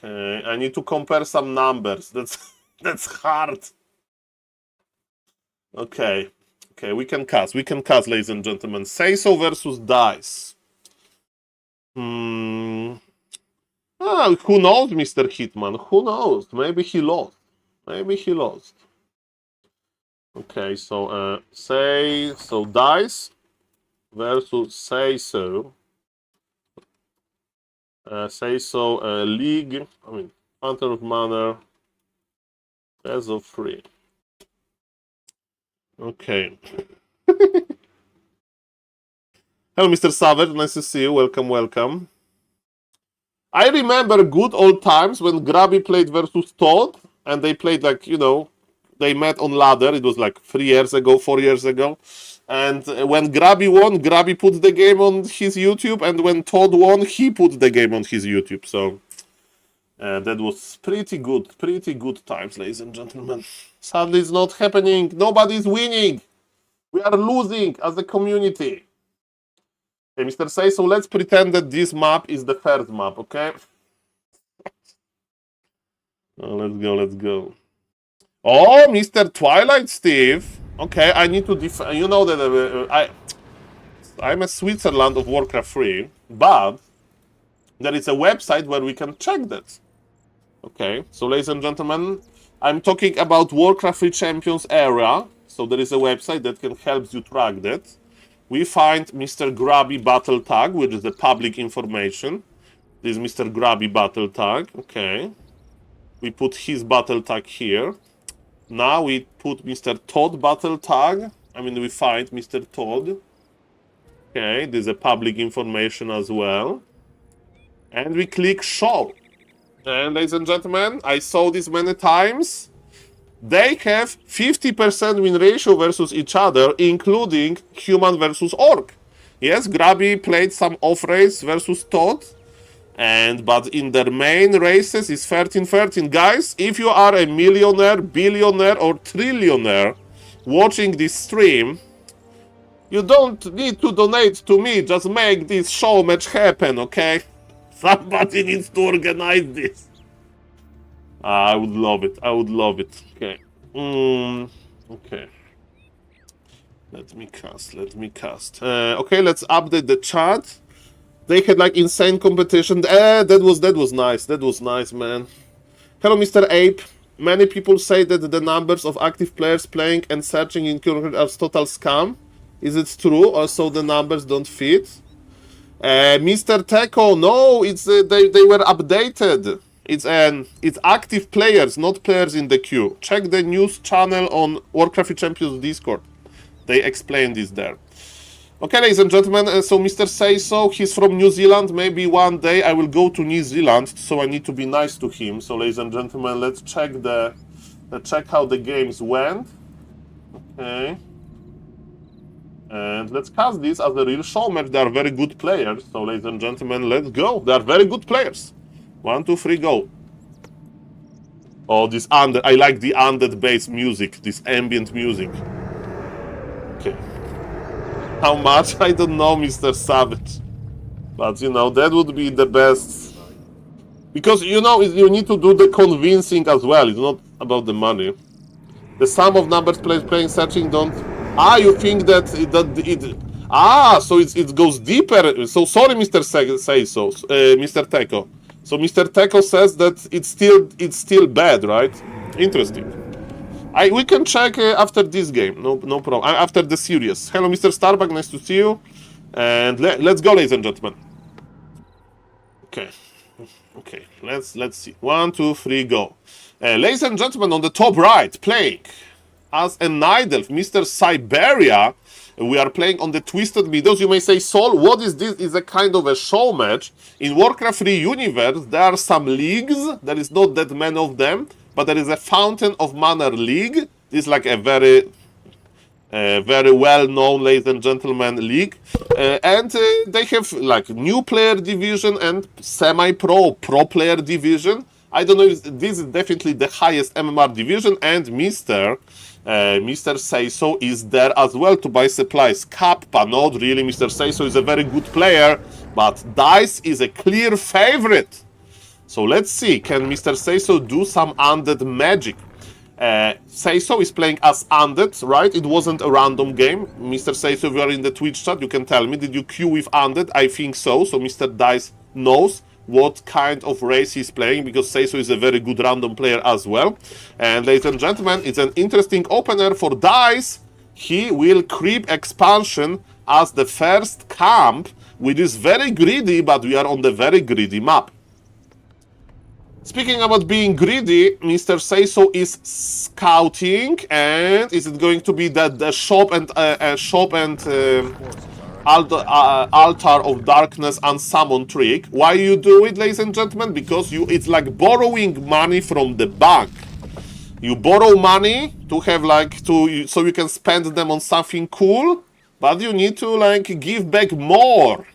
Okay, I need to compare some numbers. That's hard. Okay, we can cast, ladies and gentlemen. Say So versus Dice. Who knows, Mr. Hitman? Who knows? Maybe he lost. Okay, so Say So Dice versus Say So. Say So League. I mean, Fountain of Manor. As of 3. Okay. Hello, Mr. Savage. Nice to see you. Welcome. I remember good old times when Grabby played versus Todd, and they played like, they met on ladder. It was like 4 years ago. And when Grabby won, Grabby put the game on his YouTube, and when Todd won, he put the game on his YouTube. So that was pretty good times, ladies and gentlemen. Sadly, it's not happening. Nobody's winning. We are losing as a community. Okay, Mr. Say So, let's pretend that this map is the first map, okay? Oh, let's go. Oh, Mr. Twilight Steve. Okay, I need to you know that I'm a Switzerland of Warcraft 3, but there is a website where we can check that. Okay, so ladies and gentlemen, I'm talking about Warcraft 3 Champions area. So there is a website that can help you track that. We find Mr. Grabby battle tag, which is the public information. This is Mr. Grabby battle tag. Okay. We put his battle tag here. Now we put Mr. Todd battle tag. I mean, we find Mr. Todd. Okay, this is a public information as well. And we click show. And ladies and gentlemen, I saw this many times. They have 50% win ratio versus each other, including human versus orc. Yes, Grabby played some off race versus Todd. But in their main races is 13-13. Guys, if you are a millionaire, billionaire, or trillionaire watching this stream, you don't need to donate to me. Just make this show match happen, okay? Somebody needs to organize this. I would love it. I would love it. Okay. Okay. Let me cast. Okay, let's update the chat. They had like insane competition. That was nice. That was nice, man. Hello, Mr. Ape. Many people say that the numbers of active players playing and searching in current are total scam. Is it true, or so the numbers don't fit? Mr. Teco, no, it's they were updated. It's active players, not players in the queue. Check the news channel on Warcraft Champions Discord. They explain this there. Okay, ladies and gentlemen, so Mr. Say So, he's from New Zealand. Maybe one day I will go to New Zealand, so I need to be nice to him. So, ladies and gentlemen, let's check how the games went. Okay. And let's cast this as a real show match. They are very good players. So, ladies and gentlemen, let's go. They are very good players. 1, 2, 3, go. Oh, this undead. I like the undead bass music, this ambient music. Okay. How much? I don't know, Mr. Savage. But, you know, that would be the best. Because, you know, you need to do the convincing as well. It's not about the money. The sum of numbers playing searching don't... you think that so it goes deeper. So, sorry, Mr. Say So, Mr. Teco. So, Mr. Teco says that it's still bad, right? Interesting. We can check after this game, no problem. After the series. Hello, Mr. Starbuck, nice to see you. And let's go, ladies and gentlemen. Okay, let's see. 1, 2, 3, go. Ladies and gentlemen, on the top right, playing as a Night Elf, Mr. Siberia. We are playing on the Twisted Meadows. You may say, Saul, what is this? Is a kind of a show match. In Warcraft 3 universe, there are some leagues. There is not that many of them. But there is a Fountain of Manor League. This is like a very well-known, ladies and gentlemen, league. And they have like new player division and semi-pro, pro player division. I don't know if this is definitely the highest MMR division. And Mr. Say So is there as well to buy supplies. Kappa, not really. Mr. Say So is a very good player. But Dice is a clear favorite. So let's see, can Mr. Say So do some undead magic? Say So is playing as undead, right? It wasn't a random game. Mr. Say So, if you are in the Twitch chat, you can tell me, did you queue with undead? I think so. So Mr. Dice knows what kind of race he's playing, because Say So is a very good random player as well. And ladies and gentlemen, it's an interesting opener for Dice. He will creep expansion as the first camp, which is very greedy, but we are on the very greedy map. Speaking about being greedy, Mr. Say So is scouting, and is it going to be that the shop and altar of darkness and summon trick? Why you do it, ladies and gentlemen? Because it's like borrowing money from the bank. You borrow money to have so you can spend them on something cool, but you need to like give back more.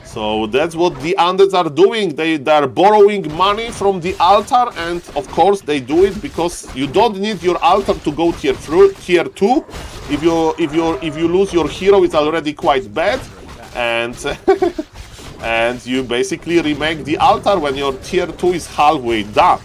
So that's what the undeads are doing. They are borrowing money from the altar, and of course they do it because you don't need your altar to go tier 2. If you lose your hero, it's already quite bad, and and you basically remake the altar when your tier 2 is halfway done.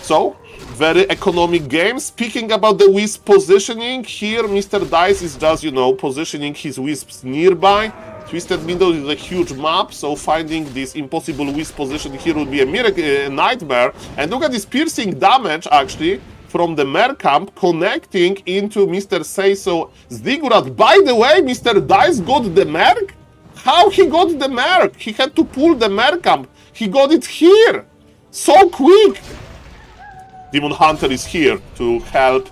So very economic game. Speaking about the wisp positioning, here Mr. Dice is just, you know, positioning his wisps nearby. Twisted Meadows is a huge map, so finding this impossible wisp position here would be a nightmare. And look at this piercing damage, actually, from the Mer camp connecting into Mr. Say So Ziggurat. By the way, Mr. Dice got the Merc? How he got the Merc? He had to pull the Mer camp. He got it here. So quick. Demon Hunter is here to help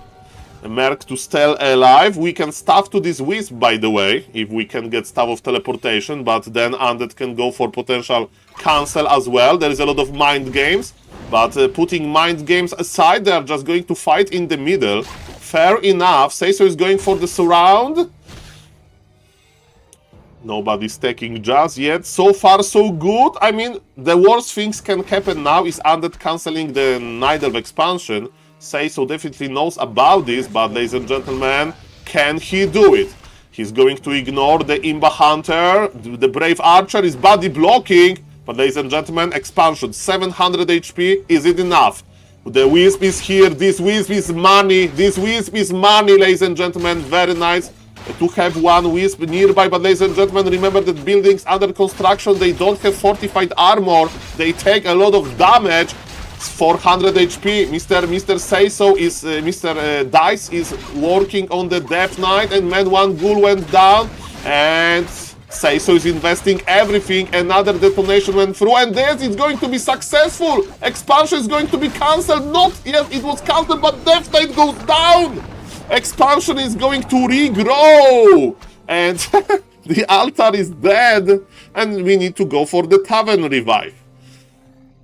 Merc to stay alive. We can staff to this wisp, by the way, if we can get staff of teleportation, but then undead can go for potential cancel as well. There is a lot of mind games, but putting mind games aside, they are just going to fight in the middle. Fair enough. Say So is going for the surround. Nobody's taking just yet. So far, so good. I mean, the worst things can happen now is Undead canceling the Night Elf expansion. So definitely knows about this, but ladies and gentlemen, can he do it? He's going to ignore the Imba Hunter. The Brave Archer is body blocking. But ladies and gentlemen, expansion, 700 HP. Is it enough? The Wisp is here. This Wisp is money. This Wisp is money, ladies and gentlemen. Very nice to have one Wisp nearby. But ladies and gentlemen, remember that buildings under construction, they don't have fortified armor. They take a lot of damage. 400 HP. Mr. Say-So is Mr. Dice is working on the Death Knight, and man, one ghoul went down, and Say-So is investing everything. Another detonation went through, and this is going to be successful. Expansion is going to be cancelled. Not yet, it was cancelled, but Death Knight goes down. Expansion is going to regrow, and the altar is dead, and we need to go for the Tavern Revive.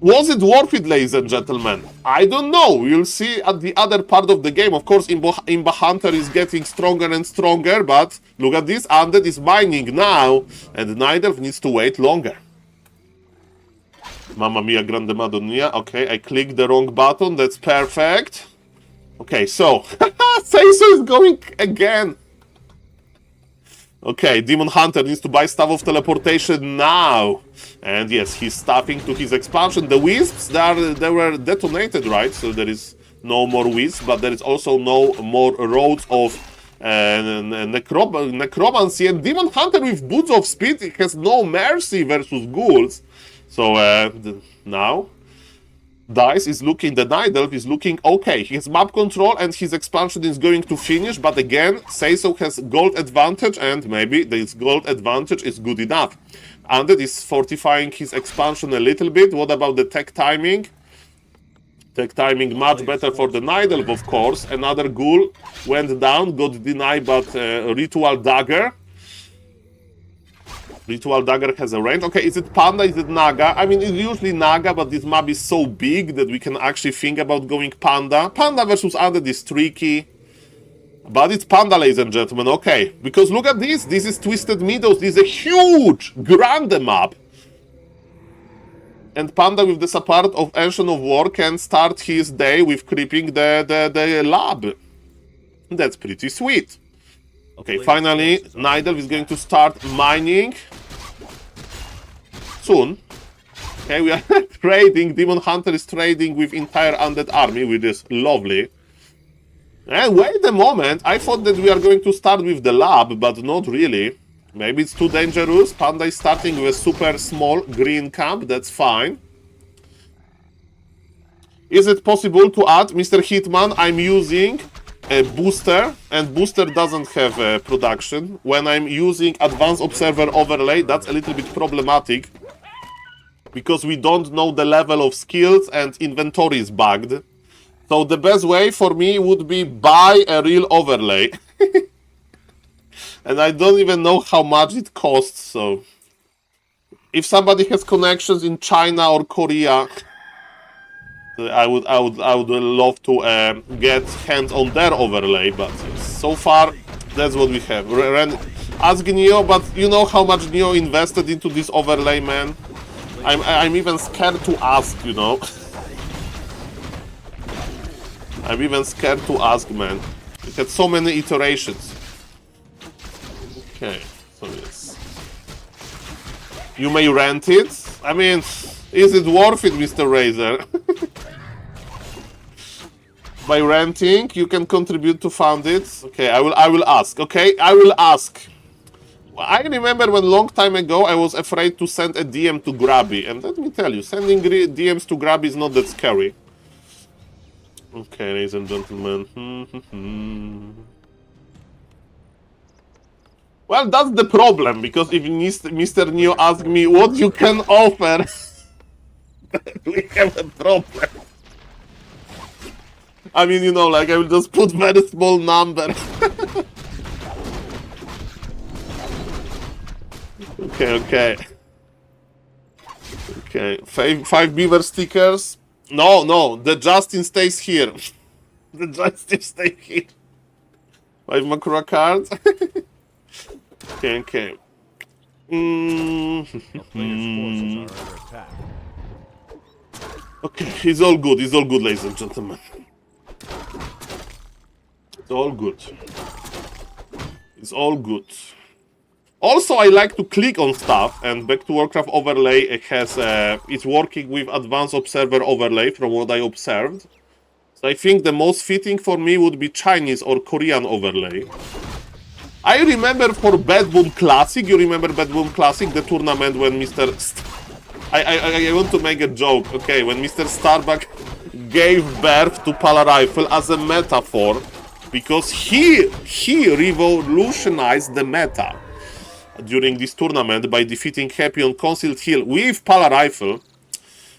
Was it worth it, ladies and gentlemen? I don't know. We'll see at the other part of the game. Of course, Imba Hunter is getting stronger and stronger, but look at this. Undead is mining now, and Night Elf needs to wait longer. Mamma mia, grande madonna. Okay, I clicked the wrong button. That's perfect. Okay, so Say-So is going again. Okay, Demon Hunter needs to buy Staff of Teleportation now. And yes, he's staffing to his expansion. The Wisps, they were detonated, right? So there is no more Wisps, but there is also no more roads of necromancy. And Demon Hunter with Boots of Speed, it has no mercy versus Ghouls. So now Dice is looking, the Night Elf is looking okay. He has map control and his expansion is going to finish, but again, Say-So has gold advantage, and maybe this gold advantage is good enough. Undead is fortifying his expansion a little bit. What about the tech timing? Tech timing much better for the Night Elf, of course. Another ghoul went down, got denied, but Ritual Dagger. Ritual Dagger has a range. Okay, is it Panda? Is it Naga? I mean, it's usually Naga, but this map is so big that we can actually think about going Panda. Panda versus Undead is tricky. But it's Panda, ladies and gentlemen. Okay, because look at this. This is Twisted Meadows. This is a huge, grande map. And Panda, with the support of Ancient of War, can start his day with creeping the lab. That's pretty sweet. Okay, finally, Night Elf is going to start mining soon. Okay, we are trading. Demon Hunter is trading with entire Undead army, which is lovely. And wait a moment, I thought that we are going to start with the lab, but not really. Maybe it's too dangerous. Panda is starting with a super small green camp, that's fine. Is it possible to add, Mr. Hitman, I'm using a booster, and booster doesn't have production. When I'm using advanced observer overlay, that's a little bit problematic because we don't know the level of skills and inventory is bugged. So the best way for me would be buy a real overlay. And I don't even know how much it costs, so if somebody has connections in China or Korea, I would love to get hands on their overlay, but so far that's what we have. Ask Neo, but you know how much Neo invested into this overlay, man. I'm even scared to ask, you know. I'm even scared to ask, man. It had so many iterations. Okay, so yes. You may rent it. I mean, is it worth it, Mr. Razor? By renting, you can contribute to fund it. Okay, I will ask. Okay, I will ask. I remember when long time ago I was afraid to send a DM to Grabby, and let me tell you, sending DMs to Grabby is not that scary. Okay, ladies and gentlemen. Well, that's the problem, because if Mr. Neo asks me what you can offer, we have a problem. I mean, you know, like, I will just put very small number. Okay. Okay, 5 beaver stickers. No, the Justin stays here. The Justin stays here. 5 Makura cards. Okay. A player's forces are under attack. Okay, it's all good, ladies and gentlemen. It's all good. It's all good. Also, I like to click on stuff, and Back to Warcraft overlay it's working with Advanced Observer overlay from what I observed. So I think the most fitting for me would be Chinese or Korean overlay. I remember for Bad Boom Classic, you remember Bad Boom Classic, the tournament when Mr. I want to make a joke, okay, when Mr. Starbuck gave birth to Pala Rifle as a metaphor, because he revolutionized the meta during this tournament by defeating Happy on Concealed Hill with Pala Rifle.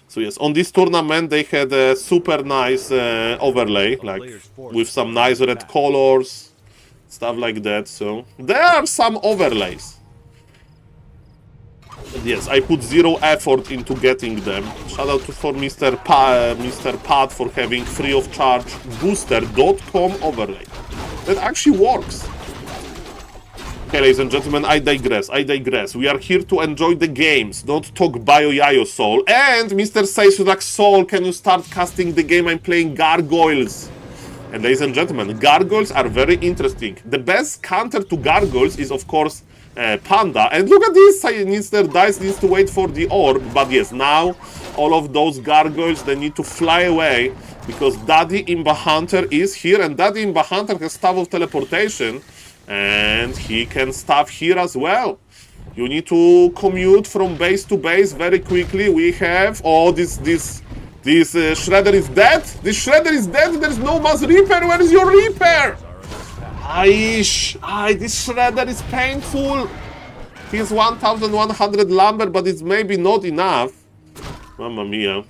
So yes, on this tournament they had a super nice overlay, like with some nice red colors, stuff like that. So there are some overlays. And yes, I put zero effort into getting them. Shout out for Mr. Pat for having free of charge booster.com overlay. That actually works. Okay, ladies and gentlemen, I digress. We are here to enjoy the games, don't talk bio-yayo, Saul. And Mr. says, like, Saul, can you start casting the game? I'm playing Gargoyles. And ladies and gentlemen, Gargoyles are very interesting. The best counter to Gargoyles is, of course, Panda. And look at this, Mr. Dice needs to wait for the orb. But yes, now all of those Gargoyles, they need to fly away because Daddy Imba Hunter is here. And Daddy Imba Hunter has Staff of Teleportation. And he can stuff here as well. You need to commute from base to base very quickly. We have... Oh, this Shredder is dead. This Shredder is dead. There's no Mass Reaper. Where is your Reaper? Aish. This Shredder is painful. He's 1100 lumber, but it's maybe not enough. Mamma mia.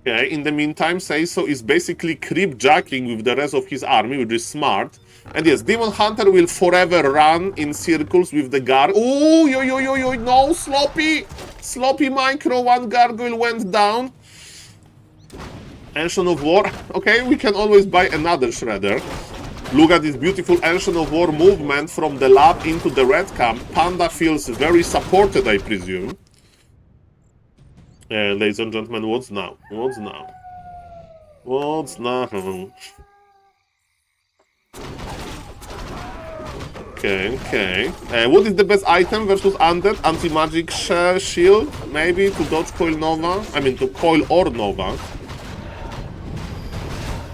Okay, in the meantime, Seiso is basically creep jacking with the rest of his army, which is smart. And yes, Demon Hunter will forever run in circles with the guard. Oh, no, Sloppy! Sloppy Micro, one Gargoyle went down. Ancient of War. Okay, we can always buy another Shredder. Look at this beautiful Ancient of War movement from the lab into the red camp. Panda feels very supported, I presume. Ladies and gentlemen, what's now? What's now? What's now? Okay. What is the best item versus Undead? Anti-magic shield? Maybe to dodge Coil Nova? I mean, to Coil or Nova.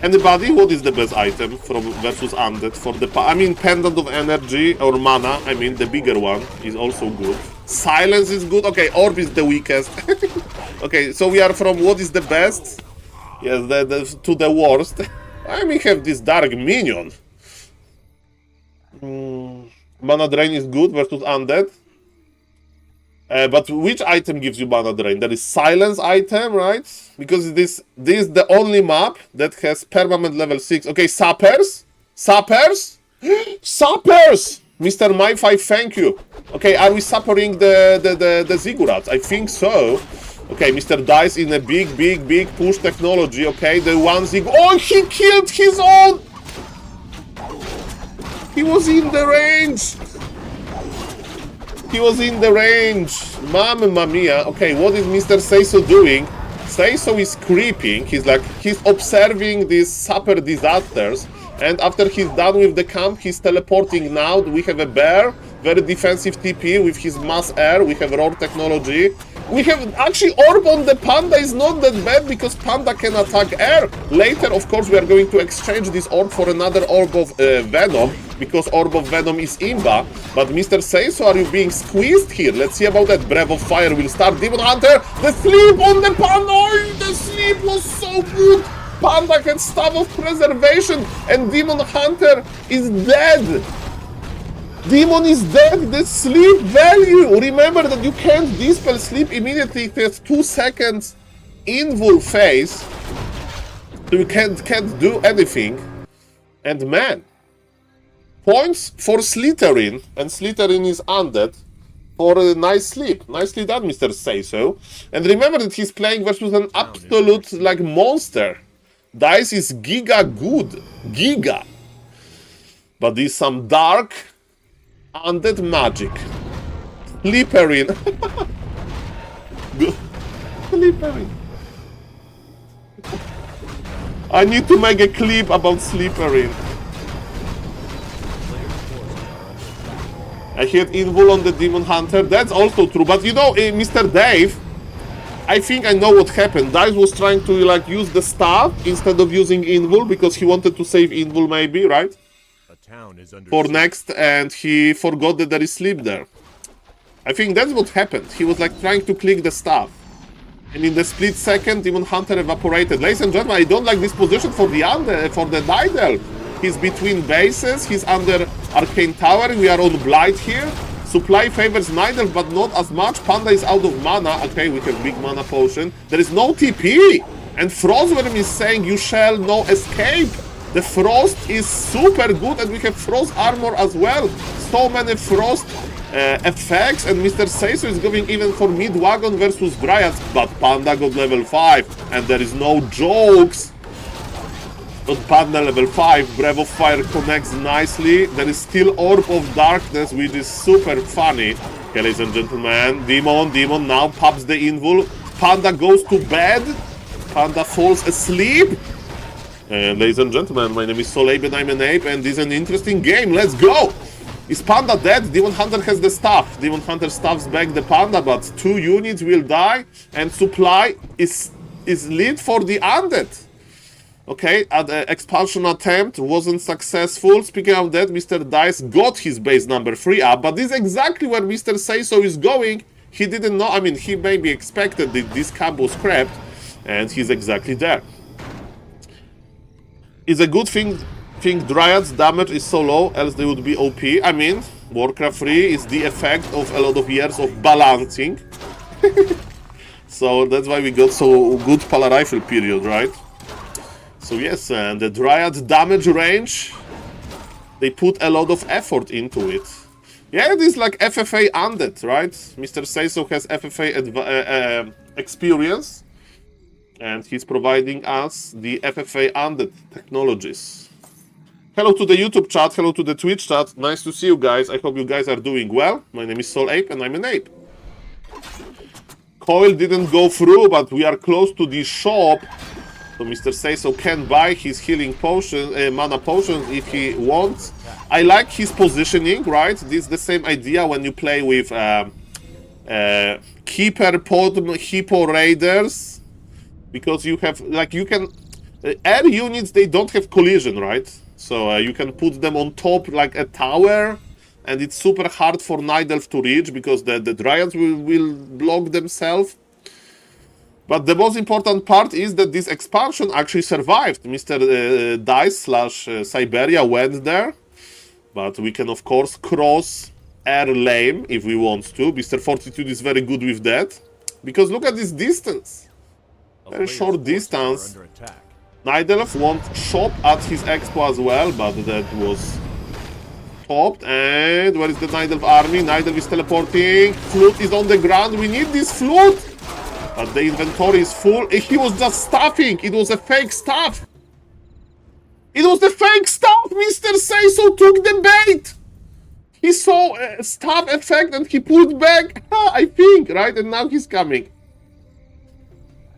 Anybody? What is the best item from versus Undead? For the... I mean, Pendant of Energy or Mana. I mean, the bigger one is also good. Silence is good. Okay, Orb is the weakest. Okay, so we are from what is the best? Yes, to the worst. I may have this Dark Minion. Mana Drain is good versus Undead. But which item gives you Mana Drain? There is Silence item, right? Because this is the only map that has permanent level 6. Okay, Sappers? Sappers? Sappers! Mr. My5, thank you. Okay, are we suppering the Ziggurats? I think so. Okay, Mr. Dice in a big push technology. Okay, the one Zig... Oh, he killed his own! He was in the range! He was in the range! Mamma mia. Okay, what is Mr. Seiso doing? Seiso is creeping. He's observing these Sapper disasters. And after he's done with the camp, he's teleporting now. We have a bear, very defensive TP with his mass air. We have roar technology. We have actually Orb on the Panda is not that bad because Panda can attack air. Later, of course, we are going to exchange this Orb for another Orb of Venom because Orb of Venom is Imba. But Mr. Seiso, are you being squeezed here? Let's see about that. Breath of Fire will start. Demon Hunter, the sleep on the Panda. Oh, the sleep was so good. Panda had Staff of Preservation and Demon Hunter is dead. Demon is dead. The sleep value. Remember that you can't dispel sleep immediately. It has 2 seconds invul phase. So you can't do anything. And man, points for Slytherin. And Slytherin is undead. For a nice sleep. Nicely done, Mr. Seiso. And remember that he's playing versus an absolute like monster. Dice is giga good. Giga. But there's some dark undead magic. Slipperin. Slipperin. I need to make a clip about Slipperin. I hit invul on the Demon Hunter. That's also true. But you know, Mr. Dave, I think I know what happened. Dice was trying to like use the staff instead of using invul because he wanted to save invul maybe, right? A town is under For siege. next, and he forgot that there is sleep there. I think that's what happened. He was like trying to click the staff. And in the split second, Demon Hunter evaporated. Ladies and gentlemen, I don't like this position for the Night Elf. He's between bases, he's under Arcane Tower, we are on Blight here. Supply favors Night Elf, but not as much. Panda is out of mana. Okay, we have big mana potion. There is no TP! And Frostworm is saying you shall no escape. The Frost is super good, and we have Frost armor as well. So many Frost effects, and Mr. Seiso is going even for mid-wagon versus Dryads, but Panda got level 5, and there is no jokes. But Panda level 5, Breath of Fire connects nicely. There is still Orb of Darkness, which is super funny. Okay, ladies and gentlemen, Demon now pops the invul. Panda goes to bed. Panda falls asleep. And ladies and gentlemen, my name is SaulApeMan, I'm an ape, and this is an interesting game. Let's go! Is Panda dead? Demon Hunter has the staff. Demon Hunter staffs back the Panda, but 2 units will die, and supply is lit for the undead. Okay, the expansion attempt wasn't successful. Speaking of that, Mr. Dice got his base number 3 up, but this is exactly where Mr. Seiso is going. He didn't know, I mean, he maybe expected that this camp was scrapped, and he's exactly there. It's a good thing Dryads damage is so low, else they would be OP. I mean, Warcraft 3 is the effect of a lot of years of balancing. So that's why we got so good Pala Rifle period, right? So yes, and the Dryad damage range, they put a lot of effort into it. Yeah, it is like FFA Undead, right? Mr. Seiso has FFA experience, and he's providing us the FFA Undead technologies. Hello to the YouTube chat, hello to the Twitch chat. Nice to see you guys. I hope you guys are doing well. My name is SaulApe, and I'm an ape. Coil didn't go through, but we are close to the shop. So Mr. Seiso can buy his healing potion, mana potions if he wants. I like his positioning, right? This is the same idea when you play with Keeper Pod Hippo Raiders. Because you have, like, you can... air units, they don't have collision, right? So you can put them on top like a tower. And it's super hard for Night Elf to reach because the Dryads will block themselves. But the most important part is that this expansion actually survived. Mr. Dice / Siberia went there. But we can, of course, cross air lane if we want to. Mr. Fortitude is very good with that. Because look at this distance. Very short distance. Night Elf won't shop at his expo as well, but that was stopped. And where is the Night Elf army? Night Elf is teleporting. Flute is on the ground. We need this flute. But the inventory is full. He was just stuffing. It was a fake stuff. It was the fake stuff. Mr. Seiso took the bait. He saw a stuff effect and he pulled back. I think, right? And now he's coming.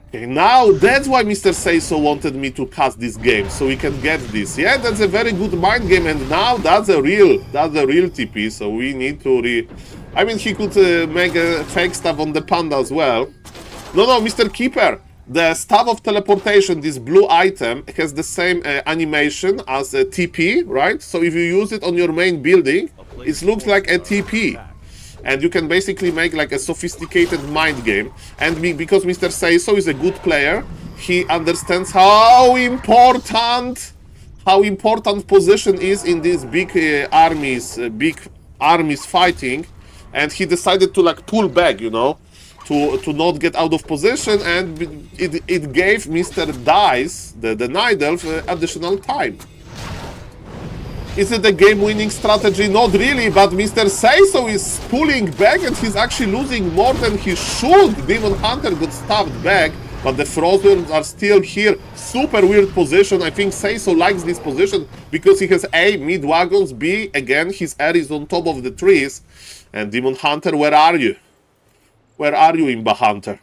Okay, now that's why Mr. Seiso wanted me to cast this game, so we can get this. Yeah, that's a very good mind game, and now that's a real TP. So we need to I mean, he could make a fake stuff on the Panda as well. No, Mr. Keeper, the Staff of Teleportation, this blue item, has the same animation as a TP, right? So if you use it on your main building, it looks like a TP. And you can basically make like a sophisticated mind game. And because Mr. Seiso is a good player, he understands how important position is in these big armies fighting. And he decided to like pull back, you know, to not get out of position, and it gave Mr. Dice, the Night Elf, additional time. Is it a game-winning strategy? Not really, but Mr. Seiso is pulling back and he's actually losing more than he should. Demon Hunter got stabbed back. but the Frostworms are still here. Super weird position. I think Seiso likes this position because he has A, mid wagons, B, again, his air is on top of the trees. And Demon Hunter, where are you? Where are you, Imba Hunter?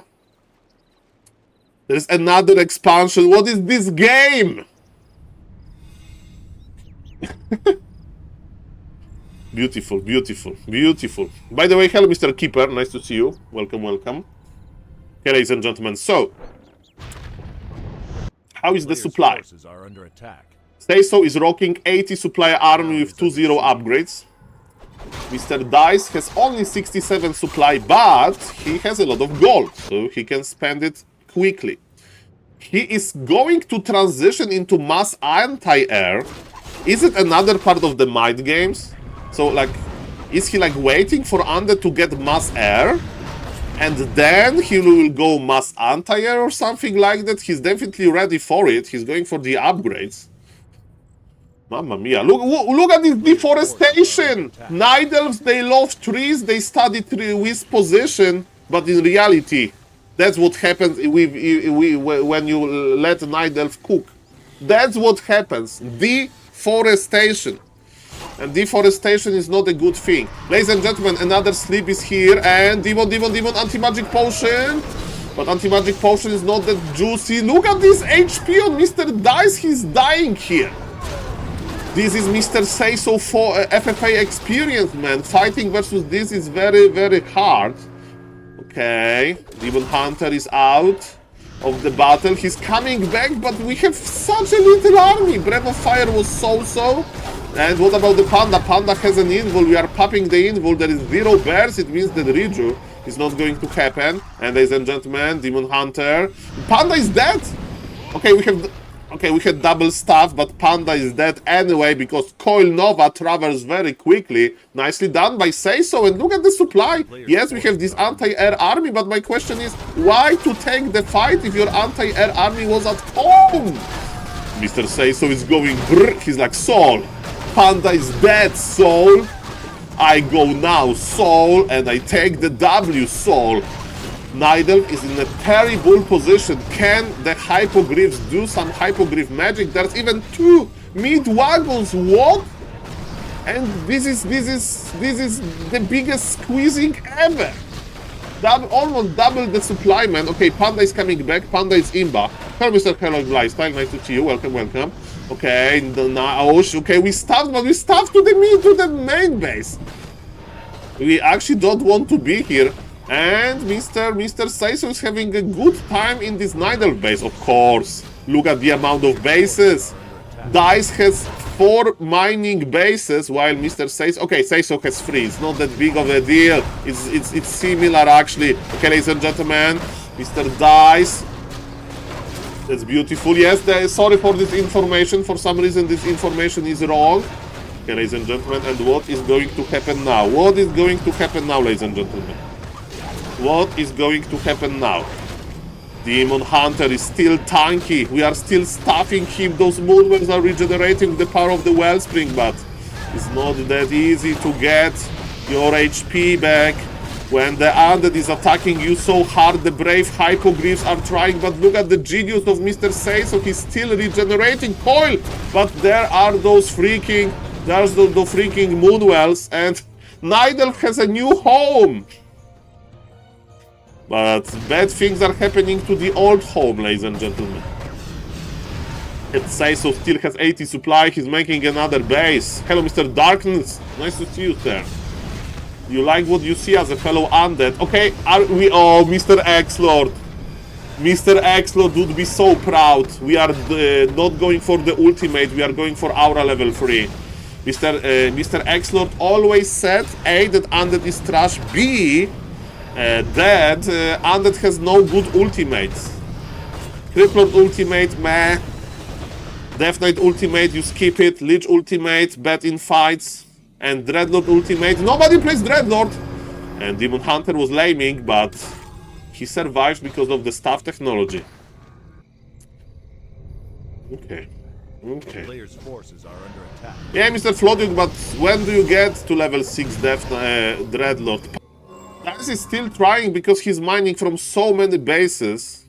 There's another expansion. What is this game? Beautiful, beautiful, beautiful. By the way, hello, Mr. Keeper. Nice to see you. Welcome, welcome. Okay, ladies and gentlemen. So, how is the supply? Seiso is rocking 80 supply army with 2-0 upgrades. Mr. Dice has only 67 supply, but he has a lot of gold, so he can spend it quickly. He is going to transition into mass anti-air. Is it another part of the mind games? So, like, is he, like, waiting for Undead to get mass air? And then he will go mass anti-air or something like that? He's definitely ready for it. He's going for the upgrades. Mamma mia. Look at this deforestation! Night Elves, they love trees, they study with position, but in reality, that's what happens when you let Night Elf cook. That's what happens. Deforestation. And deforestation is not a good thing. Ladies and gentlemen, another sleep is here. And Demon, anti-magic potion. But anti-magic potion is not that juicy. Look at this HP on Mr. Dice. He's dying here. This is Mr. Seiso for FFA experience, man. Fighting versus this is very, very hard. Okay. Demon Hunter is out of the battle. He's coming back, but we have such a little army. Breath of Fire was so-so. And what about the Panda? Panda has an invul. We are popping the invul. There is 0 bears. It means that Riju is not going to happen. And ladies and gentlemen, Demon Hunter. Panda is dead. Okay, we had double stuff, but Panda is dead anyway because Coil Nova travels very quickly. Nicely done by Seiso. And look at the supply. Yes, we have this anti-air army, but my question is, why to take the fight if your anti-air army was at home? Mr. Seiso is going brrr. He's like, Saul, Panda is dead, Saul. I go now, Saul, and I take the W, Saul. Nidal is in a terrible position. Can the Hypogryphs do some Hypogryph magic? There's even 2 mid-wagons. What? And this is the biggest squeezing ever. Almost double the supply, man. Okay, Panda is coming back. Panda is Imba. Hello, Mr. Hello Lifestyle. Nice to see you. Welcome, welcome. Okay, now, okay, we stuffed, but we stuffed to the main base. We actually don't want to be here. And Mr. Seiso is having a good time in this Nidal base, of course. Look at the amount of bases. Dice has 4 mining bases, while Mr. Seiso... Okay, Seiso has 3. It's not that big of a deal. It's similar, actually. Okay, ladies and gentlemen, Mr. Dice... That's beautiful. Yes, sorry for this information. For some reason, this information is wrong. Okay, ladies and gentlemen, and what is going to happen now? What is going to happen now, ladies and gentlemen? What is going to happen now? Demon Hunter is still tanky. We are still stuffing him. Those Moonwells are regenerating the power of the Wellspring, but it's not that easy to get your HP back. When the Undead is attacking you so hard, the brave Hypogryphs are trying, but look at the genius of Mr. Seiso. He's still regenerating coil, but there are those freaking Moonwells, and Nidal has a new home. But bad things are happening to the old home, ladies and gentlemen. And Seiso still has 80 supply. He's making another base. Hello, Mr. Darkness. Nice to see you, sir. You like what you see as a fellow undead. Okay, are we... Oh, Mr. X-Lord. Mr. X-Lord would be so proud. We are not going for the ultimate. We are going for Aura level 3. Mr. X-Lord always said, A, that undead is trash. B, that undead has no good ultimates. Crippled ultimate, meh. Death Knight ultimate, you skip it. Lich ultimate, bad in fights. And Dreadlord ultimate, nobody plays Dreadlord! And Demon Hunter was laming, but he survived because of the staff technology. Okay. Okay. Player's forces are under attack. Yeah, Mr. Flooding, but when do you get to level 6 Dreadlord? Dice is still trying because he's mining from so many bases.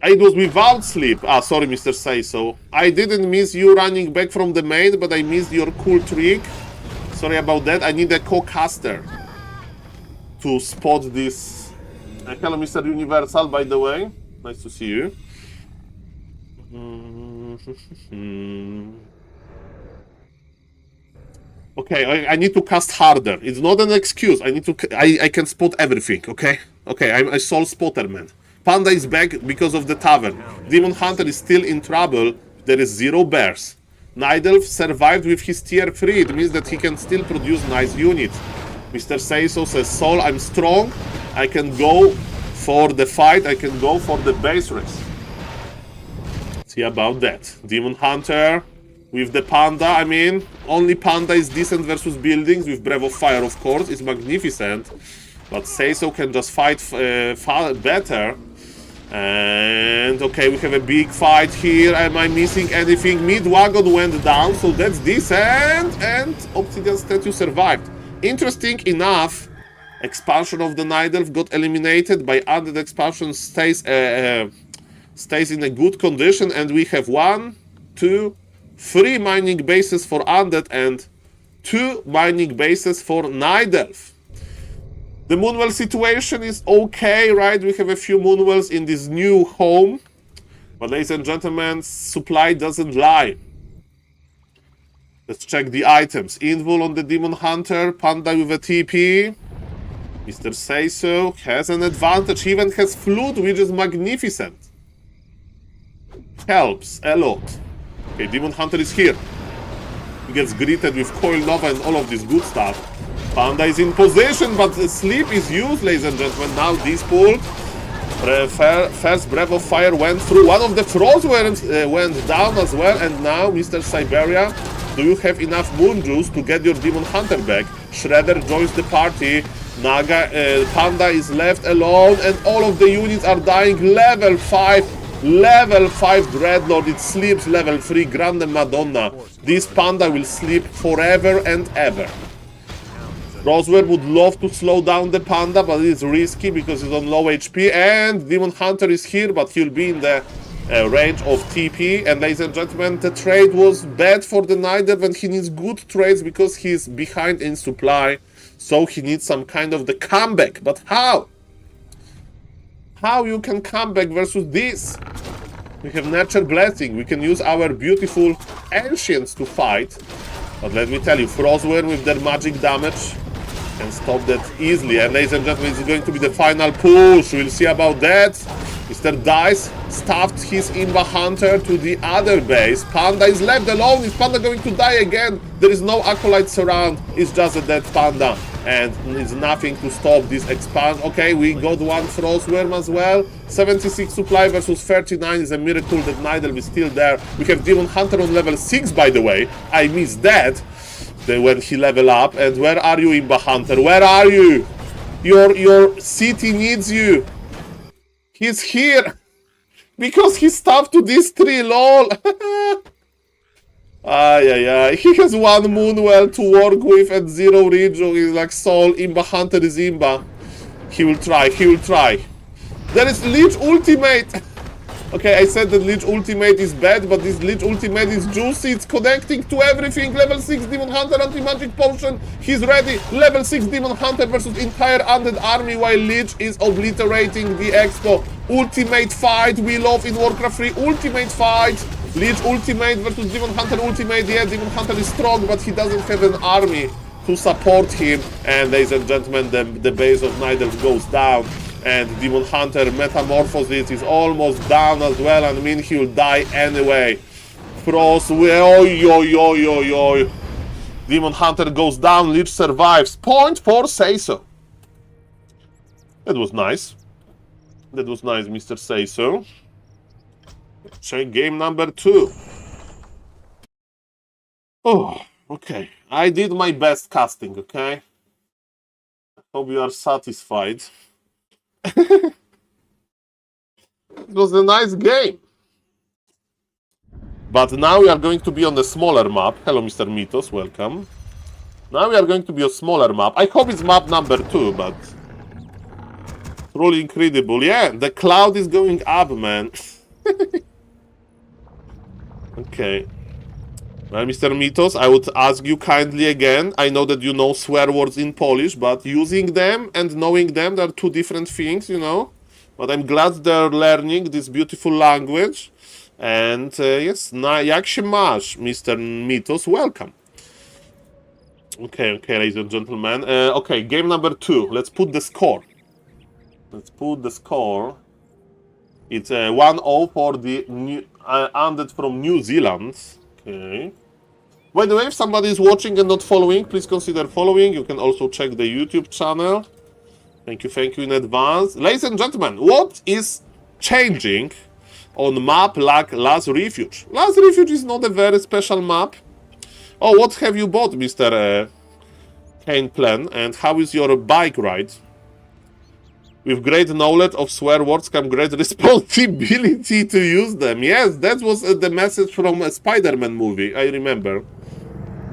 It was without sleep. Ah, sorry, Mr. Say So. I didn't miss you running back from the main, but I missed your cool trick. Sorry about that. I need a co-caster to spot this. Hello, Mr. Universal, by the way. Nice to see you. Okay, I need to cast harder. It's not an excuse. I need to. I can spot everything. Okay. Okay. I'm a SaulSpotterman. Panda is back because of the tavern. Demon Hunter is still in trouble. There is 0 bears. Nidelf survived with his tier 3. It means that he can still produce nice units. Mr. Seiso says, Saul, I'm strong. I can go for the fight. I can go for the base race. See about that. Demon Hunter with the Panda. I mean, only Panda is decent versus buildings. With Breath of Fire, of course, is magnificent. But Seiso can just fight far better. And okay, we have a big fight here. Am I missing anything? Mid-wagon went down, so that's decent. And Obsidian Statue survived. Interesting enough, expansion of the Night Elf got eliminated by Undead expansion stays in a good condition, and we have 1, 2, 3 mining bases for Undead and 2 mining bases for Night Elf. The Moonwell situation is okay, right? We have a few Moonwells in this new home. But ladies and gentlemen, supply doesn't lie. Let's check the items. Invul on the Demon Hunter, Panda with a TP. Mr. Seiso has an advantage. He even has Flute, which is magnificent. Helps a lot. Okay, Demon Hunter is here. He gets greeted with Coil Nova and all of this good stuff. Panda is in position, but the sleep is used, ladies and gentlemen. Now this pull. First Breath of Fire went through. One of the Frost went down as well. And now, Mr. Siberia, do you have enough Moon Juice to get your Demon Hunter back? Shredder joins the party. Panda is left alone. And all of the units are dying. Level 5. Level 5 Dreadnought. It sleeps level 3 Grande Madonna. This Panda will sleep forever and ever. Roswell would love to slow down the Panda, but it's risky because he's on low HP. And Demon Hunter is here, but he'll be in the range of TP. And ladies and gentlemen, the trade was bad for the Night Elf, and he needs good trades because he's behind in supply. So he needs some kind of the comeback. But how? How you can come back versus this? We have Nature Blessing. We can use our beautiful Ancients to fight. But let me tell you, Frostware with their magic damage can stop that easily. And ladies and gentlemen, it's going to be the final push. We'll see about that. Mr. Dice stuffed his Imba Hunter to the other base. Panda is left alone. Is Panda going to die again? There is no acolytes around. It's just a dead Panda. And it's nothing to stop this expansion. Okay, we got one Frostworm as well. 76 supply versus 39 is a miracle that Night Elf is still there. We have Demon Hunter on level 6, by the way. I missed that. When he level up. And where are you, Imba Hunter? Where are you? Your city needs you. He's here. Because he's stuffed to this tree, lol. He has one Moonwell to work with and 0 Rejo. He's like, Saul, Imba Hunter is Imba. He will try, he will try. There is Leech Ultimate. Okay, I said that Leech Ultimate is bad, but this Leech Ultimate is juicy. It's connecting to everything. Level 6 Demon Hunter anti-magic potion. He's ready. Level 6 Demon Hunter versus entire undead army, while Leech is obliterating the expo. Ultimate fight. We love in Warcraft 3. Ultimate fight. Leech Ultimate versus Demon Hunter Ultimate. Yeah, Demon Hunter is strong, but he doesn't have an army to support him. And ladies and gentlemen, the base of Night Elf goes down. And Demon Hunter Metamorphosis is almost down as well. I mean, he will die anyway. Frost, oi. Demon Hunter goes down, Leech survives. Point for Say-So. That was nice. That was nice, Mr. Say-So. Check game number 2. Oh, okay. I did my best casting, okay? Hope you are satisfied. It was a nice game. But now we are going to be on the smaller map. Hello, Mr. Mitos, welcome. Now we are going to be a smaller map. I hope it's map number 2, but Truly incredible. Yeah, the cloud is going up, man. Okay. Well, Mr. Mitos, I would ask you kindly again. I know that you know swear words in Polish, but using them and knowing them, they are two different things, you know. But I'm glad they're learning this beautiful language. And yes, jak się masz, Mr. Mitos? Welcome. Okay, ladies and gentlemen. Okay, game number 2. Let's put the score. It's 1-0 for the undead from New Zealand. Okay. By the way, if somebody is watching and not following, please consider following. You can also check the YouTube channel. Thank you in advance. Ladies and gentlemen, what is changing on map like Last Refuge? Last Refuge is not a very special map. Oh, what have you bought, Mr. Kane Plan? And how is your bike ride? With great knowledge of swear words come great responsibility to use them. Yes, that was the message from a Spider-Man movie, I remember.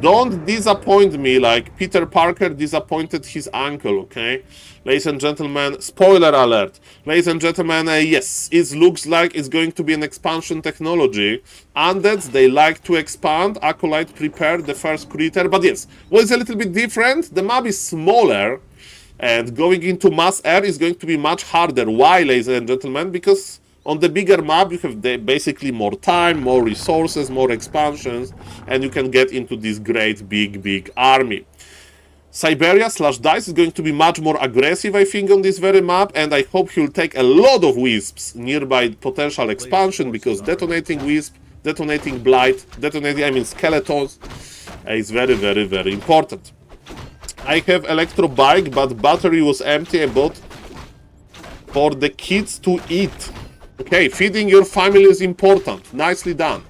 Don't disappoint me like Peter Parker disappointed his uncle, okay? Ladies and gentlemen, spoiler alert. Ladies and gentlemen, yes, it looks like it's going to be an expansion technology. Undeads, they like to expand. Acolyte prepared the first critter. But yes, what is a little bit different? The map is smaller. And going into Mass Air is going to be much harder. Why, ladies and gentlemen? Because on the bigger map, you have basically more time, more resources, more expansions, and you can get into this great, big army. Siberia/Dice is going to be much more aggressive, I think, on this very map, and I hope he'll take a lot of wisps nearby potential expansion, because detonating wisp, detonating blight, detonating, skeletons, is very important. I have electro bike, but battery was empty. I bought for the kids to eat. Okay, feeding your family is important. Nicely done.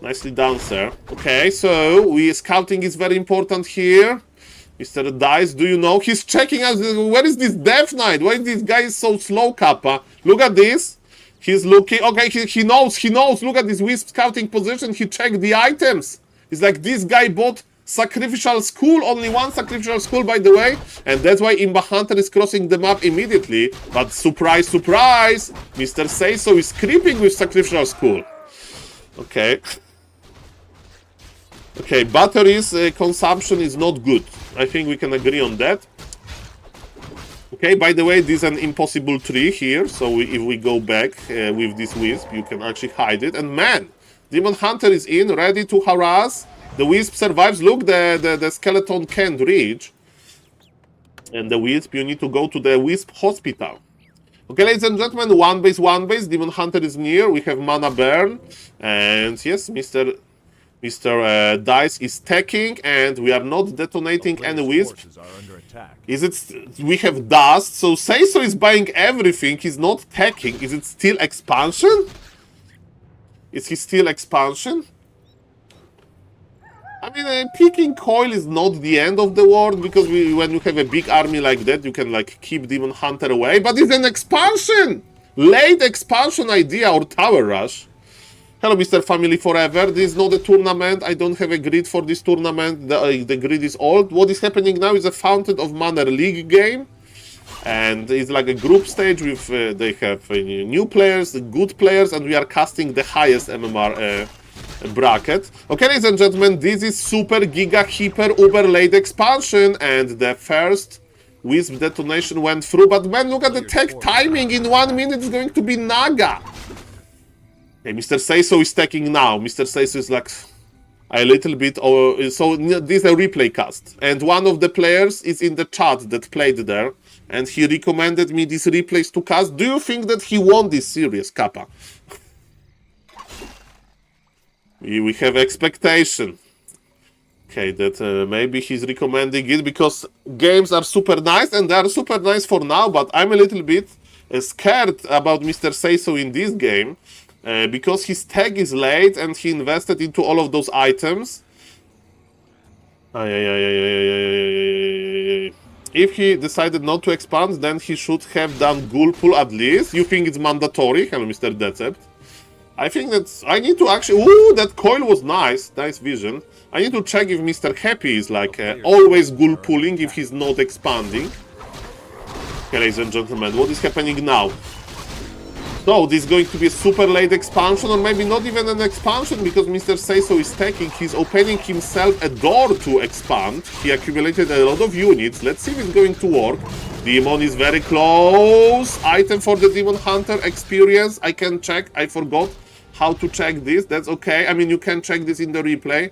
Nicely done, sir. Okay, so scouting is very important here. Mr. Dice, do you know? He's checking us. Where is this Death Knight? Why is this guy so slow, Kappa? Look at this. He's looking. Okay, he knows. Look at this wisp scouting position. He checked the items. It's like this guy bought sacrificial skull, only one sacrificial skull, by the way, and that's why Imba Hunter is crossing the map immediately. But surprise, Mr. Say-So is creeping with sacrificial skull. Okay, batteries consumption is not good. I think we can agree on that. Okay, by the way, this is an impossible tree here, so if we go back with this wisp, you can actually hide it. And man, Demon Hunter is in, ready to harass. The wisp survives. Look, the skeleton can't reach. And the wisp, you need to go to the wisp hospital. Okay, ladies and gentlemen, one base. Demon Hunter is near. We have mana burn. And yes, Mr. Dice is teching, and we are not detonating any wisp. We have dust, so Say-So is buying everything. He's not teching. Is it still expansion? Is he still expansion? Picking coil is not the end of the world, because when you have a big army like that, you can keep Demon Hunter away. But it's an expansion! Late expansion idea or tower rush. Hello, Mr. Family Forever. This is not a tournament. I don't have a grid for this tournament. The grid is old. What is happening now is a Fountain of Mana League game. And it's like a group stage with, they have new players, good players, and we are casting the highest MMR bracket. Okay, ladies and gentlemen, this is super giga hyper uber late expansion, and the first wisp detonation went through. But man, look at the tech timing. In 1 minute it's going to be Naga. Okay, Mr. Say-So is teching now. Mr. Say-So is a little bit. So this is a replay cast, and one of the players is in the chat that played there, and he recommended me these replays to cast. Do you think that he won this series, Kappa? We have expectation. Okay, that maybe he's recommending it because games are super nice, and they are super nice for now, but I'm a little bit scared about Mr. Say-So in this game because his tag is late and he invested into all of those items. If he decided not to expand, then he should have done Ghoul Pool at least. You think it's mandatory? Hello, Mr. Decept. I think that I need to actually... Ooh, that coil was nice. Nice vision. I need to check if Mr. Happy is always ghoul pulling if he's not expanding. Okay, ladies and gentlemen, what is happening now? So, this is going to be a super late expansion, or maybe not even an expansion, because Mr. Seiso is taking, he's opening himself a door to expand. He accumulated a lot of units. Let's see if it's going to work. Demon is very close. Item for the Demon Hunter experience. I can check. I forgot how to check this. That's okay. I mean, you can check this in the replay.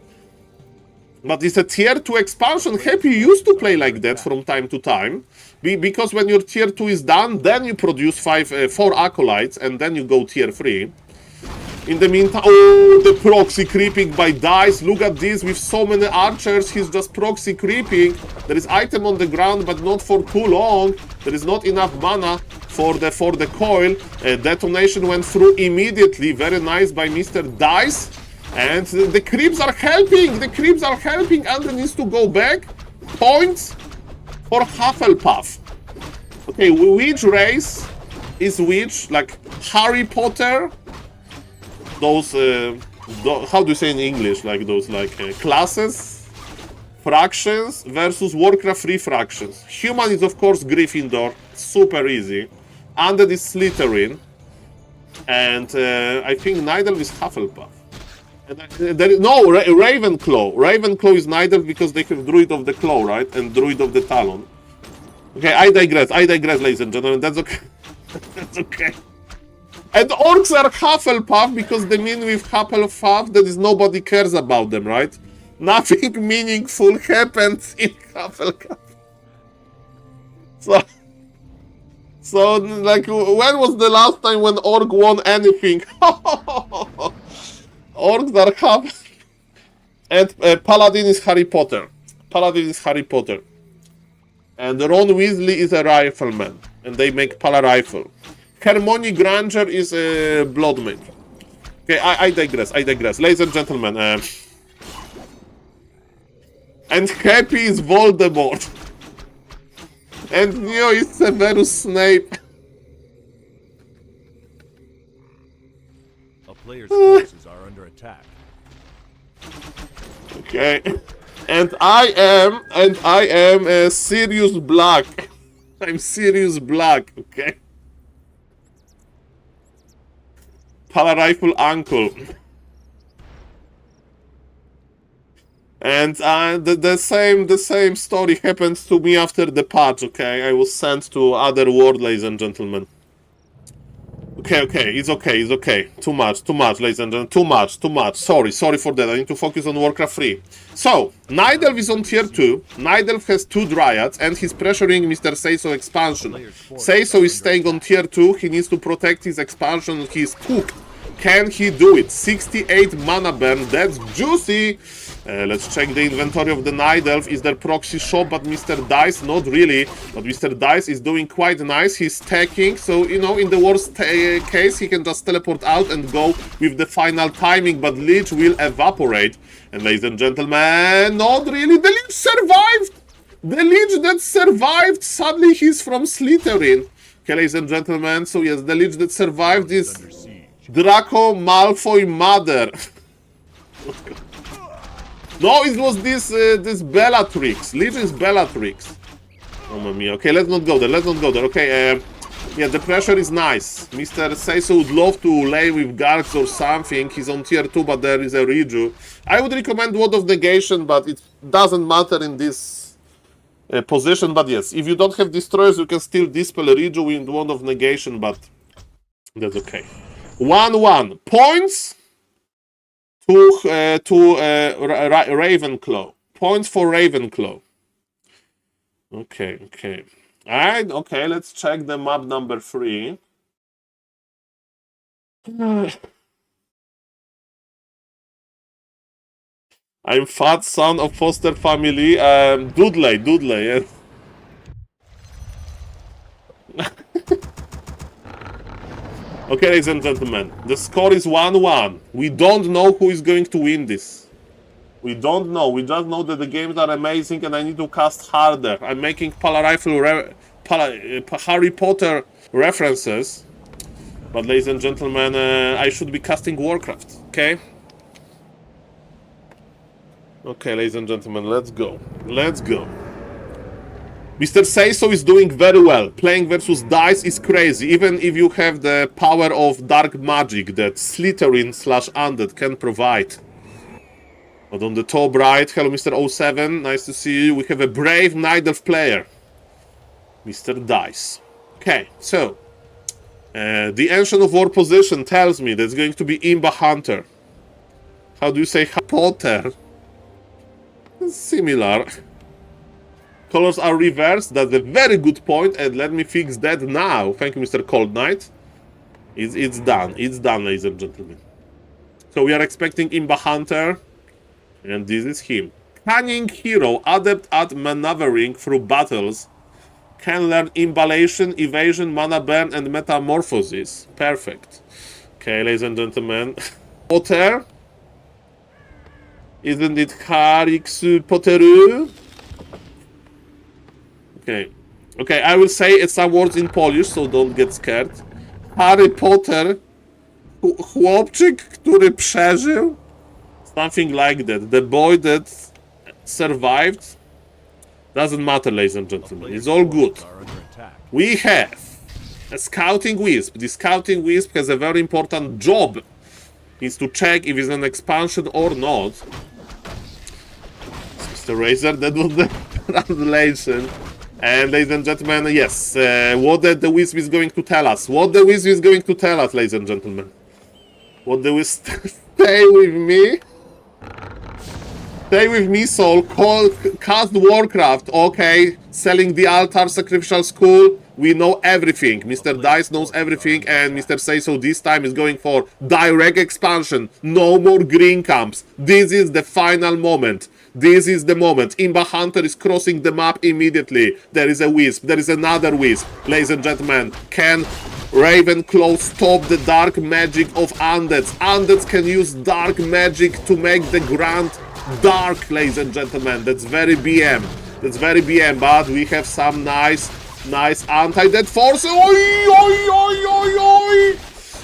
But it's a tier 2 expansion. Happy used to play like that from time to time. Because when your tier 2 is done, then you produce 4 acolytes, and then you go tier 3. In the meantime, oh, the proxy creeping by dice. Look at this, with so many archers, he's just proxy creeping. There is item on the ground, but not for too long. There is not enough mana for the coil. Detonation went through immediately. Very nice by Mr. Dice. And the creeps are helping. The creeps are helping. Andre needs to go back. Points for Hufflepuff. Okay, which race is which? Like Harry Potter? Those, how do you say in English? Like those, like classes? Fractions versus Warcraft 3 fractions. Human is, of course, Gryffindor. Super easy. Undead is Slytherin. And I think Nidal is Hufflepuff. No, Ravenclaw. Ravenclaw is neither because they have Druid of the Claw, right? And Druid of the Talon. Okay, I digress, ladies and gentlemen. That's okay. That's okay. And Orcs are Hufflepuff because they mean with Hufflepuff that is nobody cares about them, right? Nothing meaningful happens in Hufflepuff. So, like, when was the last time when Orc won anything? Orcs are Hufflepuff. And Paladin is Harry Potter. Paladin is Harry Potter. And Ron Weasley is a rifleman. And they make Pala Rifle. Hermione Granger is a Blood Mage. Okay, I digress. Ladies and gentlemen. And Happy is Voldemort. And Neo is Severus Snape. A player's forces are under attack. Okay. And I am Sirius Black. I'm Sirius Black, okay? Pala Rifle Uncle. And the same story happens to me after the patch, okay? I was sent to other world, ladies and gentlemen. Okay, it's okay. Too much, ladies and gentlemen. Too much. Sorry for that. I need to focus on Warcraft 3. So, Nidelf is on tier 2. Nidelf has 2 Dryads, and he's pressuring Mr. Seiso expansion. Seiso is staying on tier 2. He needs to protect his expansion. He's cooked. Can he do it? 68 mana burn. That's juicy. Let's check the inventory of the Night Elf. Is there proxy shop? But Mr. Dice, not really. But Mr. Dice is doing quite nice. He's stacking. So, you know, in the worst case, he can just teleport out and go with the final timing. But Lich will evaporate. And ladies and gentlemen, not really. The Lich survived! The Lich that survived, suddenly he's from Slytherin. Okay, ladies and gentlemen, so yes, the Lich that survived is Draco Malfoy Mother. No, it was this Bellatrix. Lich is Bellatrix. Oh, mamma mia. Okay, let's not go there. Okay, yeah, the pressure is nice. Mr. Seiso would love to lay with Gargs or something. He's on tier 2, but there is a reju. I would recommend Word of Negation, but it doesn't matter in this position. But yes, if you don't have Destroyers, you can still Dispel reju with Word of Negation, but that's okay. 1-1. Points to Ravenclaw. Points for Ravenclaw. Okay. Alright, okay, let's check the map number 3. I'm fat son of foster family. Dudley, yes. Okay, ladies and gentlemen, the score is 1-1. We don't know who is going to win this. We don't know. We just know that the games are amazing and I need to cast harder. I'm making Harry Potter references. But ladies and gentlemen, I should be casting Warcraft, okay? Okay, ladies and gentlemen, let's go. Mr. Say-So is doing very well. Playing versus dice is crazy, even if you have the power of dark magic that Slytherin/Undead can provide. But on the top right, hello Mr. 07, nice to see you. We have a brave Night Elf player, Mr. Dice. Okay, so the Ancient of War position tells me that's going to be Imba Hunter. How do you say Harry Potter? Similar. Colors are reversed, that's a very good point, and let me fix that now. Thank you, Mr. Cold Knight. It's done, ladies and gentlemen. So we are expecting Imba Hunter, and this is him. Cunning hero, adept at maneuvering through battles, can learn imballation, evasion, mana burn, and metamorphosis. Perfect. Okay, ladies and gentlemen. Potter. Isn't it Harry Potteru? Okay. Okay, I will say some words in Polish, so don't get scared. Harry Potter. Chłopczyk, który przeżył? Something like that. The boy that survived. Doesn't matter, ladies and gentlemen. It's all good. We have a Scouting Wisp. The Scouting Wisp has a very important job. Is to check if it's an expansion or not. Mr. Razor, that was the translation. And ladies and gentlemen, yes, what the Wisp is going to tell us. What the Wisp is going to tell us, ladies and gentlemen. What the Wisp... Stay with me. Stay with me, Soul. Cast Warcraft. Okay. Selling the altar, sacrificial school. We know everything. Mr. Dice knows everything, and Mr. Say-So this time is going for direct expansion. No more green camps. This is the final moment. This is the moment. Imba Hunter is crossing the map immediately. There is a Wisp. There is another Wisp. Ladies and gentlemen, can Ravenclaw stop the dark magic of Undeads? Undeads can use dark magic to make the ground dark, ladies and gentlemen. That's very BM. That's very BM, but we have some nice anti-death force. Oi, oi, oi, oi, oi!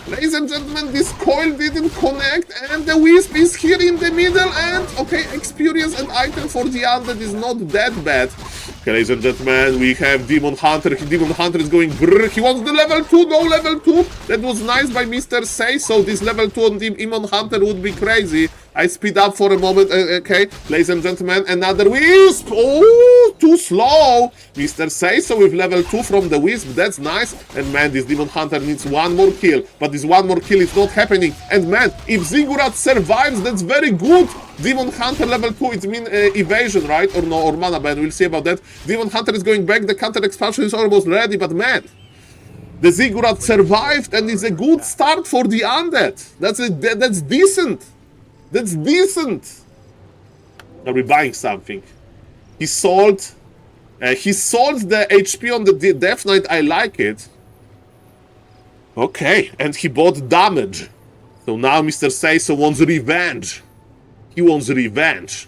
Ladies and gentlemen, this coil didn't connect, and the Wisp is here in the middle, and okay, experience and item for the Undead is not that bad. Okay, ladies and gentlemen, we have Demon Hunter. Demon Hunter is going brrr. He wants the level 2, no level 2. That was nice by Mr. Say-So. This level 2 on Demon Hunter would be crazy. I speed up for a moment, okay. Ladies and gentlemen, another Wisp. Oh, too slow. Mr. Say-So with level 2 from the Wisp, that's nice. And man, this Demon Hunter needs one more kill. But this one more kill is not happening. And man, if Ziggurat survives, that's very good. Demon Hunter level 2, it means evasion, right? Or no, or mana ban, we'll see about that. Demon Hunter is going back, the counter expansion is almost ready, but man, the Ziggurat survived, and it's a good start for the Undead. That's decent. That's decent. Are we buying something? He sold the HP on the Death Knight, I like it. Okay, and he bought damage. So now Mr. Say-So wants revenge. He wants revenge.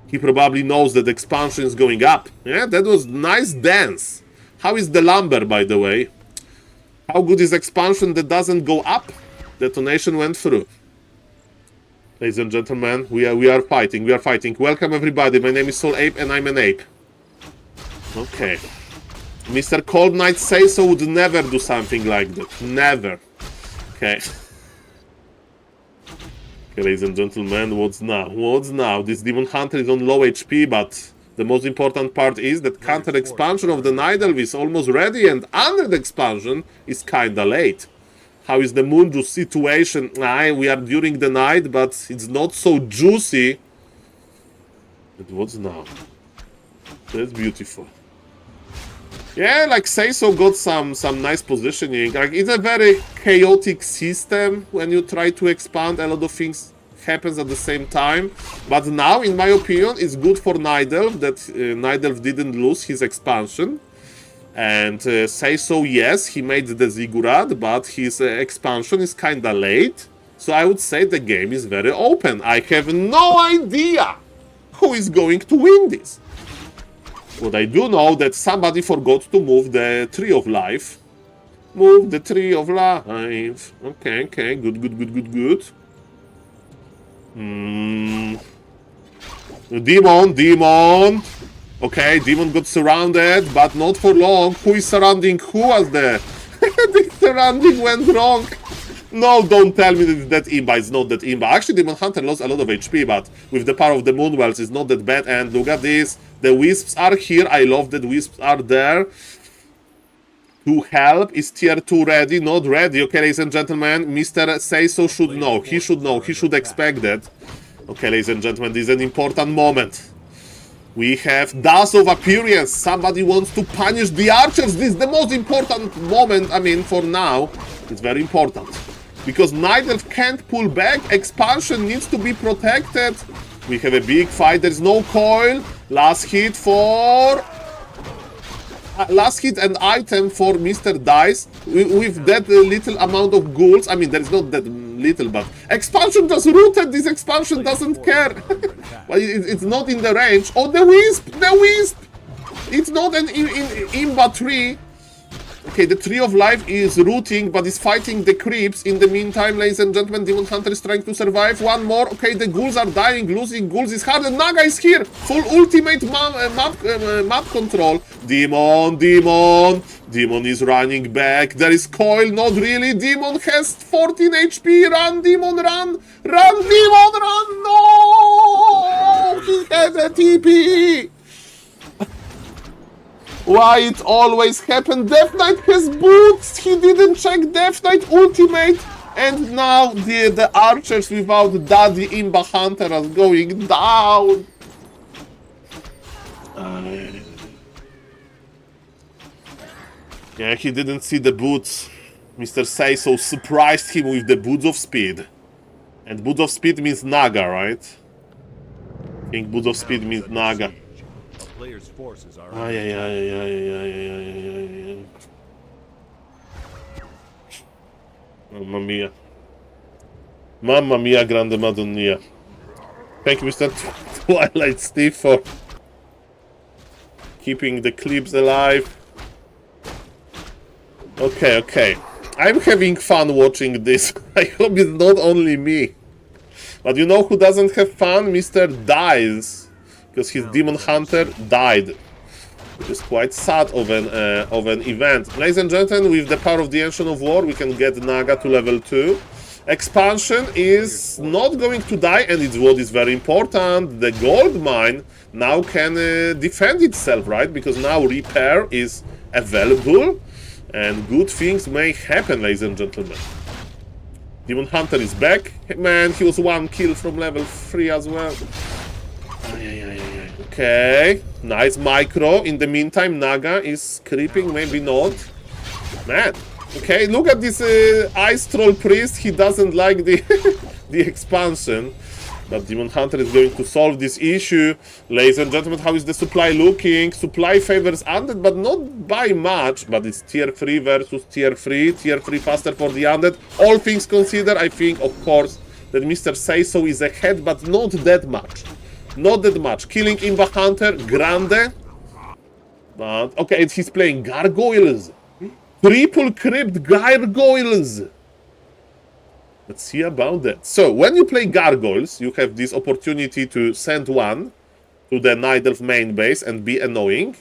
He probably knows that expansion is going up. Yeah, that was nice dance. How is the lumber, by the way? How good is expansion that doesn't go up? Detonation went through. Ladies and gentlemen, we are fighting. We are fighting. Welcome everybody. My name is SaulApe and I'm an ape. Okay. Mr. Cold Knight Say-So would never do something like that. Never. Okay. Okay, ladies and gentlemen, what's now? What's now? This Demon Hunter is on low HP, but the most important part is that counter expansion of the Night Elf is almost ready, and under the expansion is kinda late. How is the Moon Juice situation? We are during the night, but it's not so juicy. But what's now? That's beautiful. Yeah, like Say-So got some nice positioning. Like, it's a very chaotic system when you try to expand. A lot of things happens at the same time. But now, in my opinion, it's good for Night Elf that Night Elf didn't lose his expansion. And Say-So, yes, he made the Ziggurat, but his expansion is kinda late. So I would say the game is very open. I have no idea who is going to win this. What I do know that somebody forgot to move the Tree of Life. Move the Tree of Life. Okay, okay, good. Demon. Okay, Demon got surrounded, but not for long. Who is surrounding? Who was there? The surrounding went wrong. No, don't tell me that it's that Imba. It's not that Imba. Actually, Demon Hunter lost a lot of HP, but with the power of the Moonwells, it's not that bad. And look at this. The Wisps are here. I love that Wisps are there. To help. Is tier 2 ready? Not ready. Okay, ladies and gentlemen. Mr. Say So should know. He should know. He should expect that. Okay, ladies and gentlemen. This is an important moment. We have Dust of Appearance. Somebody wants to punish the archers. This is the most important moment. I mean, for now, it's very important. Because Night Elf can't pull back. Expansion needs to be protected. We have a big fight. There's no coil. Last hit for... last hit and item for Mr. Dice. With that little amount of ghouls. I mean, there is not that little, but... Expansion just rooted. This expansion doesn't care. But it's not in the range. Oh, the Wisp! The Wisp! It's not an Imba tree. Okay, the Tree of Life is rooting, but is fighting the creeps. In the meantime, ladies and gentlemen, Demon Hunter is trying to survive. One more. Okay, the ghouls are dying. Losing ghouls is hard. And Naga is here. Full ultimate map control. Demon. Demon is running back. There is coil. Not really. Demon has 14 HP. Run, Demon, run. Run, Demon, run. No! He has a TP. Why it always happened? Death Knight has boots! He didn't check Death Knight ultimate! And now the archers without Daddy Imba Hunter are going down! Yeah, he didn't see the boots. Mr. Say So surprised him with the boots of speed. And boots of speed means Naga, right? I think boots of speed means Naga. Player's forces are Mamma mia. Mamma mia, grande madonna. Thank you, Mr. Twilight Steve, for keeping the clips alive. Okay. I'm having fun watching this. I hope it's not only me. But you know who doesn't have fun? Mr. Dies. Because his Demon Hunter died, which is quite sad of an event. Ladies and gentlemen, with the power of the Ancient of War, we can get Naga to level 2. Expansion is not going to die, and it's what is very important. The gold mine now can defend itself, right? Because now repair is available, and good things may happen, ladies and gentlemen. Demon Hunter is back. Man, he was 1 kill from level 3 as well. Okay, nice micro. In the meantime, Naga is creeping, maybe not. Man, okay, look at this Ice Troll Priest. He doesn't like the the expansion. But Demon Hunter is going to solve this issue. Ladies and gentlemen, how is the supply looking? Supply favors Undead, but not by much. But it's tier 3 versus tier 3. Tier 3 faster for the Undead. All things considered, I think, of course, that Mr. Say So is ahead, but not that much. Not that much. Killing Imba Hunter, grande. But, okay, he's playing Gargoyles. Triple Crypt Gargoyles. Let's see about that. So, when you play Gargoyles, you have this opportunity to send one to the Night Elf main base and be annoying.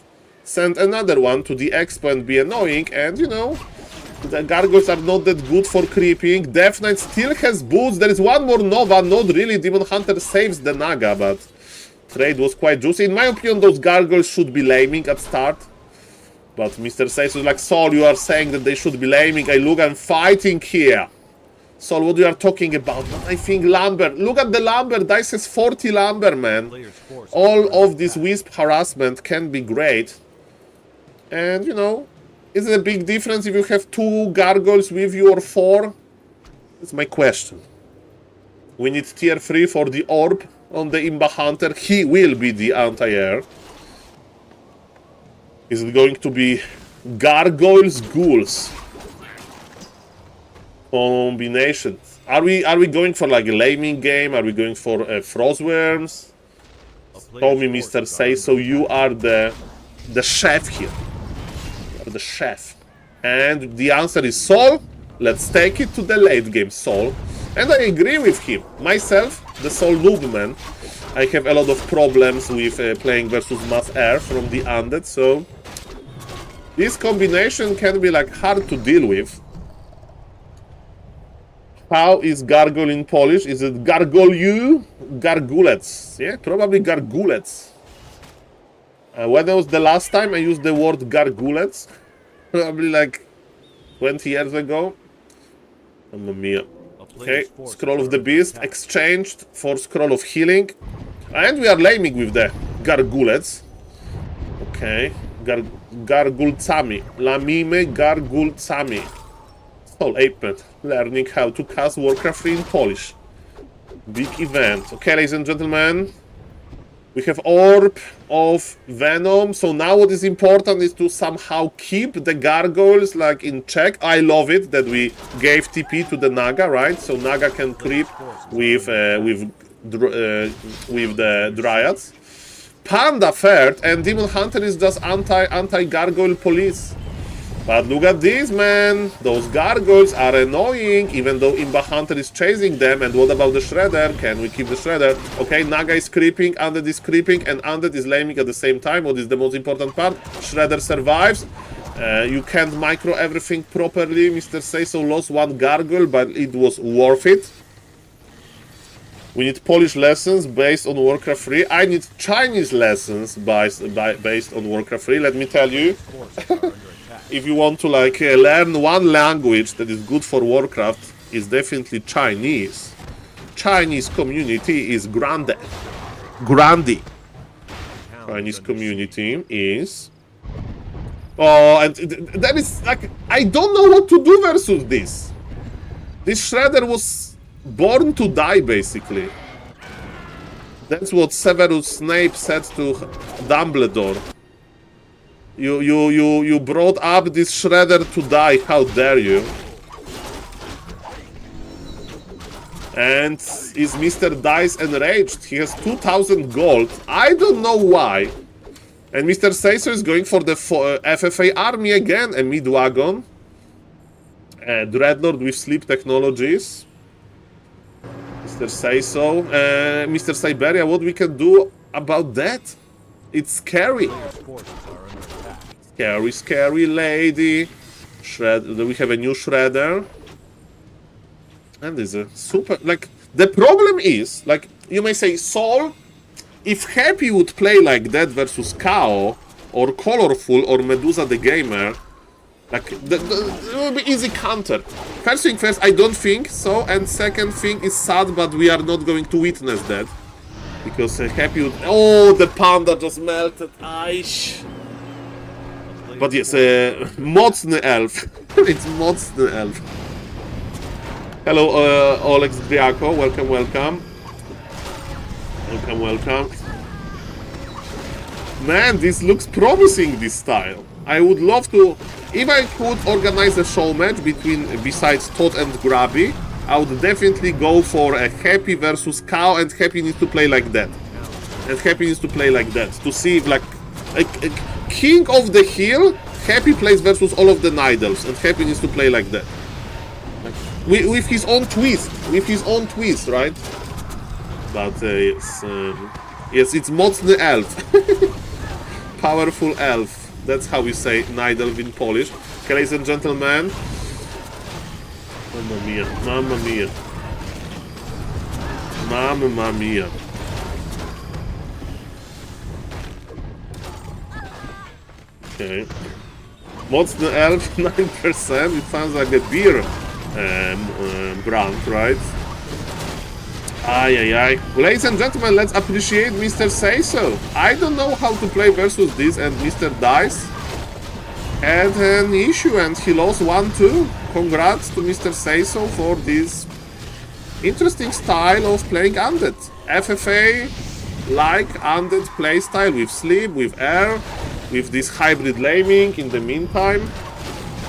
Send another one to the Expo and be annoying. And, you know, the Gargoyles are not that good for creeping. Death Knight still has boots. There is one more Nova. Not really. Demon Hunter saves the Naga, but... Trade was quite juicy. In my opinion, those gargoyles should be laming at start. But Mr. Says was like, Saul, you are saying that they should be laming. I'm fighting here. Saul, what you are talking about? But I think lumber. Look at the lumber. Dice has 40 lumber, man. All of this wisp harassment can be great. And, you know, is it a big difference if you have 2 gargoyles with you or 4? That's my question. We need tier 3 for the orb on the Imba Hunter. He will be the anti-air. Is it going to be Gargoyles, Ghouls? Combinations. Are we going for like a laming game? Are we going for Frostworms? Tell me, Mr. Say So, you are the chef here. You are the chef. And the answer is Saul. Let's take it to the late game, Saul. And I agree with him. Myself, the SaulApeMan, I have a lot of problems with playing versus Mass Air from the Undead, so this combination can be like hard to deal with. How is gargoyle in Polish? Is it gargoliu? Gargulec. Yeah, probably gargulec. When was the last time I used the word gargulec? Probably like 20 years ago. Mamma mia. Okay, Scroll of the Beast exchanged for Scroll of Healing. And we are laming with the gargulec. Okay, gargulcami. Lamimy gargulcami. SaulApeMan, learning how to cast Warcraft 3 in Polish. Big event. Okay, ladies and gentlemen, we have Orb of Venom. So now what is important is to somehow keep the gargoyles like in check. I love it that we gave TP to the Naga, right? So Naga can creep with the Dryads. Panda third, and Demon Hunter is just anti-gargoyle police. But look at this, man. Those gargoyles are annoying, even though Imba Hunter is chasing them. And what about the Shredder? Can we keep the Shredder? Okay, Naga is creeping, Undead is creeping, and Undead is laming at the same time. What is the most important part? Shredder survives. You can't micro everything properly. Mr. Sayso lost one gargoyle, but it was worth it. We need Polish lessons based on Warcraft 3. I need Chinese lessons based on Warcraft 3. Let me tell you. If you want to like learn one language that is good for Warcraft, is definitely Chinese. Chinese community is grande. Chinese community is... Oh, and that is like... I don't know what to do versus this. This Shredder was born to die, basically. That's what Severus Snape said to Dumbledore. You brought up this Shredder to die, how dare you? And is Mr. Dice enraged? He has 2000 gold. I don't know why. And Mr. Sayso is going for the FFA army again, a mid-wagon. Dreadlord with sleep technologies. Mr. Sayso. Mr. Siberia, what we can do about that? It's scary. Scary lady. We have a new Shredder. And there's a super... Like, the problem is, like, you may say, Saul, if Happy would play like that versus Kao, or Colorful, or Medusa the Gamer, like, it will be easy counter. First thing first, I don't think so, and second thing is sad, but we are not going to witness that. Because Happy would... Oh, the panda just melted. Aish. But yes, Mocny Elf. It's Mocny Elf. Hello, Olex Briako. Welcome. Welcome. Man, this looks promising, this style. I would love to... If I could organize a show match besides Todd and Grabby, I would definitely go for a Happy versus Cow, and Happy needs to play like that. To see if, like, a King of the Hill, Happy plays versus all of the Nidals, and Happy needs to play like that. Like, with his own twist, right? But yes, it's Mocny Elf. Powerful elf. That's how we say Nidal in Polish. Okay, ladies and gentlemen. Mamma mia. Okay. Mocny Elf, 9%. It sounds like a beer brand, right? Ay. Ladies and gentlemen, let's appreciate Mr. Sayso. I don't know how to play versus this, and Mr. Dice had an issue and he lost 1-2. Congrats to Mr. Sayso for this interesting style of playing Undead. FFA like Undead playstyle with sleep, with air, with this hybrid laming. In the meantime,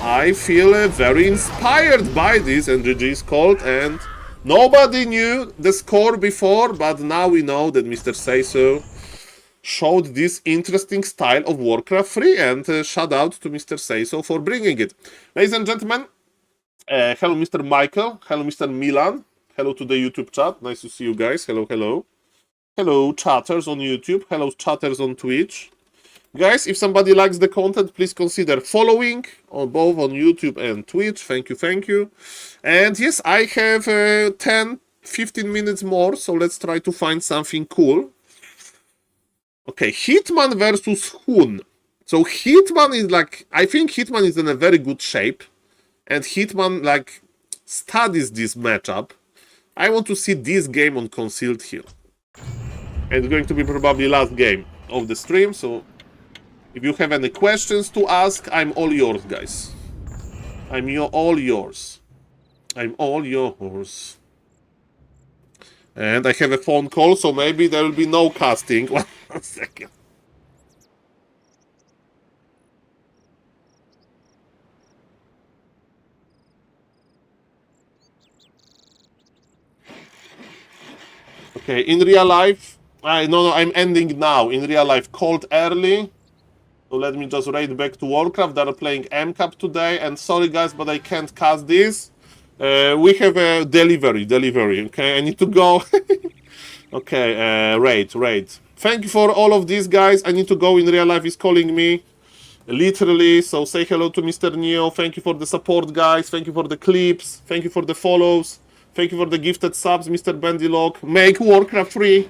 I feel very inspired by this, and GG is called, and nobody knew the score before, but now we know that Mr. Sayso showed this interesting style of Warcraft 3, and shout out to Mr. Sayso for bringing it. Ladies and gentlemen, hello Mr. Michael, hello Mr. Milan, Hello to the YouTube chat. Nice to see you guys. Hello, hello. Hello, chatters on YouTube. Hello, chatters on Twitch. Guys, if somebody likes the content, please consider following on both on YouTube and Twitch. Thank you, thank you. And yes, I have 10-15 minutes more, so let's try to find something cool. Okay, Hitman versus Hun. So Hitman is like, I think Hitman is in a very good shape, and Hitman like studies this matchup. I want to see this game on Concealed Hill. And it's going to be probably last game of the stream, so if you have any questions to ask, I'm all yours, guys. All yours. I'm all yours. And I have a phone call, so maybe there will be no casting. 1 second. Okay, in real life, no, I'm ending now. In real life, called early. So let me just raid back to Warcraft. They're playing MCAP today, and sorry guys, but I can't cast this. We have a delivery, okay? I need to go. Okay, raid. Thank you for all of these, guys. I need to go. In real life, he's calling me. Literally, so say hello to Mr. Neo. Thank you for the support, guys. Thank you for the clips. Thank you for the follows. Thank you for the gifted subs, Mr. Bandylog. Make Warcraft free.